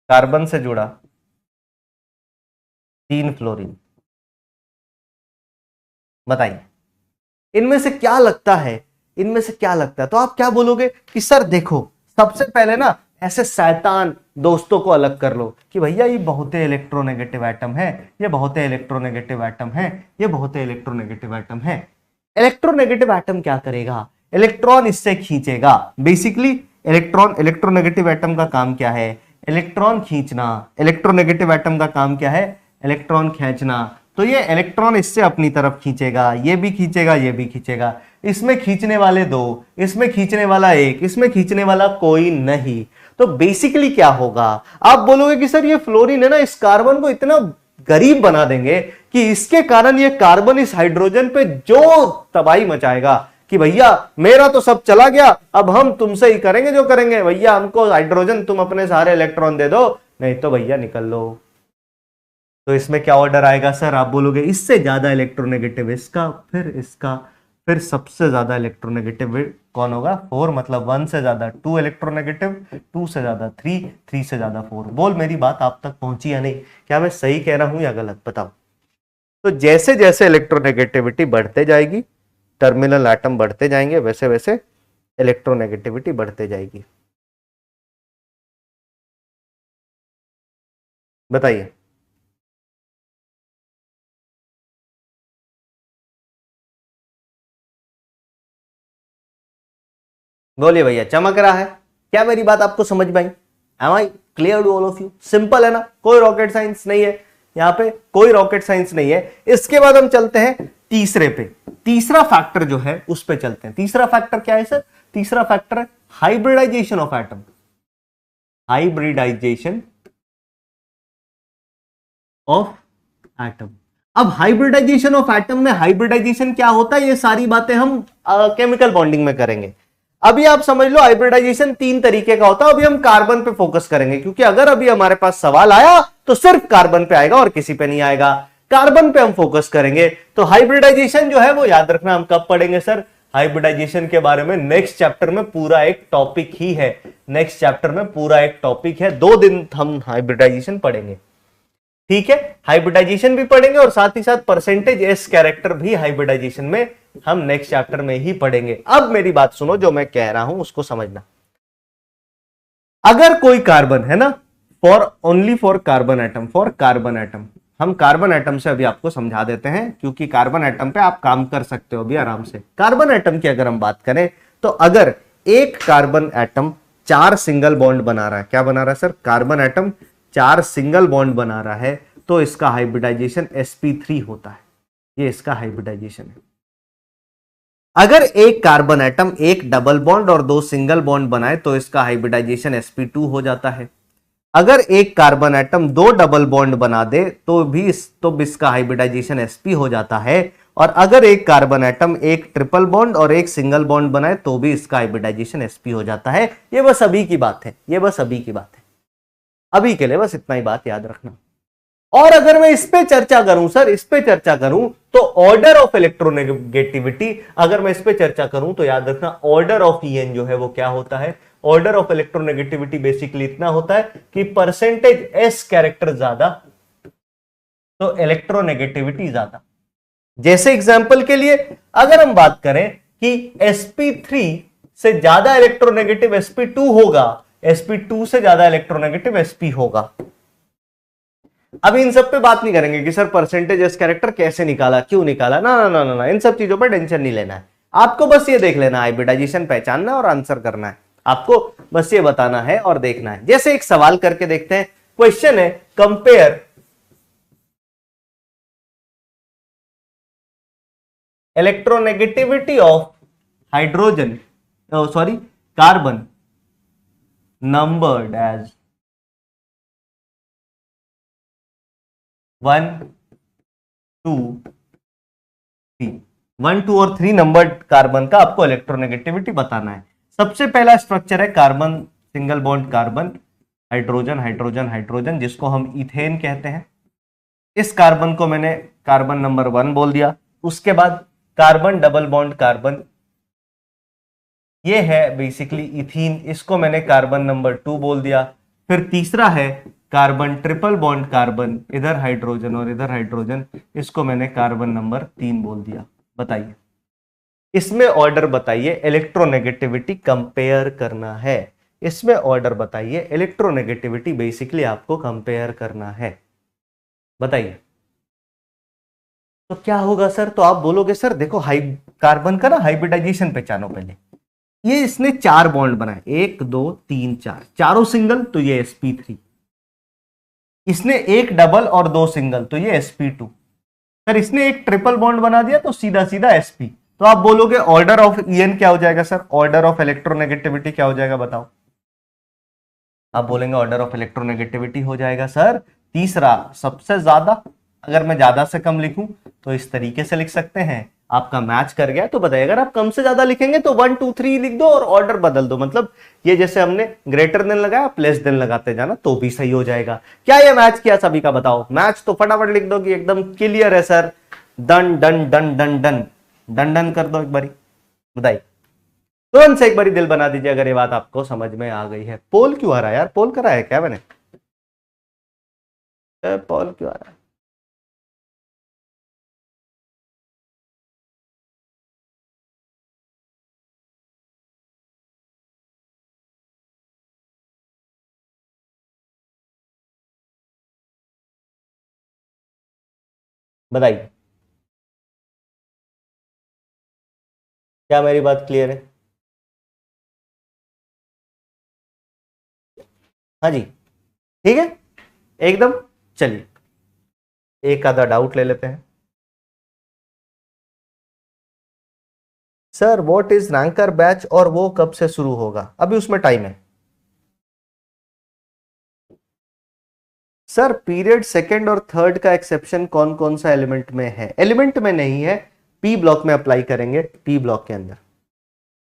कार्बन से जुड़ा 3 फ्लोरीन। बताइए इनमें से क्या लगता है, इनमें से क्या लगता है। तो आप क्या बोलोगे कि सर देखो, सबसे पहले ना ऐसे शैतान दोस्तों को अलग कर लो कि भैया ये बहुत इलेक्ट्रोनेगेटिव एटम है, ये बहुत इलेक्ट्रोनेगेटिव एटम है, ये बहुत इलेक्ट्रोनेगेटिव एटम है। इलेक्ट्रोनेगेटिव एटम क्या करेगा, इलेक्ट्रॉन इससे खींचेगा। बेसिकली इलेक्ट्रॉन, इलेक्ट्रोनेगेटिव एटम का काम क्या है, इलेक्ट्रॉन खींचना। इलेक्ट्रोनेगेटिव एटम का काम क्या है, इलेक्ट्रॉन खींचना। तो ये इलेक्ट्रॉन इससे अपनी तरफ खींचेगा, ये भी खींचेगा, ये भी खींचेगा। इसमें खींचने वाले 2, इसमें खींचने वाला 1, इसमें खींचने वाला कोई नहीं। तो बेसिकली क्या होगा, आप बोलोगे कि सर ये फ्लोरीन है ना, इस कार्बन को इतना गरीब बना देंगे कि इसके कारण ये कार्बन इस हाइड्रोजन पे जो तबाही मचाएगा कि भैया मेरा तो सब चला गया, अब हम तुमसे ही करेंगे जो करेंगे, भैया हमको हाइड्रोजन, तुम अपने सारे इलेक्ट्रॉन दे दो, नहीं तो भैया निकल लो। तो इसमें क्या ऑर्डर आएगा सर, आप बोलोगे इससे ज्यादा इलेक्ट्रोनेगेटिव इसका, फिर इसका, फिर सबसे ज्यादा इलेक्ट्रोनेगेटिव कौन होगा, 4, मतलब 1 से ज्यादा 2 इलेक्ट्रोनेगेटिव, 2 से ज्यादा 3, 3 से ज्यादा 4। बोल मेरी बात आप तक पहुंची या नहीं, क्या मैं सही कह रहा हूं या गलत, बताओ। तो जैसे जैसे इलेक्ट्रोनेगेटिविटी बढ़ते जाएगी, टर्मिनल एटम बढ़ते जाएंगे, वैसे वैसे इलेक्ट्रोनेगेटिविटी बढ़ते जाएगी। बताइए बोलिए भैया, चमक रहा है क्या, मेरी बात आपको समझ में आई, am I clear to all of you. Simple है ना, कोई रॉकेट साइंस नहीं है यहाँ पे, कोई रॉकेट साइंस नहीं है। इसके बाद हम चलते हैं तीसरे पे, तीसरा फैक्टर जो है उस पे चलते हैं। तीसरा फैक्टर क्या है सर, तीसरा फैक्टर है hybridization of atom, hybridization of atom. अब हाइब्रिडाइजेशन ऑफ एटम में हाइब्रिडाइजेशन क्या होता है, ये सारी बातें हम केमिकल बॉन्डिंग में करेंगे। अभी आप समझ लो हाइब्रिडाइजेशन 3 तरीके का होता है। अभी हम कार्बन पे फोकस करेंगे, क्योंकि अगर अभी हमारे पास सवाल आया तो सिर्फ कार्बन पे आएगा और किसी पे नहीं आएगा। कार्बन पे हम फोकस करेंगे। तो हाइब्रिडाइजेशन जो है वो याद रखना हम कब पढ़ेंगे सर, हाइब्रिडाइजेशन के बारे में नेक्स्ट चैप्टर में पूरा एक टॉपिक ही है, नेक्स्ट चैप्टर में पूरा एक टॉपिक है, 2 दिन हम हाइब्रिडाइजेशन पढ़ेंगे, ठीक है। हाइब्रिडाइजेशन भी पढ़ेंगे और साथ ही साथ परसेंटेज एस कैरेक्टर भी हाइब्रिडाइजेशन में हम नेक्स्ट चैप्टर में ही पढ़ेंगे। अब मेरी बात सुनो, जो मैं कह रहा हूं उसको समझना। अगर कोई कार्बन है ना, for only for carbon atom, for carbon atom, हम कार्बन एटम से अभी आपको समझा देते हैं, क्योंकि कार्बन एटम पे आप काम कर सकते हो अभी आराम से। कार्बन एटम की अगर हम बात करें तो अगर एक कार्बन एटम 4 सिंगल बॉन्ड बना रहा है, क्या बना रहा है sir? Carbon atom 4 single bond बना रहा है, तो इसका हाइब्रिडाइजेशन sp3 होता है। ये इसका हाइब्रिडाइजेशन है। अगर एक कार्बन एटम एक डबल बॉन्ड और 2 सिंगल बॉन्ड बनाए तो इसका हाइब्रिडाइजेशन sp2 हो जाता है। अगर एक कार्बन एटम 2 डबल बॉन्ड बना दे तो भी इसका हाइब्रिडाइजेशन sp हो जाता है। और अगर एक कार्बन एटम एक ट्रिपल बॉन्ड और एक सिंगल बॉन्ड बनाए तो भी इसका हाइब्रिडाइजेशन sp हो जाता है। ये बस अभी की बात है, ये बस अभी की बात है, अभी के लिए बस इतना ही बात याद रखना। और अगर मैं इस पे चर्चा करूं सर, इस पे चर्चा करूं तो ऑर्डर ऑफ इलेक्ट्रोनेगेटिविटी, अगर मैं इस पे चर्चा करूं तो याद रखना ऑर्डर ऑफ En जो है वो क्या होता है? ऑर्डर ऑफ इलेक्ट्रोनेगेटिविटी बेसिकली इतना होता है कि परसेंटेज s कैरेक्टर ज्यादा तो इलेक्ट्रोनेगेटिविटी ज्यादा। जैसे एग्जांपल के लिए अगर हम बात करें कि sp3 से ज्यादा इलेक्ट्रोनेगेटिव sp2 होगा, sp2 से ज्यादा इलेक्ट्रोनेगेटिव sp होगा। अब इन सब पे बात नहीं करेंगे कि सर परसेंटेज एस कैरेक्टर कैसे निकाला, क्यों निकाला, ना ना ना ना, इन सब चीजों पर टेंशन नहीं लेना है। आपको बस ये देख लेना है, हाइब्रिडाइजेशन पहचानना और आंसर करना है। आपको बस ये बताना है और देखना है। जैसे एक सवाल करके देखते हैं। क्वेश्चन है compare electronegativity of hydrogen sorry carbon numbered as 1 2 3, 1 2 और 3 नंबर्ड कार्बन का आपको इलेक्ट्रोनेगेटिविटी बताना है। सबसे पहला स्ट्रक्चर है carbon single bond carbon, hydrogen hydrogen hydrogen, जिसको हम इथेन कहते हैं। इस कार्बन को मैंने कार्बन नंबर 1 बोल दिया। उसके बाद कार्बन डबल बॉन्ड कार्बन, ये है बेसिकली इथीन, इसको मैंने कार्बन नंबर 2 बोल दिया। फिर तीसरा है कार्बन ट्रिपल बॉन्ड कार्बन, इधर हाइड्रोजन और इधर हाइड्रोजन, इसको मैंने कार्बन नंबर 3 बोल दिया। बताइए इसमें ऑर्डर बताइए, इलेक्ट्रोनेगेटिविटी कंपेयर करना है। इसमें ऑर्डर बताइए, इलेक्ट्रोनेगेटिविटी बेसिकली आपको कंपेयर करना है। बताइए तो क्या होगा सर? तो आप बोलोगे सर देखो कार्बन का ना हाइब्रिडाइजेशन पहचानो पहले। ये इसने 4 बॉन्ड बनाए, 1 2 3 4, चारों सिंगल तो ये sp3। इसने एक डबल और 2 सिंगल तो ये sp2। सर इसने एक ट्रिपल बॉन्ड बना दिया तो सीधा सीधा sp। तो आप बोलोगे ऑर्डर ऑफ En क्या हो जाएगा सर? ऑर्डर ऑफ इलेक्ट्रोनेगेटिविटी क्या हो जाएगा बताओ? आप बोलेंगे ऑर्डर ऑफ इलेक्ट्रोनेगेटिविटी हो जाएगा सर तीसरा सबसे ज्यादा। अगर मैं ज्यादा से कम लिखूं तो इस तरीके से लिख सकते हैं। आपका मैच कर गया तो बताइए। अगर आप कम से ज्यादा लिखेंगे तो 1 2 3 लिख दो और ऑर्डर बदल दो। मतलब ये जैसे हमने ग्रेटर देन लगाया, प्लेस देन लगाते जाना तो भी सही हो जाएगा। क्या ये मैच किया सभी का? बताओ मैच तो फटाफट लिख दो कि एकदम क्लियर है sir. Done done done done done done done कर दो एक बारी। बताइए तुरंत से एक बारी दिल बना दीजिए अगर ये बात आपको समझ में आ गई है। पोल क्यों आ रहा है यार? पोल करा है क्या मैंने? पोल क्यों आ रहा है? बताइए क्या मेरी बात क्लियर है? हाँ जी ठीक है एकदम। चलिए एक आधा डाउट ले लेते हैं। Sir what is ranker batch और वो कब से शुरू होगा? अभी उसमें टाइम है सर। पीरियड सेकंड और थर्ड का एक्सेप्शन कौन कौन सा एलिमेंट में है? एलिमेंट में नहीं है, पी ब्लॉक में अप्लाई करेंगे, पी ब्लॉक के अंदर।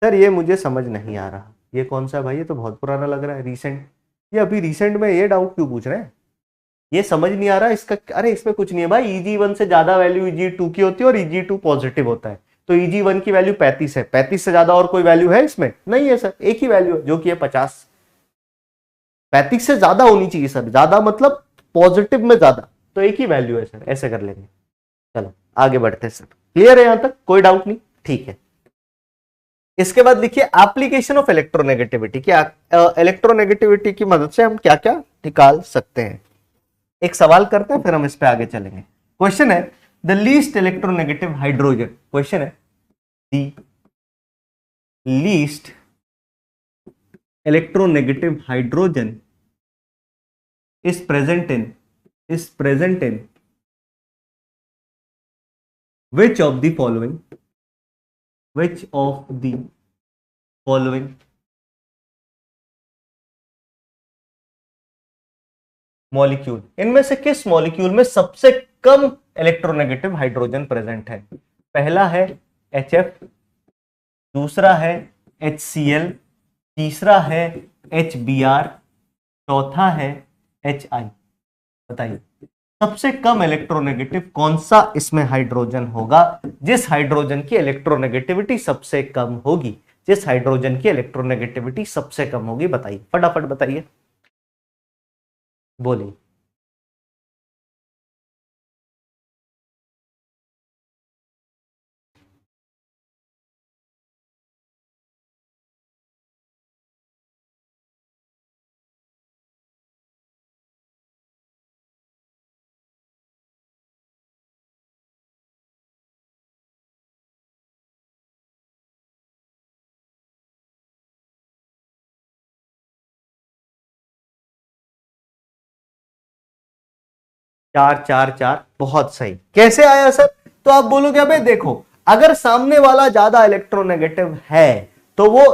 सर ये मुझे समझ नहीं आ रहा, ये कौन सा भाई? ये तो बहुत पुराना लग रहा है, रिसेंट। ये अभी रिसेंट में ये डाउट क्यों पूछ रहे हैं? ये समझ नहीं आ रहा इसका। अरे इसमें कुछ नहीं है भाई, Eg1 से ज्यादा वैल्यू Eg2 की होती है और Eg2 पॉजिटिव होता है। तो Eg1 की वैल्यू 35 है, 35 से ज्यादा और कोई वैल्यू है इसमें? नहीं है सर, एक ही वैल्यू है जो कि है 50। 35 से ज्यादा होनी चाहिए सर, ज्यादा मतलब पॉजिटिव में ज्यादा, तो एक ही वैल्यू है सर। ऐसे कर लेंगे। चलो आगे बढ़ते हैं सर। क्लियर है यहां तक? कोई डाउट नहीं? ठीक है। इसके बाद लिखिए एप्लीकेशन ऑफ इलेक्ट्रोनेगेटिविटी, क्या इलेक्ट्रोनेगेटिविटी की मदद से हम क्या क्या निकाल सकते हैं। एक सवाल करते हैं फिर हम इस पे आगे चलेंगे। क्वेश्चन है the least electronegative hydrogen, question है the least electronegative hydrogen is present in which of the following molecule, इनमें से किस मॉलिक्यूल में सबसे कम इलेक्ट्रोनेगेटिव हाइड्रोजन प्रेजेंट है। पहला है HF, दूसरा है HCl, तीसरा है HBr, चौथा है HI। बताइए सबसे कम इलेक्ट्रोनेगेटिव कौन सा इसमें हाइड्रोजन होगा, जिस हाइड्रोजन की इलेक्ट्रोनेगेटिविटी सबसे कम होगी, जिस हाइड्रोजन की इलेक्ट्रोनेगेटिविटी सबसे कम होगी। बताइए फटाफट बताइए, बोलिए। चार चार चार, बहुत सही। कैसे आया सर? तो आप बोलोगे अबे देखो, अगर सामने वाला ज्यादा इलेक्ट्रोनेगेटिव है तो वो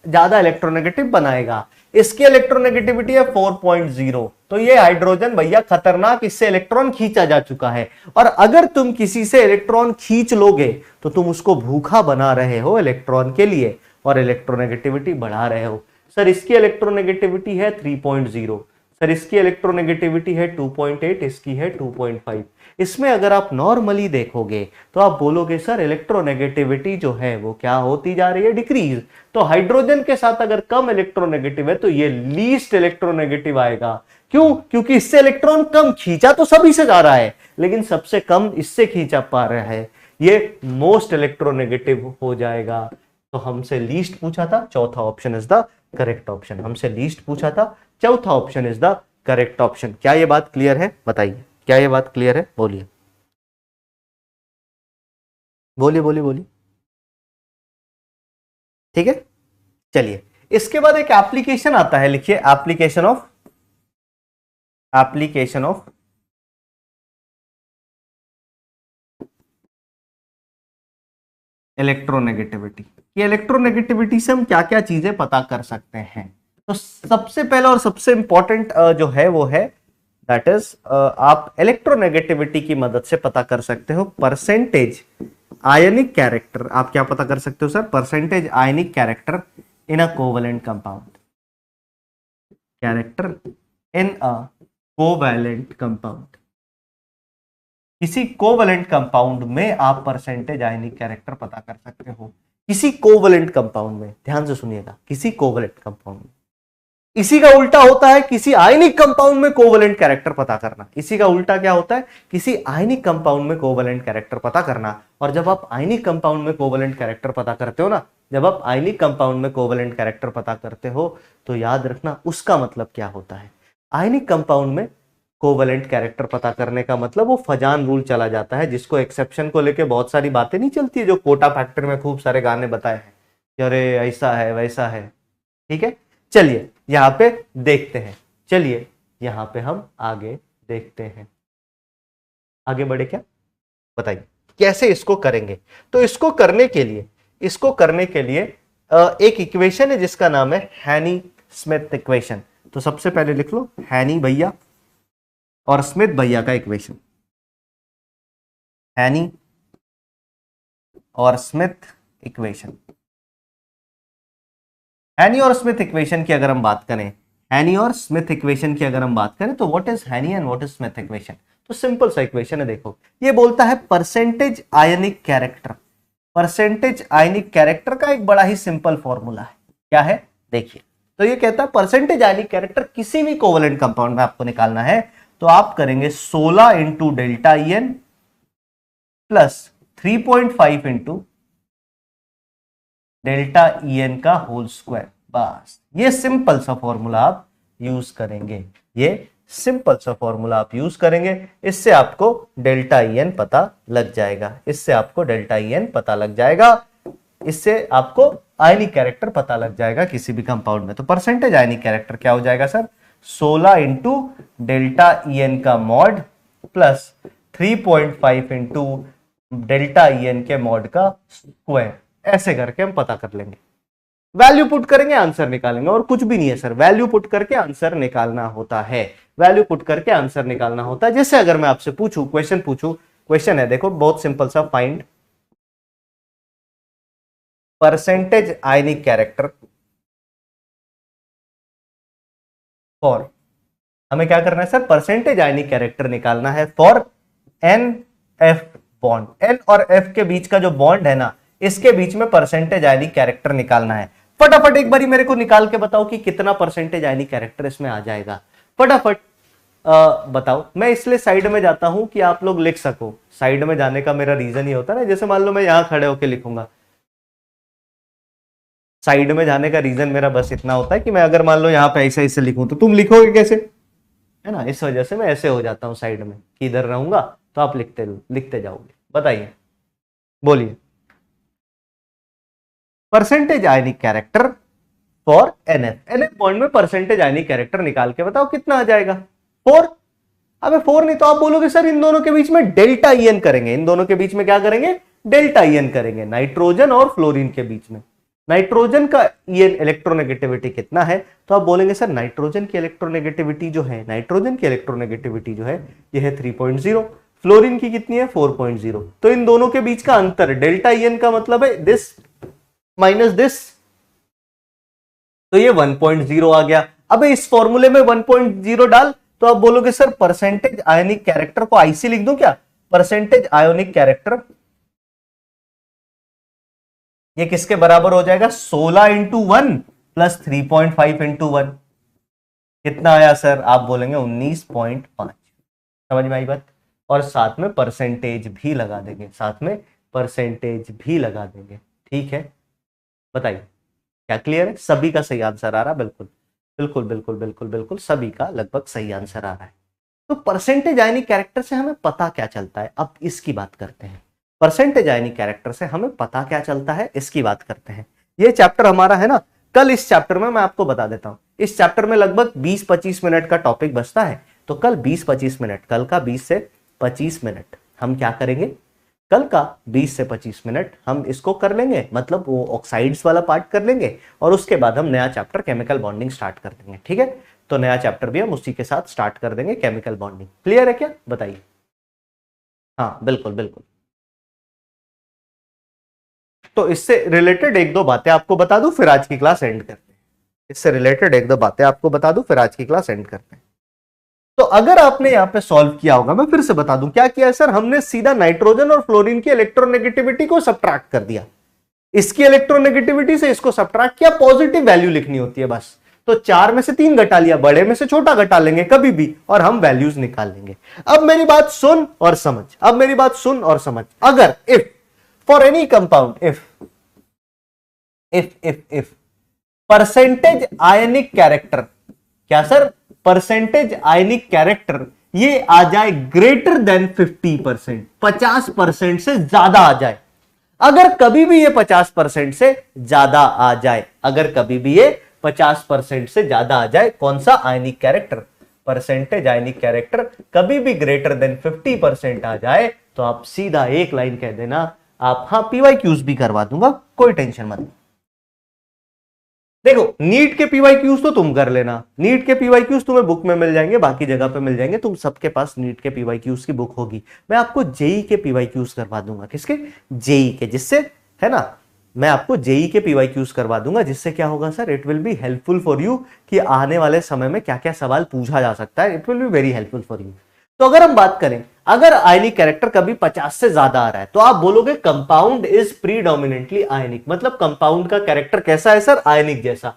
ज्यादा इलेक्ट्रोनेगेटिव बनाएगा। इसकी इलेक्ट्रोनेगेटिविटी है 4.0, तो ये हाइड्रोजन भैया खतरनाक, इससे इलेक्ट्रॉन खींचा जा चुका है। और अगर तुम किसी से इलेक्ट्रॉन खींच लोगे तो तुम उसको भूखा बना रहे हो इलेक्ट्रॉन के लिए और इलेक्ट्रोनेगेटिविटी बढ़ा रहे हो। सर इसकी इलेक्ट्रोनेगेटिविटी है 3.0, सर इसकी इलेक्ट्रोनेगेटिविटी है 2.8, इसकी है 2.5। इसमें अगर आप नॉर्मली देखोगे तो आप बोलोगे सर इलेक्ट्रोनेगेटिविटी जो है वो क्या होती जा रही है, डिक्रीज। तो हाइड्रोजन के साथ अगर कम इलेक्ट्रोनेगेटिव है तो ये लीस्ट इलेक्ट्रोनेगेटिव आएगा। क्यों? क्योंकि इससे इलेक्ट्रॉन कम खींचा तो सभी से जा रहा है, लेकिन सबसे कम इससे खींचा पा रहा है, ये मोस्ट इलेक्ट्रोनेगेटिव हो जाएगा। तो हमसे लीस्ट पूछा था, चौथा option is the correct option. हमसे लीस्ट पूछा था, चौथा option is the correct option. क्या ये बात क्लियर है? बताइए, क्या ये बात क्लियर है? बोलिए बोलिए बोलिए बोलिए। ठीक है, चलिए इसके बाद एक एप्लीकेशन आता है, लिखिए एप्लीकेशन ऑफ इलेक्ट्रोनेगेटिविटी। ये इलेक्ट्रोनेगेटिविटी से हम क्या क्या चीजें पता कर सकते हैं। तो सबसे पहला और सबसे इंपॉर्टेंट जो है वो है दैट इज आप इलेक्ट्रोनेगेटिविटी की मदद से पता कर सकते हो परसेंटेज आयनिक कैरेक्टर। आप क्या पता कर सकते हो sir? Percentage ionic character in a covalent compound, character in a covalent compound. किसी कोवेलेंट कंपाउंड में आप परसेंटेज आयनिक कैरेक्टर पता कर सकते हो। किसी कोवेलेंट कंपाउंड में, ध्यान से सुनिएगा, किसी कोवेलेंट कंपाउंड में। इसी का उल्टा होता है किसी आयनिक कंपाउंड में कोवेलेंट कैरेक्टर पता करना। इसी का उल्टा क्या होता है? किसी आयनिक कंपाउंड में कोवेलेंट कैरेक्टर पता करना। और जब आप आयनिक कंपाउंड में कोवेलेंट कैरेक्टर पता करते हो ना, जब आप आयनिक कंपाउंड में कोवेलेंट कैरेक्टर पता करते हो तो याद रखना उसका मतलब क्या होता है। आयनिक कंपाउंड में कोवेलेंट कैरेक्टर पता करने का मतलब वो फजान रूल चला जाता है, जिसको एक्सेप्शन को लेके बहुत सारी बातें नहीं चलती है, जो कोटा फैक्टर में खूब सारे गाने बताए हैं कि अरे ऐसा है वैसा है। ठीक है, चलिए यहां पे देखते हैं, चलिए यहां पे हम आगे देखते हैं। आगे बढ़े क्या? बताइए कैसे इसको करेंगे। तो इसको करने के लिए एक इक्वेशन है जिसका नाम है हैनी स्मिथ इक्वेशन। तो सबसे पहले लिख लो हैनी भैया और स्मिथ भैया का इक्वेशन, हैनी और स्मिथ इक्वेशन। हैनी और स्मिथ इक्वेशन की अगर हम बात करें, हैनी और स्मिथ इक्वेशन की अगर हम बात करें तो व्हाट इज हैनी and what is Smith equation? तो सिंपल सा इक्वेशन है, देखो ये बोलता है परसेंटेज आयनिक कैरेक्टर। परसेंटेज आयनिक कैरेक्टर का एक बड़ा ही सिंपल फॉर्मूला है, क्या है देखिए। तो ये कहता है परसेंटेज आयनिक कैरेक्टर किसी भी कोवेलेंट कंपाउंड में आपको निकालना है तो आप करेंगे 16 into delta EN plus 3.5 into delta E N का होल स्क्वायर। बस ये सिंपल सा फॉर्मूला आप यूज करेंगे, ये सिंपल सा फॉर्मूला आप यूज करेंगे, इससे आपको डेल्टा ई एन पता लग जाएगा, इससे आपको डेल्टा ई एन पता लग जाएगा, इससे आपको आयनिक कैरेक्टर पता लग जाएगा किसी भी कंपाउंड में। तो परसेंटेज आयनिक कैरेक्टर क्या हो जाएगा sir, 16 into delta E N का mod plus 3.5 into delta E N के मॉड का स्क्वायर, ऐसे करके हम पता कर लेंगे। वैल्यू पुट करेंगे, आंसर निकालेंगे, और कुछ भी नहीं है सर, वैल्यू पुट करके आंसर निकालना होता है, वैल्यू पुट करके आंसर निकालना होता है। जैसे अगर मैं आपसे पूछूं, क्वेश्चन है, देखो बहुत सिंपल सा, find percentage ionic character for, हमें क्या करना है सर, परसेंटेज आयनिक कैरेक्टर निकालना है for N F bond, N और एफ के बीच का जो बॉन्ड है ना, इसके बीच में परसेंटेज आयनिक कैरेक्टर निकालना है। फटाफट एक बारी मेरे को निकाल के बताओ कि कितना परसेंटेज आयनिक कैरेक्टर इसमें आ जाएगा, फटाफट बताओ। मैं इसलिए साइड में जाता हूं कि आप लोग लिख सको, साइड में जाने का मेरा रीजन ये होता है ना, जैसे मान लो मैं यहां खड़े होकर लिखूंगा, साइड में जाने का रीजन मेरा बस इतना होता है कि मैं अगर मान लो यहां पे ऐसे ऐसे लिखूं तो तुम लिखोगे कैसे, है ना, इस वजह से मैं ऐसे हो जाता हूं साइड में कि इधर रहूंगा तो आप लिखते जाओगे। बताइए, बोलिए, percentage ionic character for NF bond में परसेंटेज आयनिक कैरेक्टर निकाल के बताओ कितना आ जाएगा, 4। अबे 4 नहीं तो आप बोलोगे सर इन दोनों के बीच में डेल्टा ईएन करेंगे, इन दोनों के बीच में क्या करेंगे, डेल्टा ईएन करेंगे, नाइट्रोजन और फ्लोरीन के बीच में। नाइट्रोजन का ईएन इलेक्ट्रोनेगेटिविटी कितना है, तो आप बोलेंगे सर नाइट्रोजन की इलेक्ट्रोनेगेटिविटी जो है, नाइट्रोजन की इलेक्ट्रोनेगेटिविटी जो है ये है 3.0, फ्लोरीन की कितनी है 4.0। तो इन दोनों के बीच का अंतर डेल्टा ईएन का मतलब है दिस माइनस दिस, तो ये 1.0 आ गया। अब इस फॉर्मूले में 1.0 डाल तो आप बोलोगे सर परसेंटेज आयनिक कैरेक्टर को आईसी लिख दूं क्या, परसेंटेज आयोनिक कैरेक्टर ये किसके बराबर हो जाएगा, 16 इंटू 1 प्लस 3.5 इंटू 1, कितना आया सर, आप बोलेंगे 19.5। समझ में आई बात, और साथ में परसेंटेज भी लगा देंगे, साथ में परसेंटेज भी लगा देंगे, ठीक है। बताइए क्या क्लियर है, सभी का सही आंसर आ रहा, बिल्कुल बिल्कुल बिल्कुल बिल्कुल बिल्कुल सभी का लगभग सही आंसर आ रहा है। तो परसेंटेज आयनिक कैरेक्टर से हमें पता क्या चलता है, अब इसकी बात करते हैं। परसेंटेज आयनिक कैरेक्टर से हमें पता क्या चलता है, इसकी बात करते हैं। ये चैप्टर हमारा है ना, कल इस चैप्टर में मैं आपको बता देता हूं, इस चैप्टर में लगभग 20-25 मिनट का टॉपिक बचता है, तो कल 20-25 मिनट, कल का 20 से 25 मिनट हम क्या करेंगे, कल का 20 से 25 मिनट हम इसको कर लेंगे, मतलब वो ऑक्साइड्स वाला पार्ट कर लेंगे, और उसके बाद हम नया चैप्टर केमिकल बॉन्डिंग स्टार्ट कर देंगे, ठीक है। तो नया चैप्टर भी हम उसी के साथ स्टार्ट कर देंगे, केमिकल बॉन्डिंग। क्लियर है क्या, बताइए। हाँ बिल्कुल बिल्कुल। तो इससे रिलेटेड एक दो बातें आपको बता दूं, फिर आज की क्लास एंड करते हैं। इससे रिलेटेड एक दो बातें आपको बता दूं, फिर आज की क्लास एंड करते हैं। तो अगर आपने यहां पे सॉल्व किया होगा, मैं फिर से बता दूं क्या किया है सर, हमने सीधा नाइट्रोजन और फ्लोरीन की इलेक्ट्रोनेगेटिविटी को सब्ट्रैक्ट कर दिया, इसकी इलेक्ट्रोनेगेटिविटी से इसको सब्ट्रैक्ट किया, पॉजिटिव वैल्यू लिखनी होती है बस। तो 4 में से 3 घटा लिया, बड़े में से छोटा घटा लेंगे कभी भी, और हम वैल्यूज निकाल लेंगे। अब मेरी बात सुन और समझ, अब मेरी बात सुन और समझ, अगर if for any compound, if percentage ionic character, क्या सर, परसेंटेज आयनिक कैरेक्टर ये आ जाए ग्रेटर देन 50%, 50% से ज्यादा आ जाए, अगर कभी भी ये 50% से ज्यादा आ जाए, अगर कभी भी ये 50% से ज्यादा आ जाए, कौन सा आयनिक कैरेक्टर, परसेंटेज आयनिक कैरेक्टर कभी भी ग्रेटर देन 50% आ जाए, तो आप सीधा एक लाइन कह देना, आप हाँ पीवाईक्यूज भी करवा दूंगा, कोई टेंशन मत। देखो नीट के पीवाईक्यूज तो तुम कर लेना, नीट के पीवाईक्यूज तुम्हें बुक में मिल जाएंगे, बाकी जगह पे मिल जाएंगे, तुम सबके पास नीट के पीवाईक्यूज की बुक होगी। मैं आपको जेई के पीवाईक्यूज करवा दूंगा, किसके, जेई के, जिससे है ना, मैं आपको जेई के पीवाईक्यूज करवा दूंगा, जिससे क्या होगा sir, it will be helpful for you कि आने वाले समय में क्या क्या सवाल पूछा जा सकता है, it will be very helpful for you. तो अगर हम बात करें, अगर आयनिक कैरेक्टर कभी 50 से ज्यादा आ रहा है, तो आप बोलोगे कंपाउंड इज प्रीडोमिनेंटली आयनिक, मतलब कंपाउंड का कैरेक्टर कैसा है सर, आयनिक जैसा।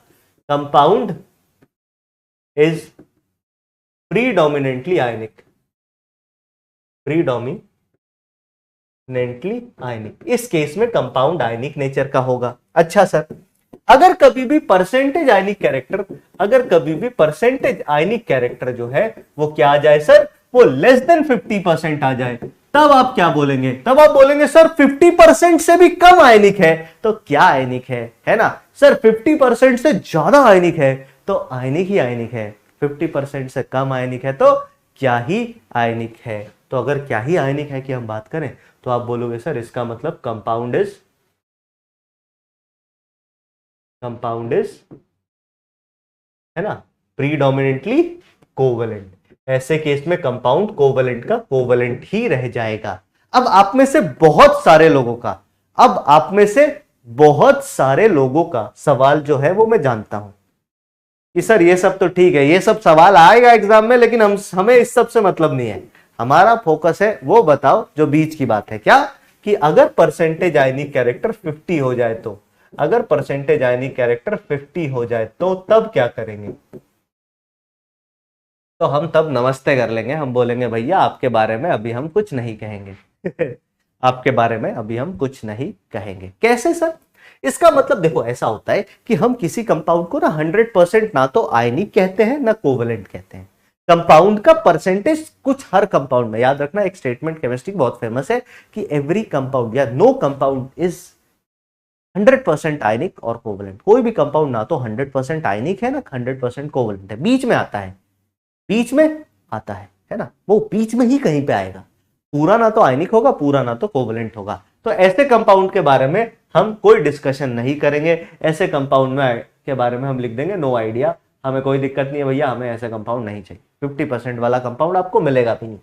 Compound is predominantly ionic, predominantly predominantly ionic, इस केस में कंपाउंड आयनिक नेचर का होगा। अच्छा सर, अगर कभी भी परसेंटेज आयनिक कैरेक्टर, अगर कभी भी परसेंटेज आयनिक कैरेक्टर जो है वो क्या आ जाए सर, वो लेस देन 50% आ जाए, तब आप क्या बोलेंगे? तब आप बोलेंगे सर 50% से भी कम आयनिक है तो क्या आयनिक है ना सर? 50% से ज्यादा आयनिक है तो आयनिक ही आयनिक है, 50% से कम आयनिक है तो क्या ही आयनिक है। तो अगर क्या ही आयनिक है की हम बात करें तो आप बोलोगे सर इसका मतलब कंपाउंड इज है ना प्रीडोमिनेंटली कोवेलेंट। ऐसे केस में कंपाउंड कोवेलेंट का कोवेलेंट ही रह जाएगा। अब आप में से बहुत सारे लोगों का, अब आप में से बहुत सारे लोगों का सवाल जो है वो मैं जानता हूं कि सर ये सब तो ठीक है, ये सब सवाल आएगा एग्जाम में, लेकिन हमें इस सब से मतलब नहीं है। हमारा फोकस है वो बताओ जो बीच की बात है, क्या कि अगर परसेंटेज आयनिक कैरेक्टर 50 हो जाए तो, अगर परसेंटेज आयनिक कैरेक्टर 50 हो जाए तो तब क्या करेंगे? तो हम तब नमस्ते कर लेंगे, हम बोलेंगे भैया आपके बारे में अभी हम कुछ नहीं कहेंगे आपके बारे में अभी हम कुछ नहीं कहेंगे। कैसे सर? इसका मतलब देखो ऐसा होता है कि हम किसी कंपाउंड को ना 100% ना तो आयनिक कहते हैं ना कोवेलेंट कहते हैं। कंपाउंड का परसेंटेज कुछ हर कंपाउंड में, याद रखना एक स्टेटमेंट केमिस्ट्री बहुत फेमस है कि एवरी कंपाउंड या नो कंपाउंड इज 100% आयनिक और कोवेलेंट। कोई भी कंपाउंड ना तो 100% आयनिक है ना 100% कोवेलेंट है, बीच में आता है, बीच में आता है ना, वो बीच में ही कहीं पे आएगा। पूरा ना तो आयनिक होगा, पूरा ना तो कोवेलेंट होगा। तो ऐसे कंपाउंड के बारे में हम कोई डिस्कशन नहीं करेंगे। ऐसे कंपाउंड में के बारे में हम लिख देंगे नो आइडिया, हमें कोई दिक्कत नहीं है भैया, हमें ऐसा कंपाउंड नहीं चाहिए। 50% वाला कंपाउंड आपको मिलेगा भी नहीं,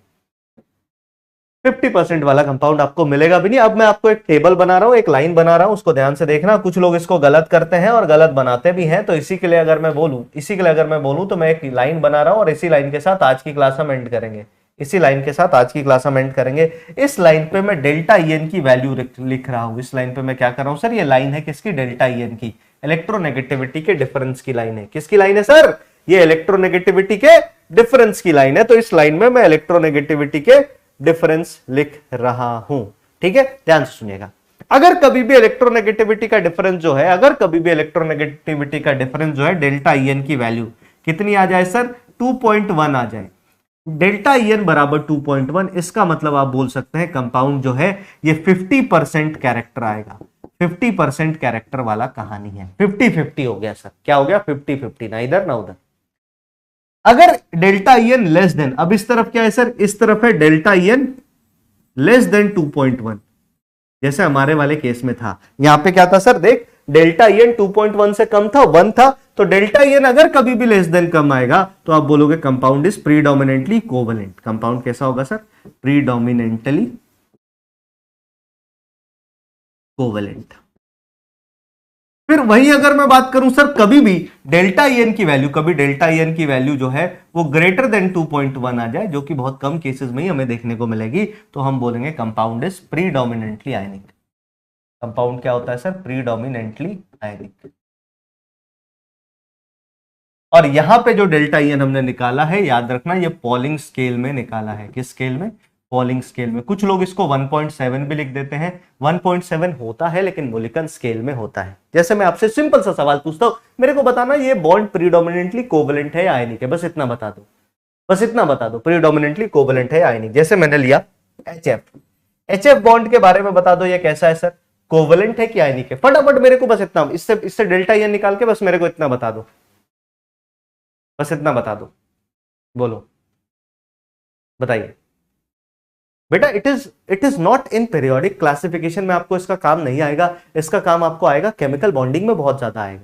50% वाला कंपाउंड आपको मिलेगा भी नहीं। अब मैं आपको एक टेबल बना रहा हूं, एक लाइन बना रहा हूं, उसको ध्यान से देखना। कुछ लोग इसको गलत करते हैं और गलत बनाते भी हैं, तो इसी के लिए अगर मैं बोलूं तो मैं एक लाइन बना रहा हूं और इसी लाइन के साथ आज की क्लास हम एंड करेंगे। इसी लाइन के साथ आज की क्लास हम एंड करेंगे। इस लाइन पे मैं डेल्टा ईएन की वैल्यू लिख रहा हूं। इस लाइन पे मैं क्या कर रहा हूं सर? ये लाइन है किसकी? डेल्टा ईएन की, इलेक्ट्रोनेगेटिविटी के डिफरेंस की लाइन है। किसकी लाइन है सर? ये इलेक्ट्रोनेगेटिविटी के डिफरेंस की लाइन है। तो इस लाइन में मैं इलेक्ट्रोनेगेटिविटी के डिफरेंस लिख रहा हूं। ठीक है, ध्यान से सुनिएगा। अगर कभी भी इलेक्ट्रोनेगेटिविटी का डिफरेंस जो है, अगर कभी भी इलेक्ट्रोनेगेटिविटी का डिफरेंस जो है डेल्टा ईएन की वैल्यू कितनी आ जाए सर? 2.1 आ जाए। डेल्टा ईएन बराबर 2.1, इसका मतलब आप बोल सकते हैं कंपाउंड जो है ये 50% कैरेक्टर आएगा। 50% कैरेक्टर वाला कहानी है। 50-50 हो गया सर। क्या हो गया? 50-50, ना इधर ना उधर। अगर डेल्टा ईएन लेस देन, अब इस तरफ क्या है सर? इस तरफ है डेल्टा ईएन लेस देन 2.1, जैसे हमारे वाले केस में था। यहां पे क्या था सर? देख, डेल्टा ईएन 2.1 से कम था, 1 था। तो डेल्टा ईएन अगर कभी भी लेस देन कम आएगा तो आप बोलोगे compound is predominantly covalent. Compound कैसा होगा सर? Predominantly covalent. फिर वही अगर मैं बात करूं सर, कभी भी डेल्टा ईएन की वैल्यू, कभी डेल्टा ईएन की वैल्यू जो है वो ग्रेटर देन 2.1 आ जाए, जो कि बहुत कम केसेस में ही हमें देखने को मिलेगी, तो हम बोलेंगे compound is predominantly ionic. Compound क्या होता है सर? प्रीडोमिनेंटली आयनिक। और यहां पे जो डेल्टा ईएन हमने निकाला है, याद रखना ये पॉलिंग स्केल में निकाला है। किस स्केल में? पॉलिंग स्केल में। कुछ लोग इसको 1.7 भी लिख देते हैं। 1.7 होता है लेकिन मोलिकन स्केल में होता है। जैसे मैं आपसे सिंपल सा सवाल पूछता हूं, मेरे को बताना ये बॉन्ड प्रीडोमिनेंटली कोवेलेंट है या आयनिक है, बस इतना बता दो, बस इतना बता दो, प्रीडोमिनेंटली कोवेलेंट है या आयनिक। जैसे मैंने लिया एचएफ बॉन्ड के बारे में बता दो, ये कैसा है सर? कोवेलेंट है कि आयनिक है? फटाफट मेरे को बस इतना, इससे डेल्टा ईएन निकाल के बस मेरे को इतना बता दो, बस इतना बता दो, बोलो, बताइए बेटा। It is not in periodic classification में, आपको इसका काम नहीं आएगा। इसका काम आपको आएगा केमिकल बॉन्डिंग में, बहुत ज्यादा आएगा।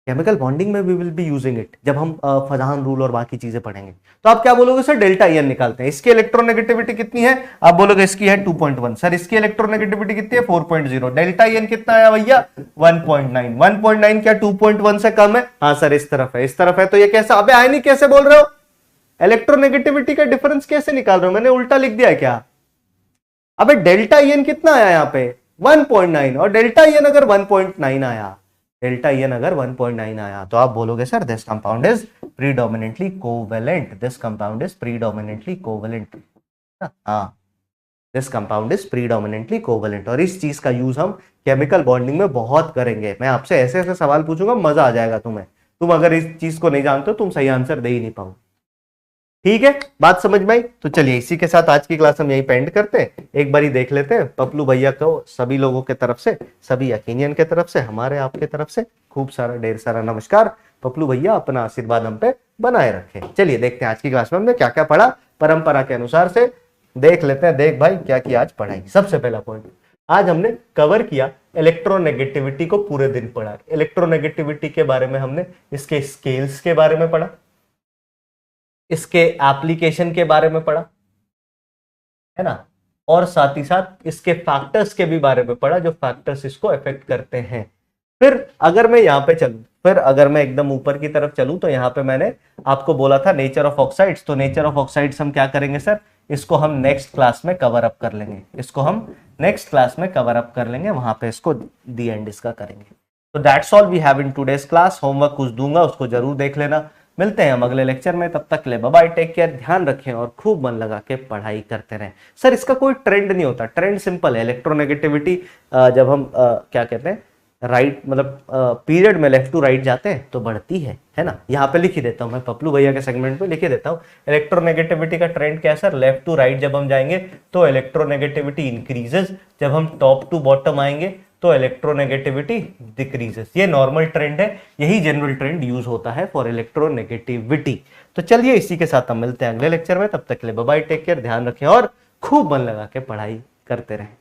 केमिकल बॉन्डिंग में we will be using it, जब हम फजान रूल और बाकी चीजें पढ़ेंगे। तो आप क्या बोलोगे सर? डेल्टा ईएन निकालते हैं। इसकी इलेक्ट्रोनेगेटिविटी कितनी है? आप बोलोगे इसकी है 2.1। सर इसकी इलेक्ट्रोनेगेटिविटी कितनी है? 4.0। डेल्टा ईएन कितना आया भैया? 1.9। 1.9 क्या 2.1 से कम है? हाँ सर, इस तरफ है, इस तरफ है। तो ये कैसा? अबे आयनिक कैसे बोल रहे हो? इलेक्ट्रोनेगेटिविटी का डिफरेंस कैसे निकाल रहे हो? मैंने उल्टा लिख दिया है क्या? अबे डेल्टा ईएन कितना आया यहाँ पे? 1.9। और डेल्टा ईएन अगर 1.9 आया, डेल्टा ईएन अगर 1.9 आया, तो आप बोलोगे sir this compound is predominantly covalent. This compound is predominantly covalent. हाँ, this compound is predominantly covalent. और इस चीज का यूज हम केमिकल बॉन्डिंग में बहुत करेंगे। मैं आपसे ऐसे ऐसे सवाल पूछूंगा, मजा आ जाएगा तुम्हें। तुम अगर इस चीज को नहीं जानते हो तुम सही आंसर दे ही नहीं पाओगे। ठीक है, बात समझ में आई? तो चलिए इसी के साथ आज की क्लास हम यहीं पे एंड करते हैं। एक बारी देख लेते हैं पपलू भैया को सभी लोगों के तरफ से, सभी यकीनियन के तरफ से, हमारे आपके तरफ से खूब सारा ढेर सारा नमस्कार। पपलू भैया अपना आशीर्वाद हम पे बनाए रखें। चलिए देखते हैं आज की क्लास में हमने क्या क्या पढ़ा, परंपरा के अनुसार से देख लेते हैं। देख भाई क्या किया आज पढ़ाई। सबसे पहला पॉइंट आज हमने कवर किया इलेक्ट्रोनेगेटिविटी को, पूरे दिन पढ़ा। इलेक्ट्रोनेगेटिविटी के बारे में हमने इसके स्केल्स के बारे में पढ़ा, इसके एप्लीकेशन के बारे में पढ़ा, है ना, और साथ ही साथ इसके फैक्टर्स के भी बारे में पढ़ा, जो फैक्टर्स इसको अफेक्ट करते हैं। फिर अगर मैं यहां पे चलूं, फिर अगर मैं एकदम ऊपर की तरफ चलूं तो यहां पे मैंने आपको बोला था नेचर ऑफ ऑक्साइड्स। तो नेचर ऑफ ऑक्साइड्स हम क्या करेंगे सर, इसको हम नेक्स्ट क्लास में कवर अप कर लेंगे। इसको हम नेक्स्ट क्लास में कवर अप कर लेंगे, वहां पे इसको दी एंड इसका करेंगे। तो that's all we have in today's class. Homework कुछ दूंगा, उसको जरूर देख लेना। मिलते हैं हम अगले लेक्चर में, तब तक के लिए बाय बाय, टेक केयर, ध्यान रखें और खूब मन लगा के पढ़ाई करते रहें। सर इसका कोई ट्रेंड नहीं होता, ट्रेंड सिंपल है। इलेक्ट्रोनेगेटिविटी जब हम क्या कहते हैं राइट, मतलब पीरियड में लेफ्ट टू राइट जाते हैं तो बढ़ती है ना। यहाँ पे लिख ही देता हूँ मैं, पपलू भैया के सेगमेंट पे लिख ही देता हूँ। इलेक्ट्रोनेगेटिविटी का ट्रेंड क्या है सर, लेफ्ट टू राइट जब हम जाएंगे तो इलेक्ट्रोनेगेटिविटी इंक्रीजेस, जब हम टॉप टू बॉटम आएंगे तो इलेक्ट्रोनेगेटिविटी डिक्रीजेस। ये नॉर्मल ट्रेंड है, यही जनरल ट्रेंड यूज होता है फॉर इलेक्ट्रोनेगेटिविटी। तो चलिए इसी के साथ हम मिलते हैं अगले लेक्चर में, तब तक के लिए बाय बाय, टेक केयर, ध्यान रखें और खूब मन लगा के पढ़ाई करते रहें।